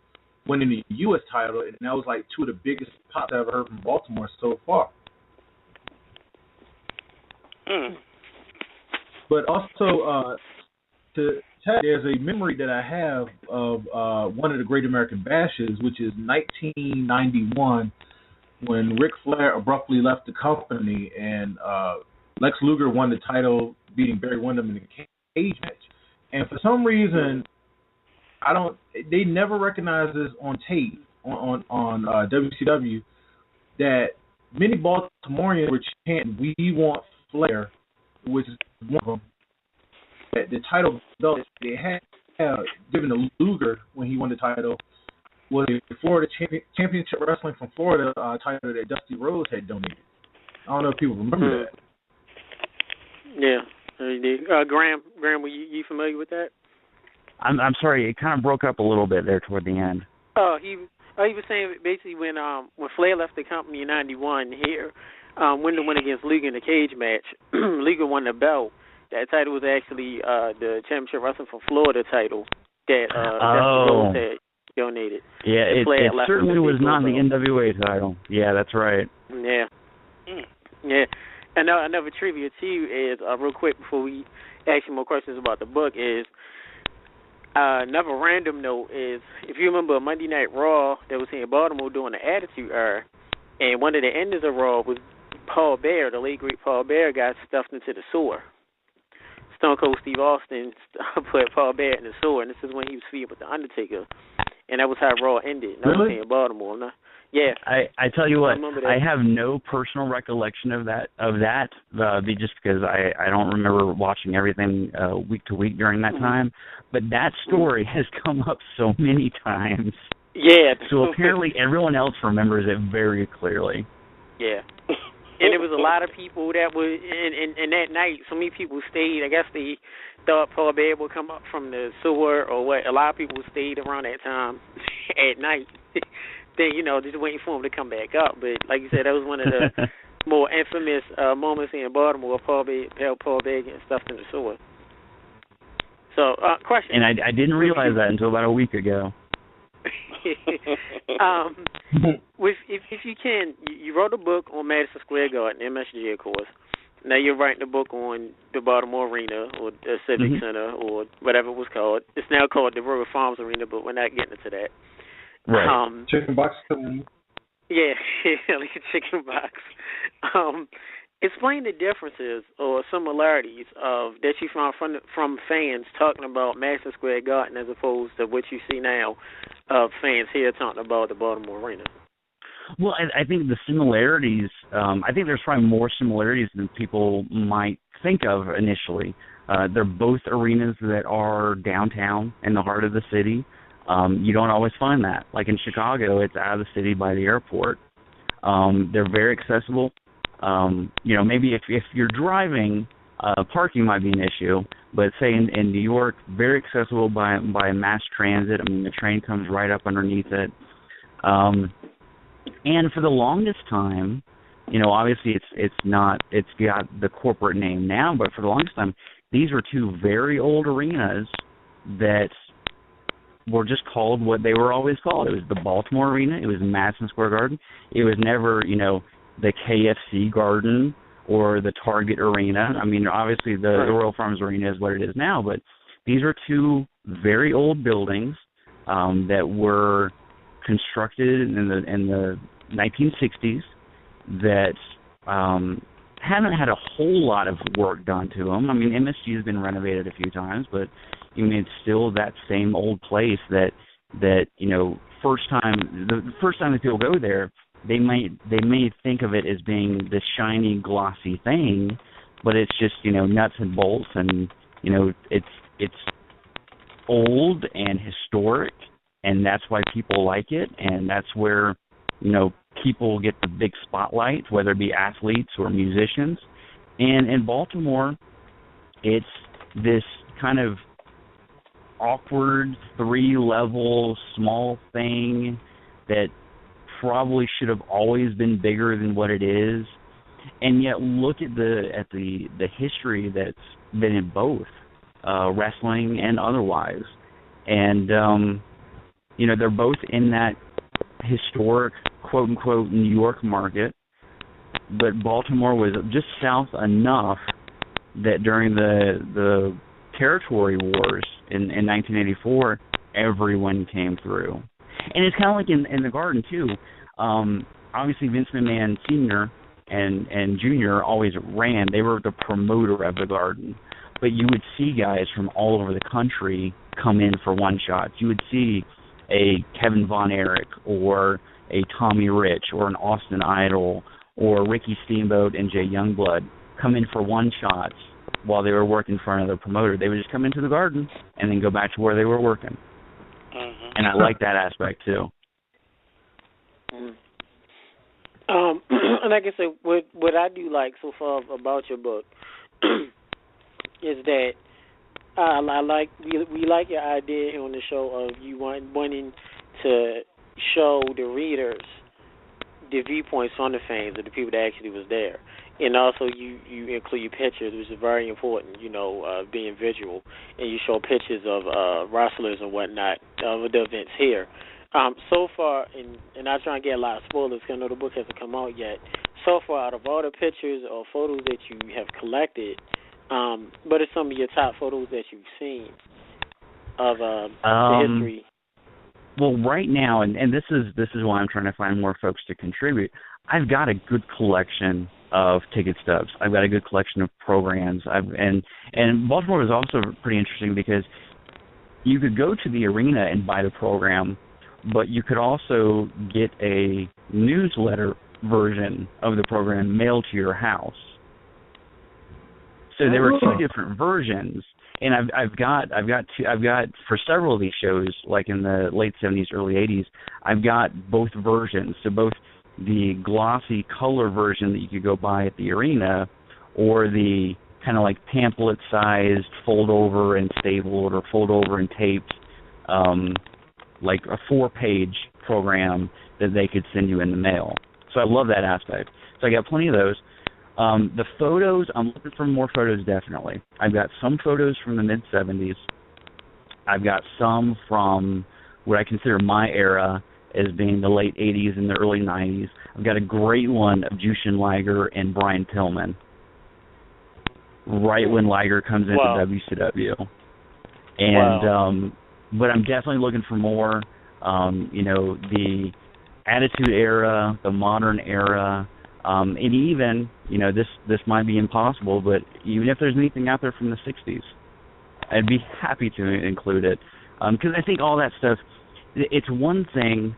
S4: winning the U.S. title. And that was like 2 of the biggest pops I've ever heard from Baltimore so far. But also, there's a memory that I have of one of the Great American Bashes, which is 1991, when Ric Flair abruptly left the company and Lex Luger won the title, beating Barry Windham in the cage match. And for some reason, they never recognized this on tape on WCW, that many Baltimoreans were chanting, "We want Flair," which is one of them. That the title belt they had given to Luger when he won the title was the Florida Championship Wrestling from Florida title that Dusty Rhodes had donated. I don't know if people remember that.
S3: Yeah, Graham, were you familiar with that?
S6: I'm sorry, it kind of broke up a little bit there toward the end.
S3: He was saying basically when Flair left the company in '91 here, Wyndham went against Luger in the cage match. Luger won the belt. That title was actually the Championship Wrestling from Florida title that Dusty Rhodes had donated.
S6: Yeah, it certainly was not the NWA title. Yeah, that's right.
S3: Yeah. Yeah. And another trivia too is real quick before we ask you more questions about the book is another random note is if you remember Monday Night Raw that was in Baltimore during the Attitude Era, and one of the endings of Raw was Paul Bearer, the late great Paul Bearer, got stuffed into the sewer. Stone Cold Steve Austin put Paul Bearer in the sewer, and this is when he was feuding with the Undertaker, and that was how Raw ended. And that was in Baltimore. Yeah.
S6: I tell you what, I have no personal recollection of that, just because I don't remember watching everything week to week during that time. But that story has come up so many times.
S3: Yeah.
S6: So apparently everyone else remembers it very clearly.
S3: Yeah. And there was a lot of people that were in that night. So many people stayed. I guess they thought Paul Bearer would come up from the sewer or what. A lot of people stayed around that time at night. Then, just waiting for him to come back up. But like you said, that was one of the more infamous moments in Baltimore, Paul Begg and stuff in the sewer. So, question.
S6: And I didn't realize that until about a week ago.
S3: If you can, you wrote a book on Madison Square Garden, MSG, of course. Now you're writing a book on the Baltimore Arena or the Civic Center or whatever it was called. It's now called the River Farms Arena, but we're not getting into that.
S6: Right.
S4: Chicken box.
S3: Yeah, like a chicken box. Explain the differences or similarities of that you found from fans talking about Madison Square Garden as opposed to what you see now of fans here talking about the Baltimore Arena.
S6: Well, I think the similarities, I think there's probably more similarities than people might think of initially. They're both arenas that are downtown in the heart of the city. You don't always find that. Like in Chicago, it's out of the city by the airport. They're very accessible. Maybe if you're driving, parking might be an issue, but say in New York, very accessible by mass transit. I mean, the train comes right up underneath it. And for the longest time, obviously it's got the corporate name now, but for the longest time, these were two very old arenas that were just called what they were always called. It was the Baltimore Arena. It was Madison Square Garden. It was never, the KFC Garden or the Target Arena. I mean, obviously the Royal Farms Arena is what it is now, but these are two very old buildings that were constructed in the 1960s that haven't had a whole lot of work done to them. I mean, MSG has been renovated a few times, but it's still that same old place that the first time that people go there, they may think of it as being this shiny, glossy thing, but it's just nuts and bolts, and it's old and historic, and that's why people like it, and that's where people get the big spotlight, whether it be athletes or musicians. And in Baltimore, it's this kind of awkward 3-level small thing that probably should have always been bigger than what it is. And yet look at the history that's been in both wrestling and otherwise. And they're both in that historic quote unquote New York market, but Baltimore was just south enough that during the territory wars in 1984, everyone came through. And it's kind of like in the Garden too. Obviously Vince McMahon Sr. and Jr. always ran. They were the promoter of the Garden. But you would see guys from all over the country come in for one-shots. You would see a Kevin Von Erich or a Tommy Rich or an Austin Idol or Ricky Steamboat and Jay Youngblood come in for one-shots while they were working for another promoter. They would just come into the Garden and then go back to where they were working. Mm-hmm. And I like that aspect, too.
S3: And like I said, what I do like so far about your book is that we like your idea on the show of you wanting to show the readers the viewpoints from the fans of the people that actually was there, and also you include pictures, which is very important. Being visual, and you show pictures of wrestlers and whatnot of the events here. So far, and I try and get a lot of spoilers because I know the book hasn't come out yet. So far, out of all the pictures or photos that you have collected, what are some of your top photos that you've seen of the history?
S6: Well, right now, and this is why I'm trying to find more folks to contribute. I've got a good collection of ticket stubs. I've got a good collection of programs. And Baltimore is also pretty interesting because you could go to the arena and buy the program, but you could also get a newsletter version of the program mailed to your house. So there were two different versions, and I've got for several of these shows, like in the late 70s, early 80s, I've got both versions. So both the glossy color version that you could go buy at the arena, or the kind of like pamphlet-sized, fold-over and stapled, or fold-over and taped, like a 4-page program that they could send you in the mail. So I love that aspect. So I got plenty of those. The photos, I'm looking for more photos, definitely. I've got some photos from the mid-'70s. I've got some from what I consider my era as being the late 80s and the early 90s. I've got a great one of Jushin Liger and Brian Pillman, right when Liger comes into WCW. And but I'm definitely looking for more, the Attitude Era, the Modern Era, and even, this might be impossible, but even if there's anything out there from the 60s, I'd be happy to include it. Because I think all that stuff, it's one thing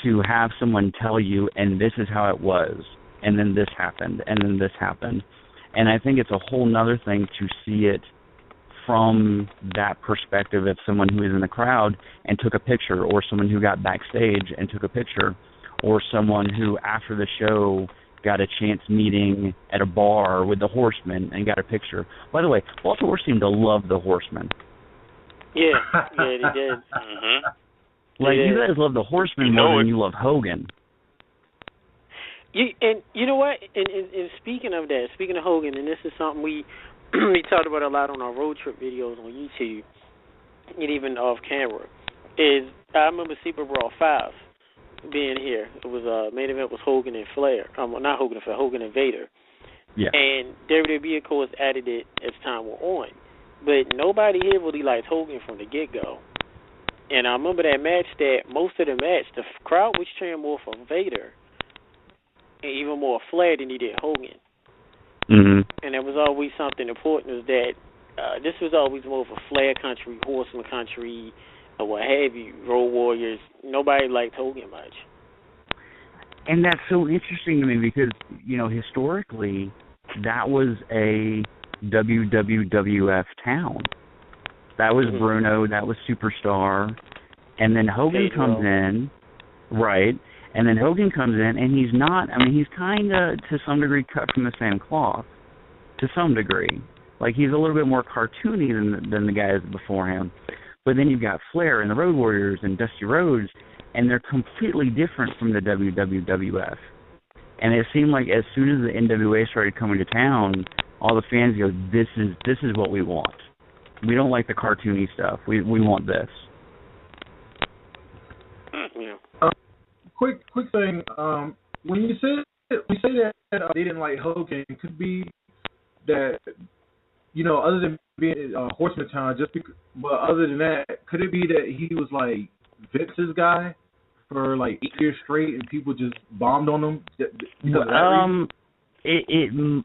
S6: to have someone tell you, and this is how it was, and then this happened, and then this happened. And I think it's a whole nother thing to see it from that perspective of someone who is in the crowd and took a picture, or someone who got backstage and took a picture, or someone who, after the show, got a chance meeting at a bar with the Horsemen and got a picture. By the way, Baltimore seemed to love the Horsemen.
S3: Yeah, they did. Mm-hmm.
S6: Like, you guys love the Horsemen more than you love Hogan.
S3: And you know what? And speaking of that, speaking of Hogan, and this is something we talked about a lot on our road trip videos on YouTube, and even off camera, is I remember Super Brawl 5 being here. It was main event was Hogan and Flair. Not Hogan and Flair, Hogan and Vader.
S6: Yeah.
S3: And WWE, of course, added it as time went on. But nobody here really liked Hogan from the get-go. And I remember that match, that most of the match, the crowd was cheering more for Vader and even more Flair than he did Hogan.
S6: Mm-hmm.
S3: And there was always something important, is that this was always more of a Flair country, Horseman country, or what have you, Road Warriors. Nobody liked Hogan much.
S6: And that's so interesting to me because, historically, that was a WWF town. That was Bruno, that was Superstar, and then Hogan comes in, right, and then Hogan comes in, and he's not, he's kind of, to some degree, cut from the same cloth, to some degree. Like, he's a little bit more cartoony than the guys before him. But then you've got Flair and the Road Warriors and Dusty Rhodes, and they're completely different from the WWF. And it seemed like as soon as the NWA started coming to town, all the fans go, this is what we want. We don't like the cartoony stuff. We want this.
S4: Quick thing. When you say that they didn't like Hogan, it could be that other than being Horseman Town, but other than that, could it be that he was like Vince's guy for like 8 years straight, and people just bombed on him?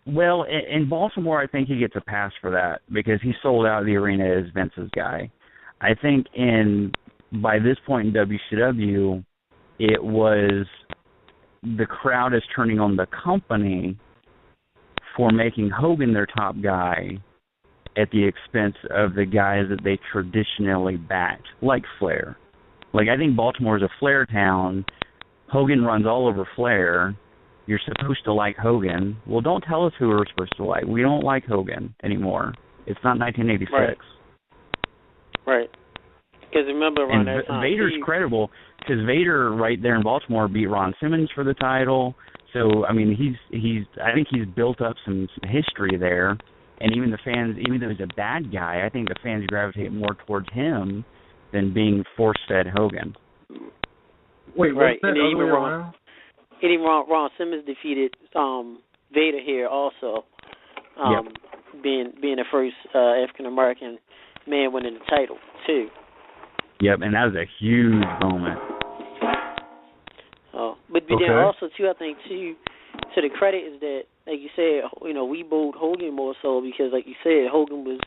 S6: Well, in Baltimore, I think he gets a pass for that because he sold out the arena as Vince's guy. I think by this point in WCW, it was the crowd is turning on the company for making Hogan their top guy at the expense of the guys that they traditionally backed, like Flair. Like, I think Baltimore is a Flair town. Hogan runs all over Flair. You're supposed to like Hogan. Well, don't tell us who we're supposed to like. We don't like Hogan anymore. It's not 1986.
S3: Right. Because remember around that time,
S6: Vader's credible because Vader right there in Baltimore beat Ron Simmons for the title. So I think he's built up some history there. And even the fans, even though he's a bad guy, I think the fans gravitate more towards him than being force-fed Hogan.
S4: Wait,
S3: right?
S4: And
S3: even Ron Simmons defeated Vader here also, being the first African American man winning the title too.
S6: Yep, and that was a huge moment.
S3: But then also too, I think too, to the credit is that, like you said, we booed Hogan more so because, like you said, Hogan was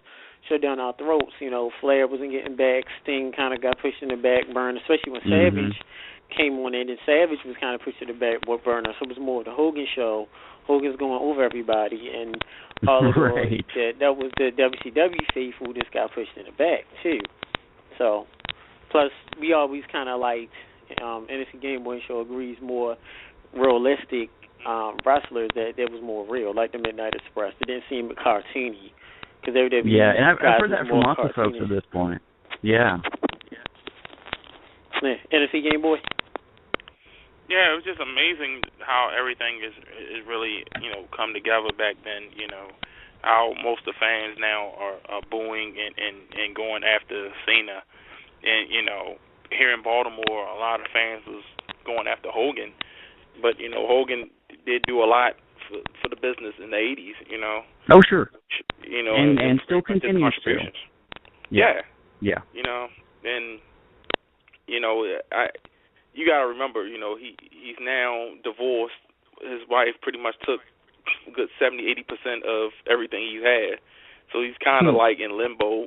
S3: shoved down our throats. Flair wasn't getting back. Sting kind of got pushed in the back burner, especially when Savage came on in, and Savage was kind of pushed to the back burner. So it was more of the Hogan show. Hogan's going over everybody, and all of that was the WCW faithful just got pushed in the back too. So, plus we always kind of liked, Innocent Game Boy Show agrees, more realistic wrestlers that was more real, like the Midnight Express. It didn't seem cartoony. And
S6: I've heard that from lots of folks at this point. Yeah.
S3: Innocent Game Boy?
S2: Yeah, it was just amazing how everything is really, come together back then, how most of the fans now are booing and going after Cena. And, here in Baltimore, a lot of fans was going after Hogan. But, Hogan did do a lot for the business in the 80s,
S6: Oh, sure.
S2: And
S6: still continues to.
S2: Yeah.
S6: Yeah.
S2: And, you got to remember, he's now divorced. His wife pretty much took a good 70-80% of everything he's had. So he's kind of like in limbo.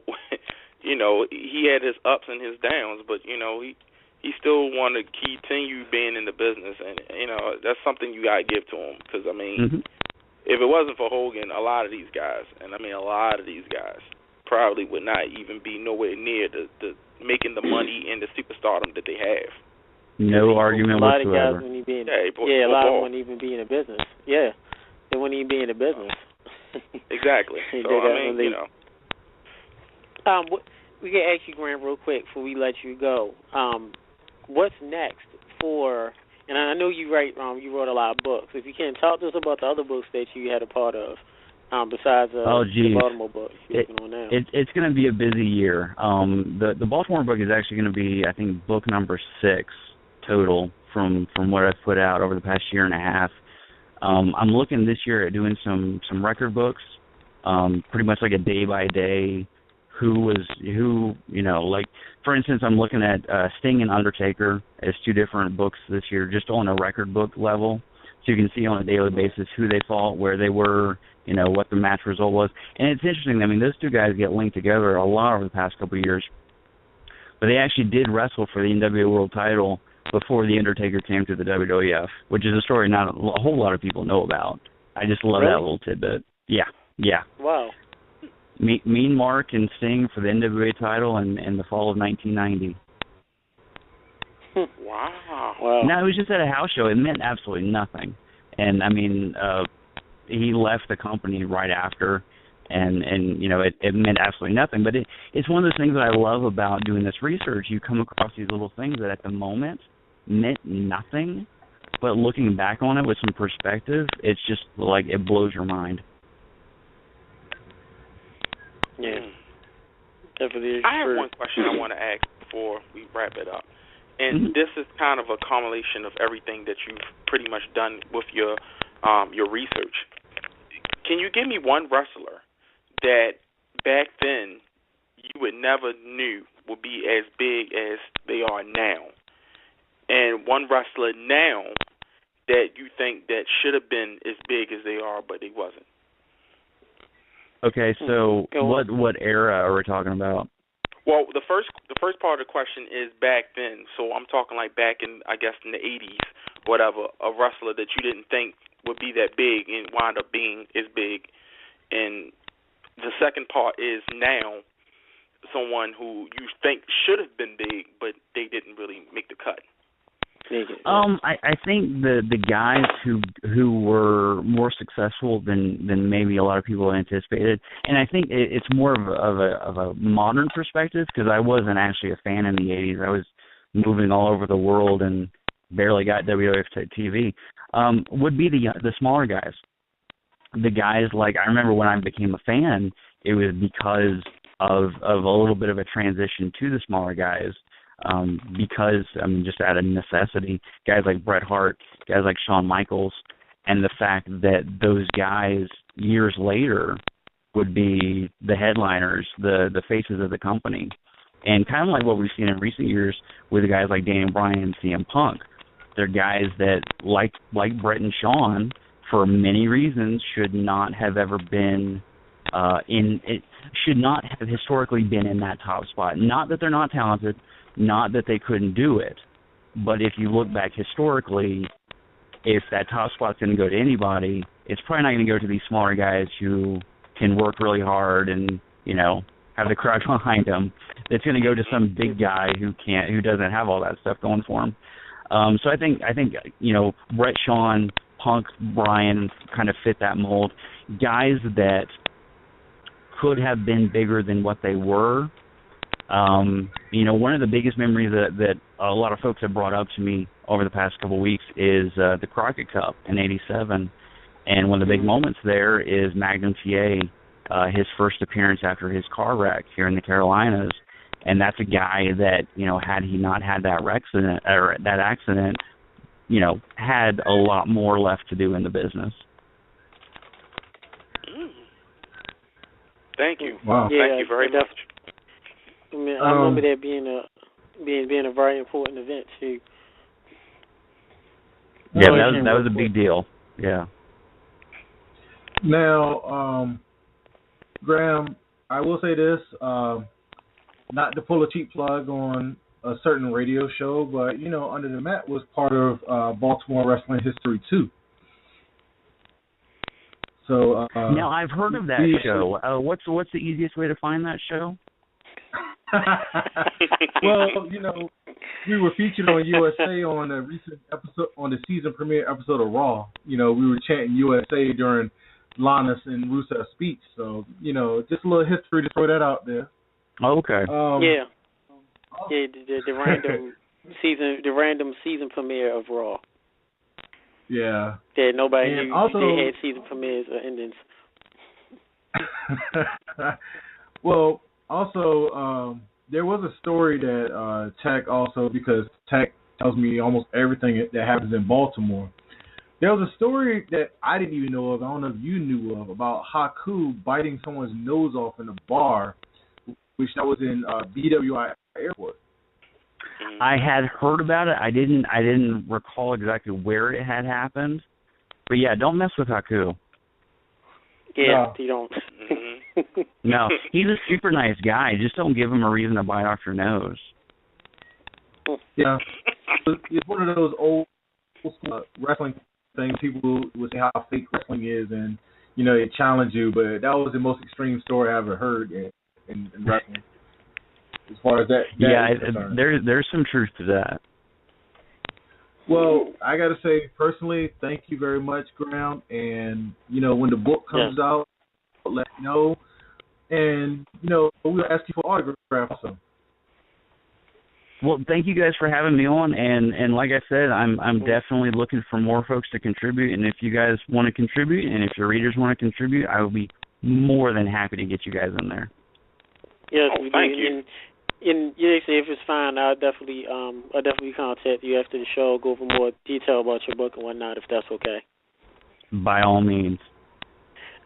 S2: He had his ups and his downs, but, he still want to continue being in the business. And, that's something you got to give to him. Because, if it wasn't for Hogan, a lot of these guys probably would not even be nowhere near the making the money and the superstardom that they have.
S6: No argument whatsoever.
S3: A lot of guys wouldn't even be in, a lot of them wouldn't even be in the business. Yeah, they wouldn't even be in the business.
S2: Exactly. So,
S3: we can ask you, Graham, real quick before we let you go. What's next for? And I know you wrote a lot of books. If you can, talk to us about the other books that you had a part of, besides the Baltimore book you're working on now.
S6: It's going to be a busy year. The Baltimore book is actually going to be, I think, book number 6 total from what I've put out over the past year and a half. I'm looking this year at doing some record books, pretty much like a day-by-day who, like, for instance, I'm looking at Sting and Undertaker as 2 different books this year, just on a record book level, so you can see on a daily basis who they fought, where they were, what the match result was. And it's interesting, those 2 guys get linked together a lot over the past couple of years, but they actually did wrestle for the NWA World title before The Undertaker came to the WWF, which is a story not a whole lot of people know about. I just love that little tidbit. Yeah.
S3: Wow.
S6: Mean Mark and Sting for the NWA title in the fall of 1990.
S2: Wow.
S6: No, it was just at a house show. It meant absolutely nothing. And, he left the company right after, and it meant absolutely nothing. But it's one of those things that I love about doing this research. You come across these little things that at the moment meant nothing, but looking back on it with some perspective, it's just like it blows your mind.
S3: Yeah. Definitely.
S2: I have one question I want to ask before we wrap it up. And this is kind of a culmination of everything that you've pretty much done with your research. Can you give me one wrestler that back then you would never knew would be as big as they are now, and one wrestler now that you think that should have been as big as they are, but they wasn't?
S6: Okay, so what era are we talking about?
S2: Well, the first part of the question is back then. So I'm talking like back in, I guess, in the 80s, whatever, a wrestler that you didn't think would be that big and wound up being as big. And the second part is now someone who you think should have been big, but they didn't really make the cut.
S6: I think the guys who were more successful than maybe a lot of people anticipated, and I think it's more of a modern perspective, because I wasn't actually a fan in the 80s. I was moving all over the world and barely got WWF TV. Would be the smaller guys. The guys, like, I remember when I became a fan, it was because of a little bit of a transition to the smaller guys. Because, just out of necessity, guys like Bret Hart, guys like Shawn Michaels, and the fact that those guys years later would be the headliners, the faces of the company. And kind of like what we've seen in recent years with guys like Daniel Bryan and CM Punk. They're guys that, like Bret and Shawn, for many reasons, should not have ever been should not have historically been in that top spot. Not that they're not talented, not that they couldn't do it, but if you look back historically, if that top spot's going to go to anybody, it's probably not going to go to these smaller guys who can work really hard and, have the crowd behind them. It's going to go to some big guy who doesn't have all that stuff going for him. So I think Bret, Shawn, Punk, Bryan kind of fit that mold. Guys that could have been bigger than what they were. One of the biggest memories that a lot of folks have brought up to me over the past couple of weeks is the Crockett Cup in '87, and one of the big moments there is Magnum TA, his first appearance after his car wreck here in the Carolinas, and that's a guy that, you know, had he not had that accident, you know, had a lot more left to do in the business.
S2: Thank you.
S4: Wow.
S3: Yeah,
S2: Thank you very much.
S3: I mean, I remember that being a very important event too.
S6: Yeah, that was a big deal. Yeah.
S4: Now, Graham, I will say this, not to pull a cheap plug on a certain radio show, but, you know, Under the Mat was part of Baltimore wrestling history too. So
S6: now I've heard of that show. What's the easiest way to find that show?
S4: Well, you know, we were featured on USA on a recent episode, on the season premiere episode of Raw. You know, we were chanting USA during Lannis and Rusev's speech. So, you know, just a little history to throw that out there.
S6: Okay.
S3: Yeah, the random season premiere of Raw.
S4: Yeah.
S3: That nobody
S4: and
S3: knew
S4: also,
S3: they had season premieres or endings.
S4: Well, also, there was a story that Tech also, because Tech tells me almost everything that happens in Baltimore. There was a story that I didn't even know of, I don't know if you knew of, about Haku biting someone's nose off in a bar, which that was in BWI Airport.
S6: I had heard about it. I didn't recall exactly where it had happened. But yeah, don't mess with Haku.
S3: Yeah, you don't.
S6: No, he's a super nice guy. Just don't give him a reason to bite off your nose.
S4: Yeah, it's one of those old wrestling things. People would say how fake wrestling is, and you know, they challenge you. But that was the most extreme story I ever heard in wrestling. As far as that is concerned.
S6: There's some truth to that.
S4: Well, I got to say, personally, thank you very much, Graham. And, you know, when the book comes out, let me know. And, you know, we'll ask you for autographs also.
S6: Well, thank you guys for having me on. And like I said, I'm definitely looking for more folks to contribute. And if you guys want to contribute and if your readers want to contribute, I will be more than happy to get you guys in there.
S3: Yes,
S2: thank you.
S3: And if it's fine, I'll definitely contact you after the show, go over more detail about your book and whatnot, if that's okay.
S6: By all means.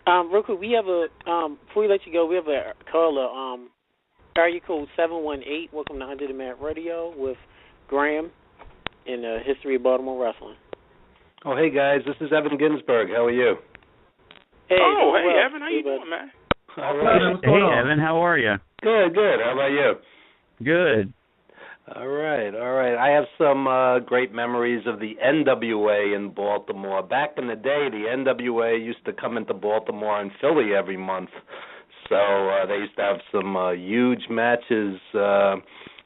S3: Real quick, we have before we let you go, we have a caller, area code 718. Welcome to Under the Mat Radio with Graham in the history of Baltimore wrestling.
S8: Oh, hey guys, this is Evan Ginzburg. How are you?
S3: Hey,
S2: Evan, how you doing, man?
S8: All right.
S6: Hey, Evan, how are you?
S8: Good. How about you?
S6: Good.
S8: All right. I have some great memories of the NWA in Baltimore. Back in the day, the NWA used to come into Baltimore and Philly every month. So they used to have some huge matches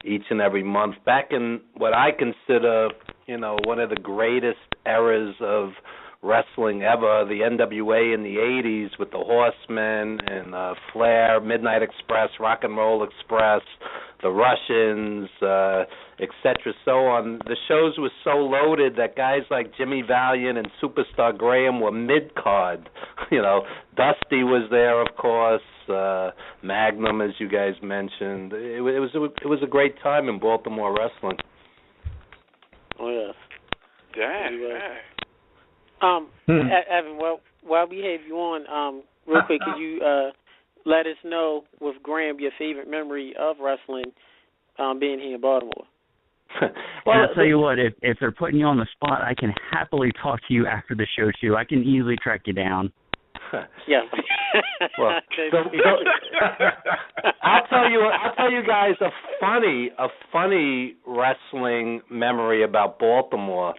S8: each and every month. Back in what I consider, you know, one of the greatest eras of wrestling ever, the NWA in the 80s with the Horsemen and Flair, Midnight Express, Rock and Roll Express, the Russians, etc. So on. The shows were so loaded that guys like Jimmy Valiant and Superstar Graham were mid-card. You know, Dusty was there, of course, Magnum, as you guys mentioned. It was a great time in Baltimore wrestling.
S3: Oh, yes.
S2: Yeah.
S3: Evan, while we have you on, real quick, could you let us know with Graham your favorite memory of wrestling being here in Baltimore?
S6: Well, I'll tell you what, if they're putting you on the spot, I can happily talk to you after the show, too. I can easily track you down.
S3: Yeah.
S8: Well, I'll tell you guys a funny wrestling memory about Baltimore.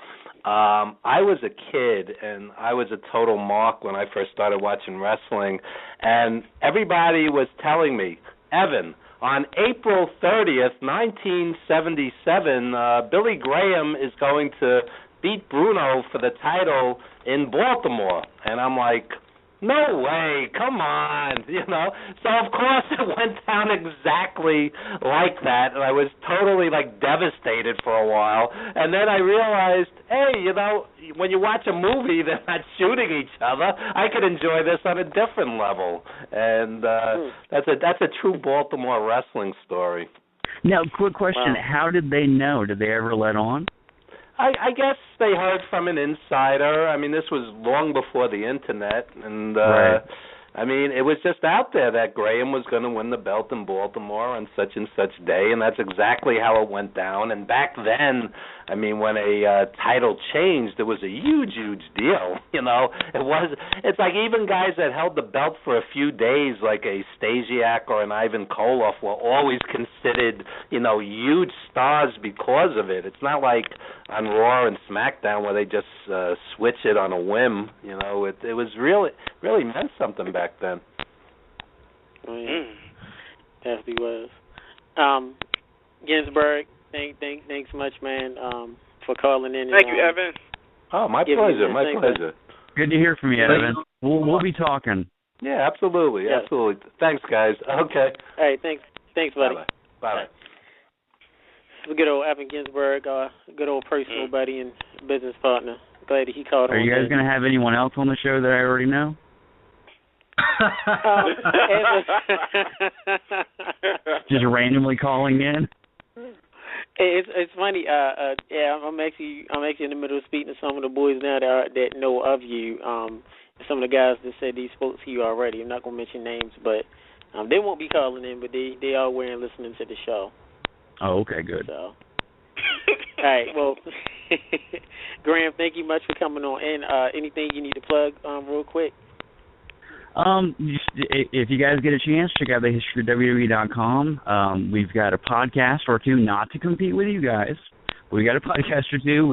S8: I was a kid, and I was a total mark when I first started watching wrestling, and everybody was telling me, Evan, on April 30th, 1977, Billy Graham is going to beat Bruno for the title in Baltimore. And I'm like, No way, come on, So of course it went down exactly like that, and I was totally devastated for a while. And then I realized, hey, when you watch a movie, they're not shooting each other. I could enjoy this on a different level, and that's a true Baltimore wrestling story.
S6: Now, quick question: How did they know? Did they ever let on?
S8: I guess they heard from an insider. I mean, this was long before the internet, and
S6: right.
S8: I mean, it was just out there that Graham was going to win the belt in Baltimore on such and such day, and that's exactly how it went down. And back then, I mean, when a title changed, it was a huge, huge deal. It's like even guys that held the belt for a few days, like a Stasiak or an Ivan Koloff, were always considered, huge stars because of it. It's not like on Raw and SmackDown where they just switch it on a whim. It was really meant something back then.
S3: Definitely was. Ginzburg, thanks much, man, for calling in.
S2: Thank you, Evan.
S8: Oh, my pleasure. My pleasure.
S6: Good to hear from you, Evan. We'll be talking.
S8: Yeah, absolutely, absolutely. Thanks, guys. Okay.
S3: All right, thanks, buddy.
S8: Bye.
S3: Good old Evan Ginzburg, good old personal buddy and business partner. Glad that he called.
S6: Are you guys going to have anyone else on the show that I already know? Just randomly calling in.
S3: It's funny. I'm actually in the middle of speaking to some of the boys now that know of you. Some of the guys that said they spoke to you already. I'm not gonna mention names, but they won't be calling in, but they are aware and listening to the show.
S6: Oh, okay, good.
S3: So, all right. Well, Graham, thank you much for coming on. And anything you need to plug, real quick.
S6: If you guys get a chance, check out thehistoryofwwe.com. We've got a podcast or two, not to compete with you guys. We've got a podcast or two.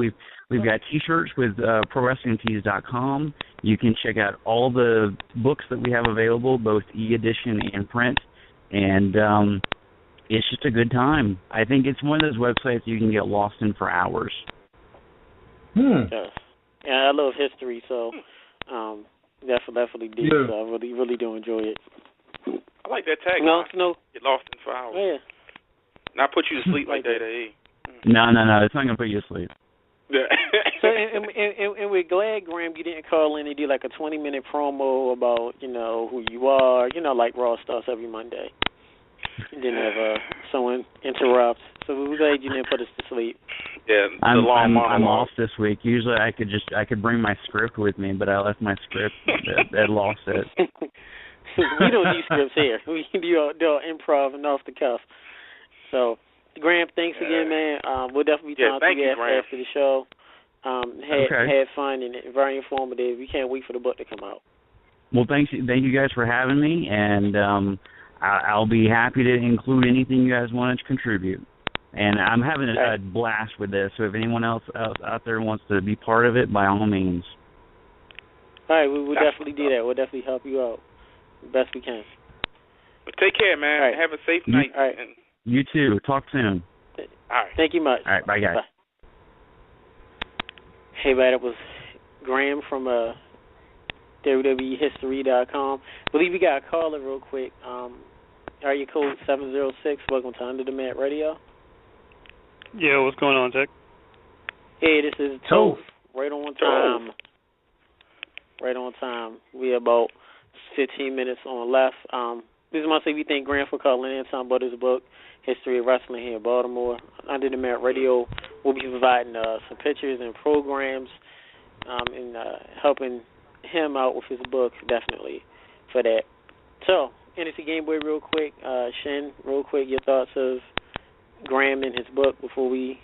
S6: We've got T-shirts with ProWrestlingTees.com. You can check out all the books that we have available, both e-edition and print. And it's just a good time. I think it's one of those websites you can get lost in for hours.
S3: Yes. Yeah, I love history, so definitely do.
S4: Yeah.
S3: So I really do enjoy it.
S2: I like that tag.
S3: No.
S2: Get lost in for hours.
S3: Yeah.
S2: Not put you to sleep like that, eh?
S6: No, it's not gonna put you to sleep.
S2: Yeah.
S3: So, and we're glad, Graham, you didn't call in and do like a 20-minute promo about, who you are, like Raw starts every Monday. You didn't have someone interrupt. So we're glad you didn't put us to sleep.
S2: Yeah,
S6: I'm off this week. Usually I could bring my script with me, but I left my script. I lost it.
S3: We don't need scripts here. We do all improv and off the cuff. So, Graham, thanks again, man. We'll definitely be talking to you after the show. Had fun and very informative. We can't wait for the book to come out.
S6: Well, thank you guys for having me, and I'll be happy to include anything you guys want to contribute. And I'm having a blast with this, so if anyone else out there wants to be part of it, by all means.
S3: All right, we'll definitely do that. We'll definitely help you out the best we can.
S2: Well, take care, man.
S3: Right.
S2: Have a safe night.
S3: All right.
S6: You too. Talk soon.
S2: All right.
S3: Thank you much.
S6: All right, bye, guys.
S3: Bye. Hey, man, that was Graham from WWEHistory.com. I believe we got a caller real quick. Area code 706. Welcome to Under the Mat Radio.
S9: Yeah, what's going on, Zach?
S3: Hey, this is Toph. Right on time. Right on time. We about 15 minutes on left. This is my say we thank Graham for calling in, talking about his book, History of Wrestling here in Baltimore. Under the Mat Radio will be providing some pictures and programs and helping him out with his book, definitely, for that. So, NXT Game Boy real quick. Shin, real quick, your thoughts of Graham and his book before we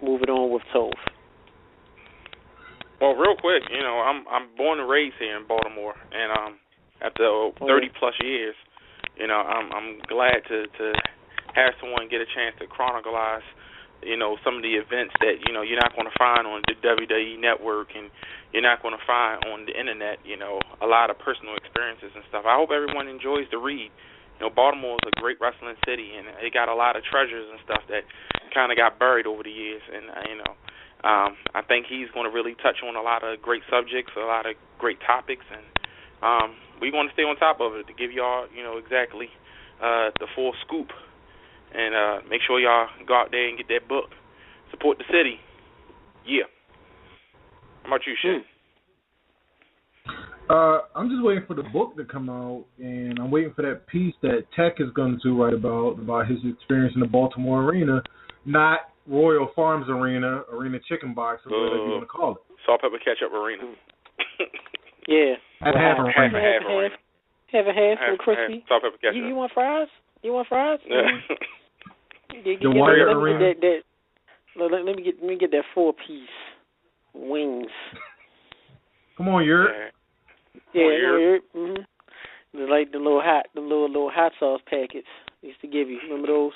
S3: move it on with Toph.
S2: Well, real quick, I'm born and raised here in Baltimore, and after 30 plus years, I'm glad to have someone get a chance to chronicleize, some of the events that you're not going to find on the WWE Network, and you're not going to find on the internet. A lot of personal experiences and stuff. I hope everyone enjoys the read. Baltimore is a great wrestling city, and it got a lot of treasures and stuff that kind of got buried over the years. And I think he's going to really touch on a lot of great subjects, a lot of great topics, and we want to stay on top of it to give y'all, exactly the full scoop. And make sure y'all go out there and get that book. Support the city. Yeah. How about you, Shay?
S4: I'm just waiting for the book to come out, and I'm waiting for that piece that Tech is going to write about his experience in the Baltimore arena, not Royal Farms Arena Chicken Box, or whatever you want to call it.
S2: Salt, pepper, ketchup arena.
S3: Yeah.
S4: Half arena.
S3: Have a half for crispy.
S2: Salt, pepper, ketchup.
S3: You want fries?
S2: Yeah.
S4: The Warrior Arena.
S3: Let me get that 4-piece wings.
S4: Come on, Yurt.
S3: Yeah, It's like the little hot sauce packets they used to give you. Remember those?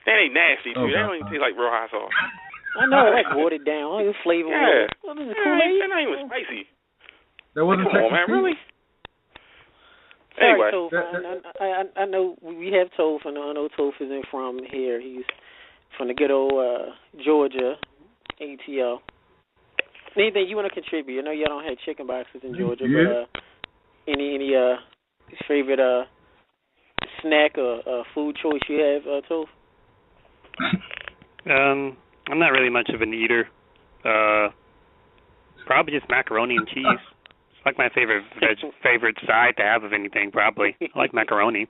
S2: That ain't nasty, too. They don't even taste like real hot sauce.
S3: I know, like watered down. It's flavor.
S2: Yeah.
S3: What is it,
S2: Kool-Aid? They're not even spicy.
S4: That wasn't
S2: Come on, man, really?
S3: Sorry,
S2: Anyway.
S3: Toph. I know we have Toph, and I know Toph isn't from here. He's from the good old Georgia ATL. Anything you want to contribute? I know y'all don't have chicken boxes in Georgia, but any favorite snack or food choice you have, Toph?
S9: I'm not really much of an eater. Probably just macaroni and cheese. It's like my favorite side to have of anything, probably. I like macaroni.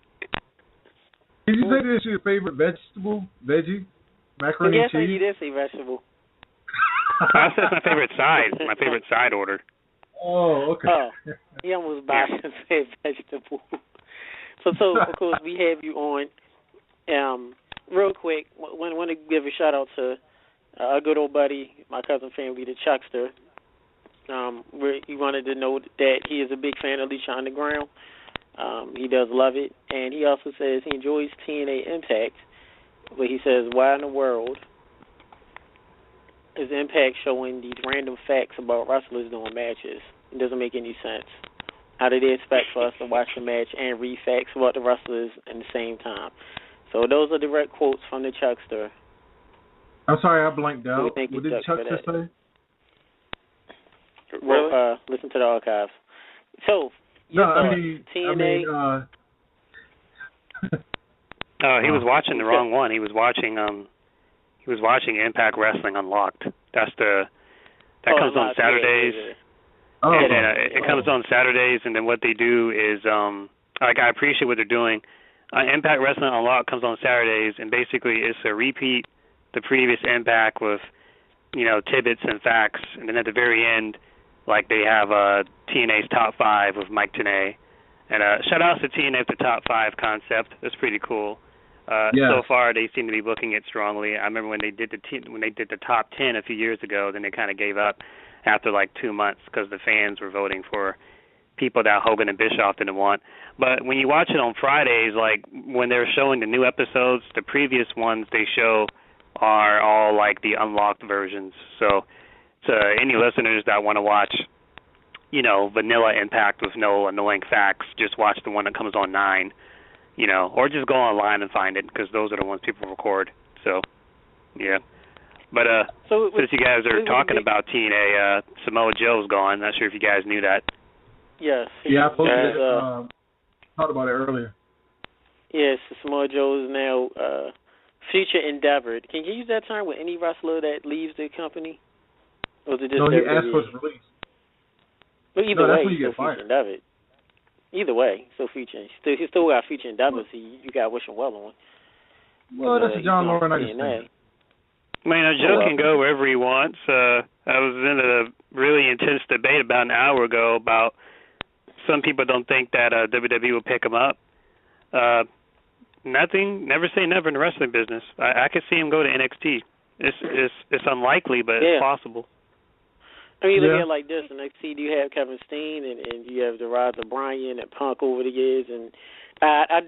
S4: Did you say this is your favorite veggie? Macaroni and cheese?
S3: Yes, you did say vegetable.
S9: I said it's my favorite side order.
S4: Oh, okay.
S3: He almost biased and said vegetable. So, of course, we have you on. Real quick, I want to give a shout-out to our good old buddy, my cousin family, the Chuckster. He wanted to know that he is a big fan of Lucha Underground. He does love it. And he also says he enjoys TNA Impact. But he says, why in the world is Impact showing these random facts about wrestlers doing matches? It doesn't make any sense. How do they expect for us to watch the match and read facts about the wrestlers at the same time? So those are direct quotes from the Chuckster.
S4: I'm sorry, I blanked out.
S3: What
S4: did Chuckster say?
S3: Well, listen to the archives. So, TNA.
S9: He was watching the wrong one. He was watching Impact Wrestling Unlocked. That comes on Saturdays. It comes on Saturdays, and then what they do is I appreciate what they're doing. Impact Wrestling Unlocked comes on Saturdays, and basically it's a repeat the previous Impact with tidbits and facts, and then at the very end, like they have TNA's Top 5 with Mike Tenay. And shout out to TNA for the Top 5 concept. That's pretty cool. So far, they seem to be booking it strongly. I remember when they did the Top 10 a few years ago, then they kind of gave up after like 2 months because the fans were voting for people that Hogan and Bischoff didn't want. But when you watch it on Fridays, like when they're showing the new episodes, the previous ones they show are all like the unlocked versions. So to any listeners that want to watch, vanilla Impact with no annoying facts, just watch the one that comes on 9, or just go online and find it because those are the ones people record. So, yeah. But since you guys are talking about TNA, Samoa Joe's gone. Not sure if you guys knew that.
S3: Yes.
S4: Yeah, I posted talked about it earlier.
S3: Yes, Samoa Joe is now future endeavored. Can you use that term with any wrestler that leaves the company? Or is it just
S4: he asked for his release.
S3: But either way, he's still future endeavored. Either way, still future. He still got future endeavors. You got to wish him well on.
S4: Well, that's a John Laurinaitis thing.
S9: Joe can go wherever he wants. I was in a really intense debate about an hour ago about some people don't think that WWE will pick him up. Never say never in the wrestling business. I could see him go to NXT. It's unlikely, but it's possible.
S3: I mean, look at it like this. In NXT, you have Kevin Steen, and you have the rise of Bryan and Punk over the years, and a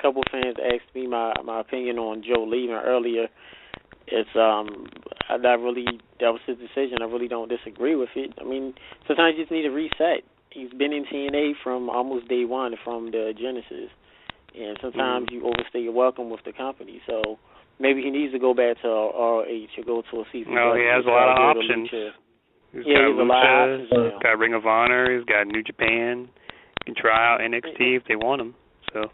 S3: couple of fans asked me my opinion on Joe leaving earlier. It's that was his decision. I really don't disagree with it. I mean, sometimes you just need a reset. He's been in TNA from almost day one, from the Genesis, and sometimes you overstay your welcome with the company. So maybe he needs to go back to ROH or go to a season.
S9: No, he has a lot of options. He's got Lucha, he's got Ring of Honor, he's got New Japan. He can try out NXT if they want him. So.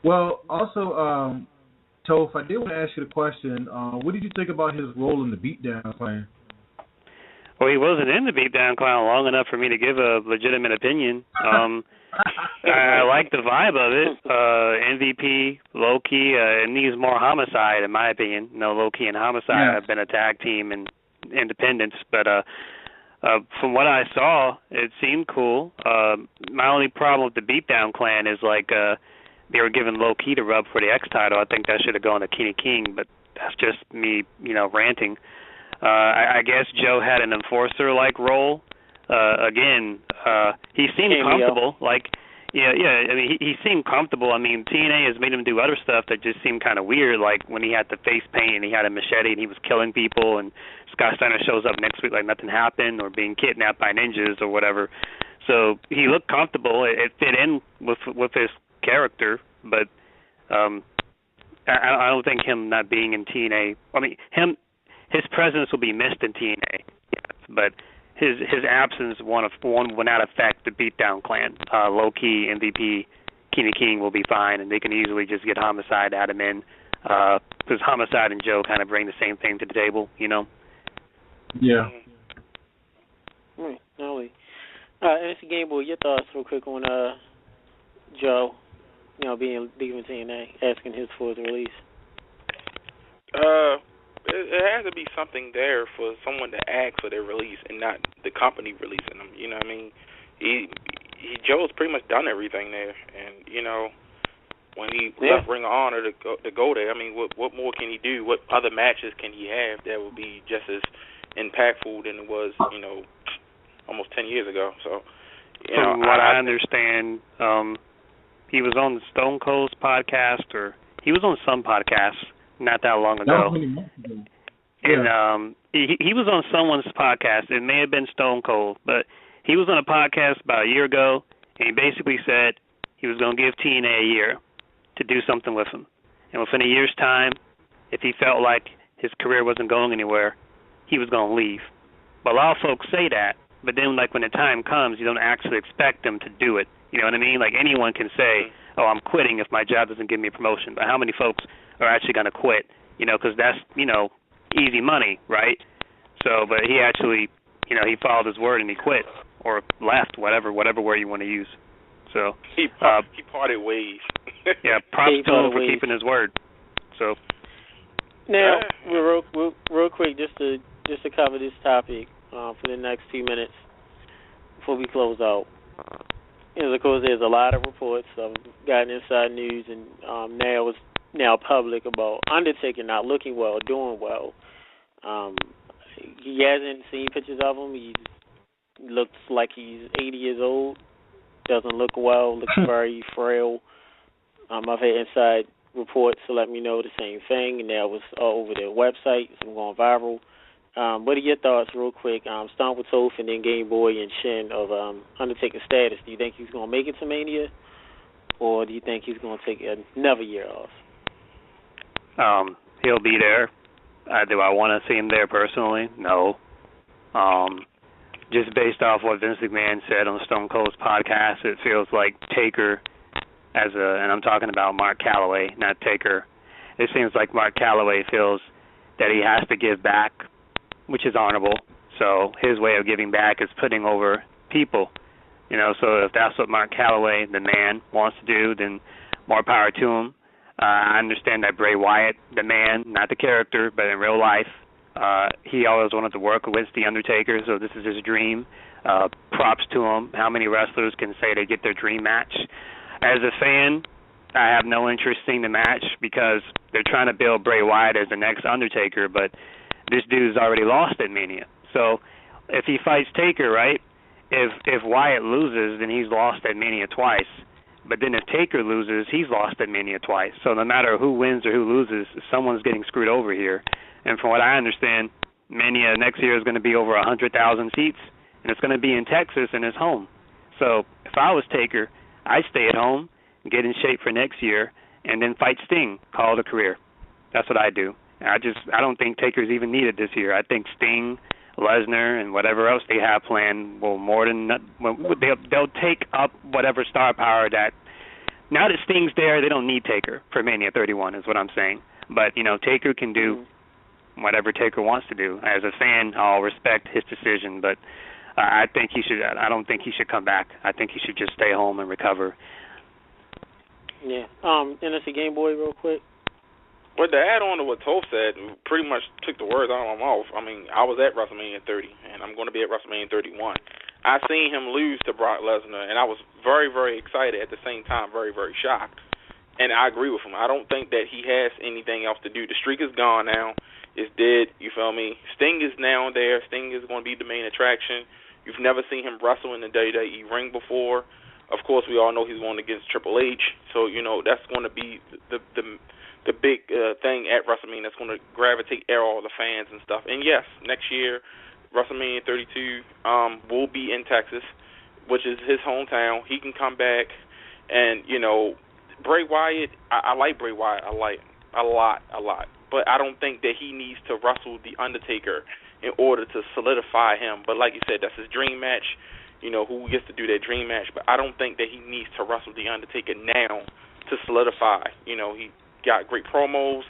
S4: Well, also, Toph, I did want to ask you the question. What did you think about his role in the Beatdown Clan?
S9: Well, he wasn't in the Beatdown Clan long enough for me to give a legitimate opinion. I like the vibe of it. MVP, Low-Key, it needs more Homicide, in my opinion. Low-Key and Homicide have been a tag team in Independence, but from what I saw, it seemed cool. My only problem with the Beatdown Clan is they were giving Low-Key to rub for the X title. I think that should have gone to Kenny King, but that's just me, ranting. I guess Joe had an enforcer-like role. Again, he seemed comfortable. He seemed comfortable. I mean, TNA has made him do other stuff that just seemed kind of weird, like when he had the face paint and he had a machete and he was killing people, and Scott Steiner shows up next week like nothing happened, or being kidnapped by ninjas or whatever. So he looked comfortable. It fit in with his character, but I don't think him not being in TNA. I mean, his presence will be missed in TNA, but his absence will not affect the Beatdown Clan. Low-Key, MVP, Kenny King will be fine, and they can easily just get Homicide, add him in, because Homicide and Joe kind of bring the same thing to the table,
S4: Yeah.
S3: Right. And it's a Game Boy. Your thoughts real quick on Joe, being leaving TNA, asking for his release.
S2: It has to be something there for someone to ask for their release and not the company releasing them. You know what I mean? Joe's pretty much done everything there, and when he left Ring of Honor to go there, I mean, what more can he do? What other matches can he have that would be just as impactful than it was, almost 10 years ago? So,
S9: from what I understand, he was on the Stone Cold's podcast, or he was on some podcast not that long ago. And he was on someone's podcast. It may have been Stone Cold, but he was on a podcast about a year ago, and he basically said he was going to give TNA a year to do something with him. And within a year's time, if he felt like his career wasn't going anywhere, he was going to leave. But a lot of folks say that, but then when the time comes, you don't actually expect them to do it. You know what I mean? Like anyone can say, oh, I'm quitting if my job doesn't give me a promotion. But how many folks are actually going to quit? Because that's, easy money, right? So, but he actually, he followed his word and he quit or left, whatever word you want to use. So
S2: he parted ways.
S9: Yeah, props to him for keeping his word. So
S3: now, real quick, just to cover this topic for the next few minutes before we close out. Of course, there's a lot of reports. I've gotten inside news, and now it's public about Undertaker not looking well, doing well. He hasn't seen pictures of him. He looks like he's 80 years old. Doesn't look well. Looks very frail. I've had inside reports to let me know the same thing, and that was all over their website. It's going viral. What are your thoughts, real quick? Stomp with Toph and then Game Boy and Shin of Undertaker's status. Do you think he's going to make it to Mania, or do you think he's going to take another year off?
S9: He'll be there. Do I want to see him there personally? No. Just based off what Vince McMahon said on Stone Cold's podcast, it feels like Taker, and I'm talking about Mark Calloway, not Taker. It seems like Mark Calloway feels that he has to give back, which is honorable. So his way of giving back is putting over people. So if that's what Mark Calloway, the man, wants to do, then more power to him. I understand that Bray Wyatt, the man, not the character, but in real life, he always wanted to work with The Undertaker, so this is his dream. Props to him. How many wrestlers can say they get their dream match? As a fan, I have no interest in the match because they're trying to build Bray Wyatt as the next Undertaker, but this dude's already lost at Mania. So if he fights Taker, right, if Wyatt loses, then he's lost at Mania twice. But then if Taker loses, he's lost at Mania twice. So no matter who wins or who loses, someone's getting screwed over here. And from what I understand, Mania next year is going to be over 100,000 seats, and it's going to be in Texas in his home. So if I was Taker, I'd stay at home, get in shape for next year, and then fight Sting, call it a career. That's what I do. I don't think Taker's even needed this year. I think Sting, Lesnar and whatever else they have planned will more than they'll take up whatever star power that. Now that Sting's there, they don't need Taker for Mania 31, is what I'm saying. But Taker can do whatever Taker wants to do. As a fan, I'll respect his decision, but I think he should. I don't think he should come back. I think he should just stay home and recover.
S3: Yeah. NFC Game Boy, real quick.
S2: Well, to add on to what Toph said, pretty much took the words out of my mouth. I mean, I was at WrestleMania 30, and I'm going to be at WrestleMania 31. I seen him lose to Brock Lesnar, and I was very, very excited. At the same time, very, very shocked. And I agree with him. I don't think that he has anything else to do. The streak is gone now. It's dead. You feel me? Sting is now there. Sting is going to be the main attraction. You've never seen him wrestle in the WWE ring before. Of course, we all know he's going against Triple H. So, that's going to be the big thing at WrestleMania that's going to gravitate all the fans and stuff. And yes, next year, WrestleMania 32 will be in Texas, which is his hometown. He can come back, and Bray Wyatt. I like Bray Wyatt. I like a lot. But I don't think that he needs to wrestle the Undertaker in order to solidify him. But like you said, that's his dream match. Who gets to do that dream match? But I don't think that he needs to wrestle the Undertaker now to solidify. He got great promos.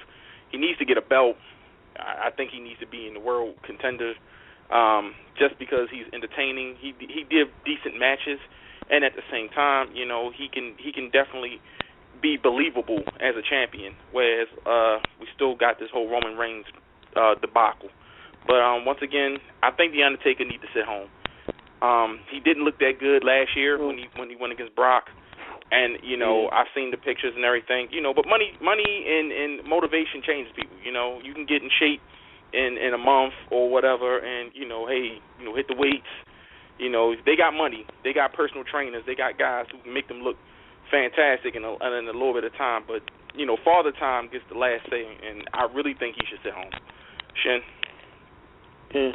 S2: He needs to get a belt. I think he needs to be in the world contender just because he's entertaining. He did decent matches, and at the same time, he can definitely be believable as a champion, whereas we still got this whole Roman Reigns debacle. But once again, I think the Undertaker needs to sit home. He didn't look that good last year when he went against Brock. And, I've seen the pictures and everything, but money and motivation changes people, You can get in shape in a month or whatever and, hit the weights. They got money. They got personal trainers. They got guys who can make them look fantastic in a little bit of time. But, Father Time gets the last say, and I really think he should sit home. Shin?
S3: Yeah.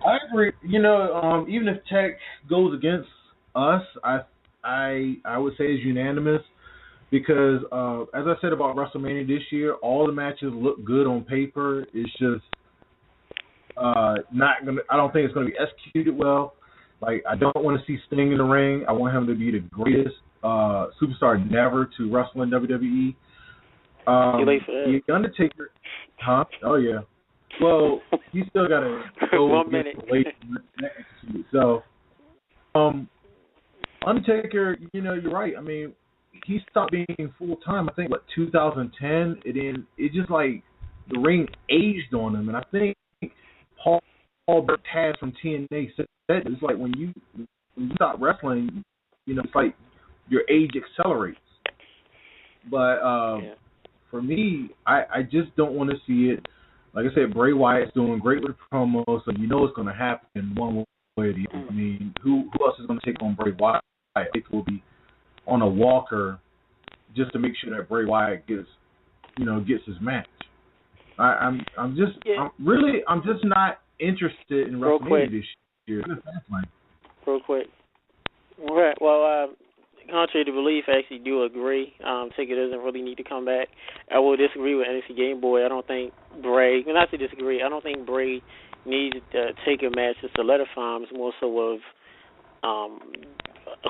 S4: I agree. Even if Tech goes against us, I would say is unanimous because, as I said about WrestleMania this year, all the matches look good on paper. It's just not gonna. I don't think it's gonna be executed well. Like, I don't want to see Sting in the ring. I want him to be the greatest superstar never to wrestle in WWE. The Undertaker, huh? Oh yeah. Well, he still got to go
S3: 1 minute.
S4: So, Undertaker, you're right. I mean, he stopped being full time. I think 2010. It just like the ring aged on him, and I think Paul Taz from TNA said it's like when you stop wrestling, it's like your age accelerates. But for me, I just don't want to see it. Like I said, Bray Wyatt's doing great with the promo, so it's going to happen one way or the other. I mean, who else is going to take on Bray Wyatt? It will be on a walker just to make sure that Bray Wyatt gets his match. I'm just not interested in WrestleMania this year.
S3: Real quick. All right. Well, contrary to belief, I actually do agree. Taker doesn't really need to come back. I will disagree with NFC Game Boy. I don't think Bray. When I say disagree, I don't think Bray needs to take a match to solidify him. It's more so of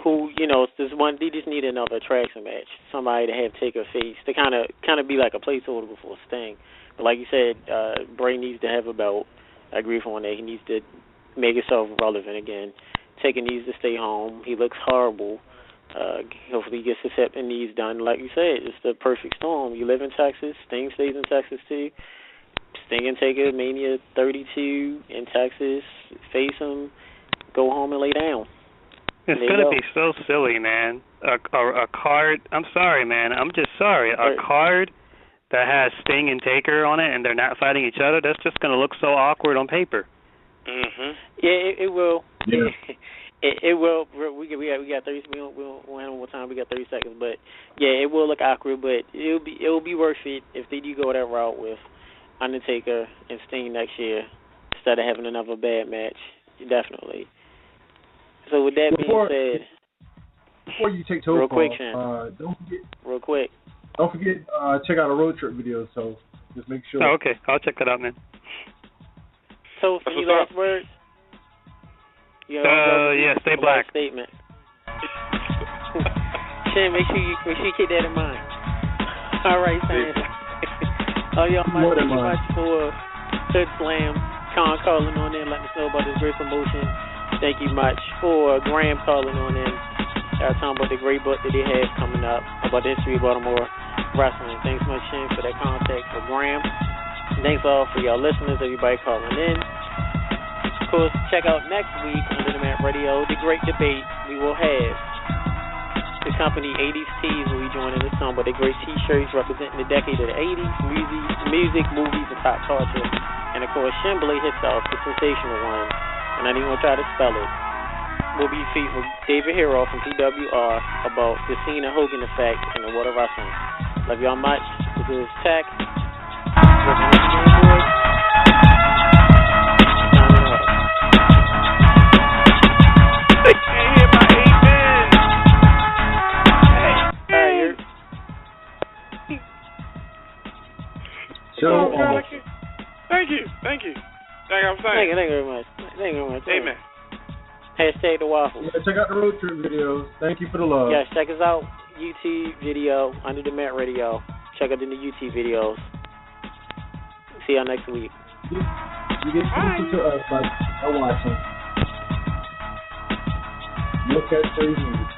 S3: who this one. They just need another attraction match. Somebody to have Taker face to kind of be like a placeholder before Sting. But like you said, Bray needs to have a belt. I agree with him on that. He needs to make himself relevant again. Taker needs to stay home. He looks horrible. Hopefully he gets his hip and knees done. Like you said, it's the perfect storm. You live in Texas. Sting stays in Texas too. Sting and Taker, Mania 32 in Texas. Face him. Go home and lay down.
S9: It's going to be so silly, man. A card. I'm sorry, man. I'm just sorry. A card that has Sting and Taker on it and they're not fighting each other, that's just going to look so awkward on paper.
S3: Mhm. Yeah, it will.
S4: Yeah.
S3: It will. We got 30. We don't have more time. We got 30 seconds. But yeah, it will look awkward. But it'll be worth it if they do go that route with Undertaker and Sting next year instead of having another bad match. Definitely. So with that being said,
S4: before you take Toph,
S3: real quick,
S4: don't forget.
S3: Real quick.
S4: Don't forget check out a road trip video. So just make sure.
S9: Oh, okay. I'll check that out, man.
S3: So, for your last words?
S9: Stay black.
S3: Statement. Shin, make sure you keep that in mind. All right, Sam. Y'all, thank you much for Hoodslam, Con calling on in, letting us know about this great promotion. Thank you much for Graham calling on in, talking about the great book that they have coming up about the history of Baltimore wrestling. Thanks much, Shin, for that contact for Graham. Thanks all for y'all listeners, everybody calling in. Of course, check out next week on the Mat Radio, the great debate we will have. The company 80s Tees will be joining us on with the great T-shirts representing the decade of the 80s, music, movies, and pop culture. And of course, Shimbley herself, the sensational one, and I didn't even try to spell it, will be featured with David Hero from PWR about the Cena Hogan effect in the world of wrestling. Love y'all much. This is Tech.
S2: Thank you. Like I'm saying.
S3: Thank you very much.
S2: Amen.
S3: Hashtag the waffles.
S4: Yeah, check out the road trip videos. Thank you for the love.
S3: Yes, check us out. YouTube video, Under the Mat Radio. Check out the YouTube videos. See y'all next week.
S4: You get closer to us by watching. No catchphrase music.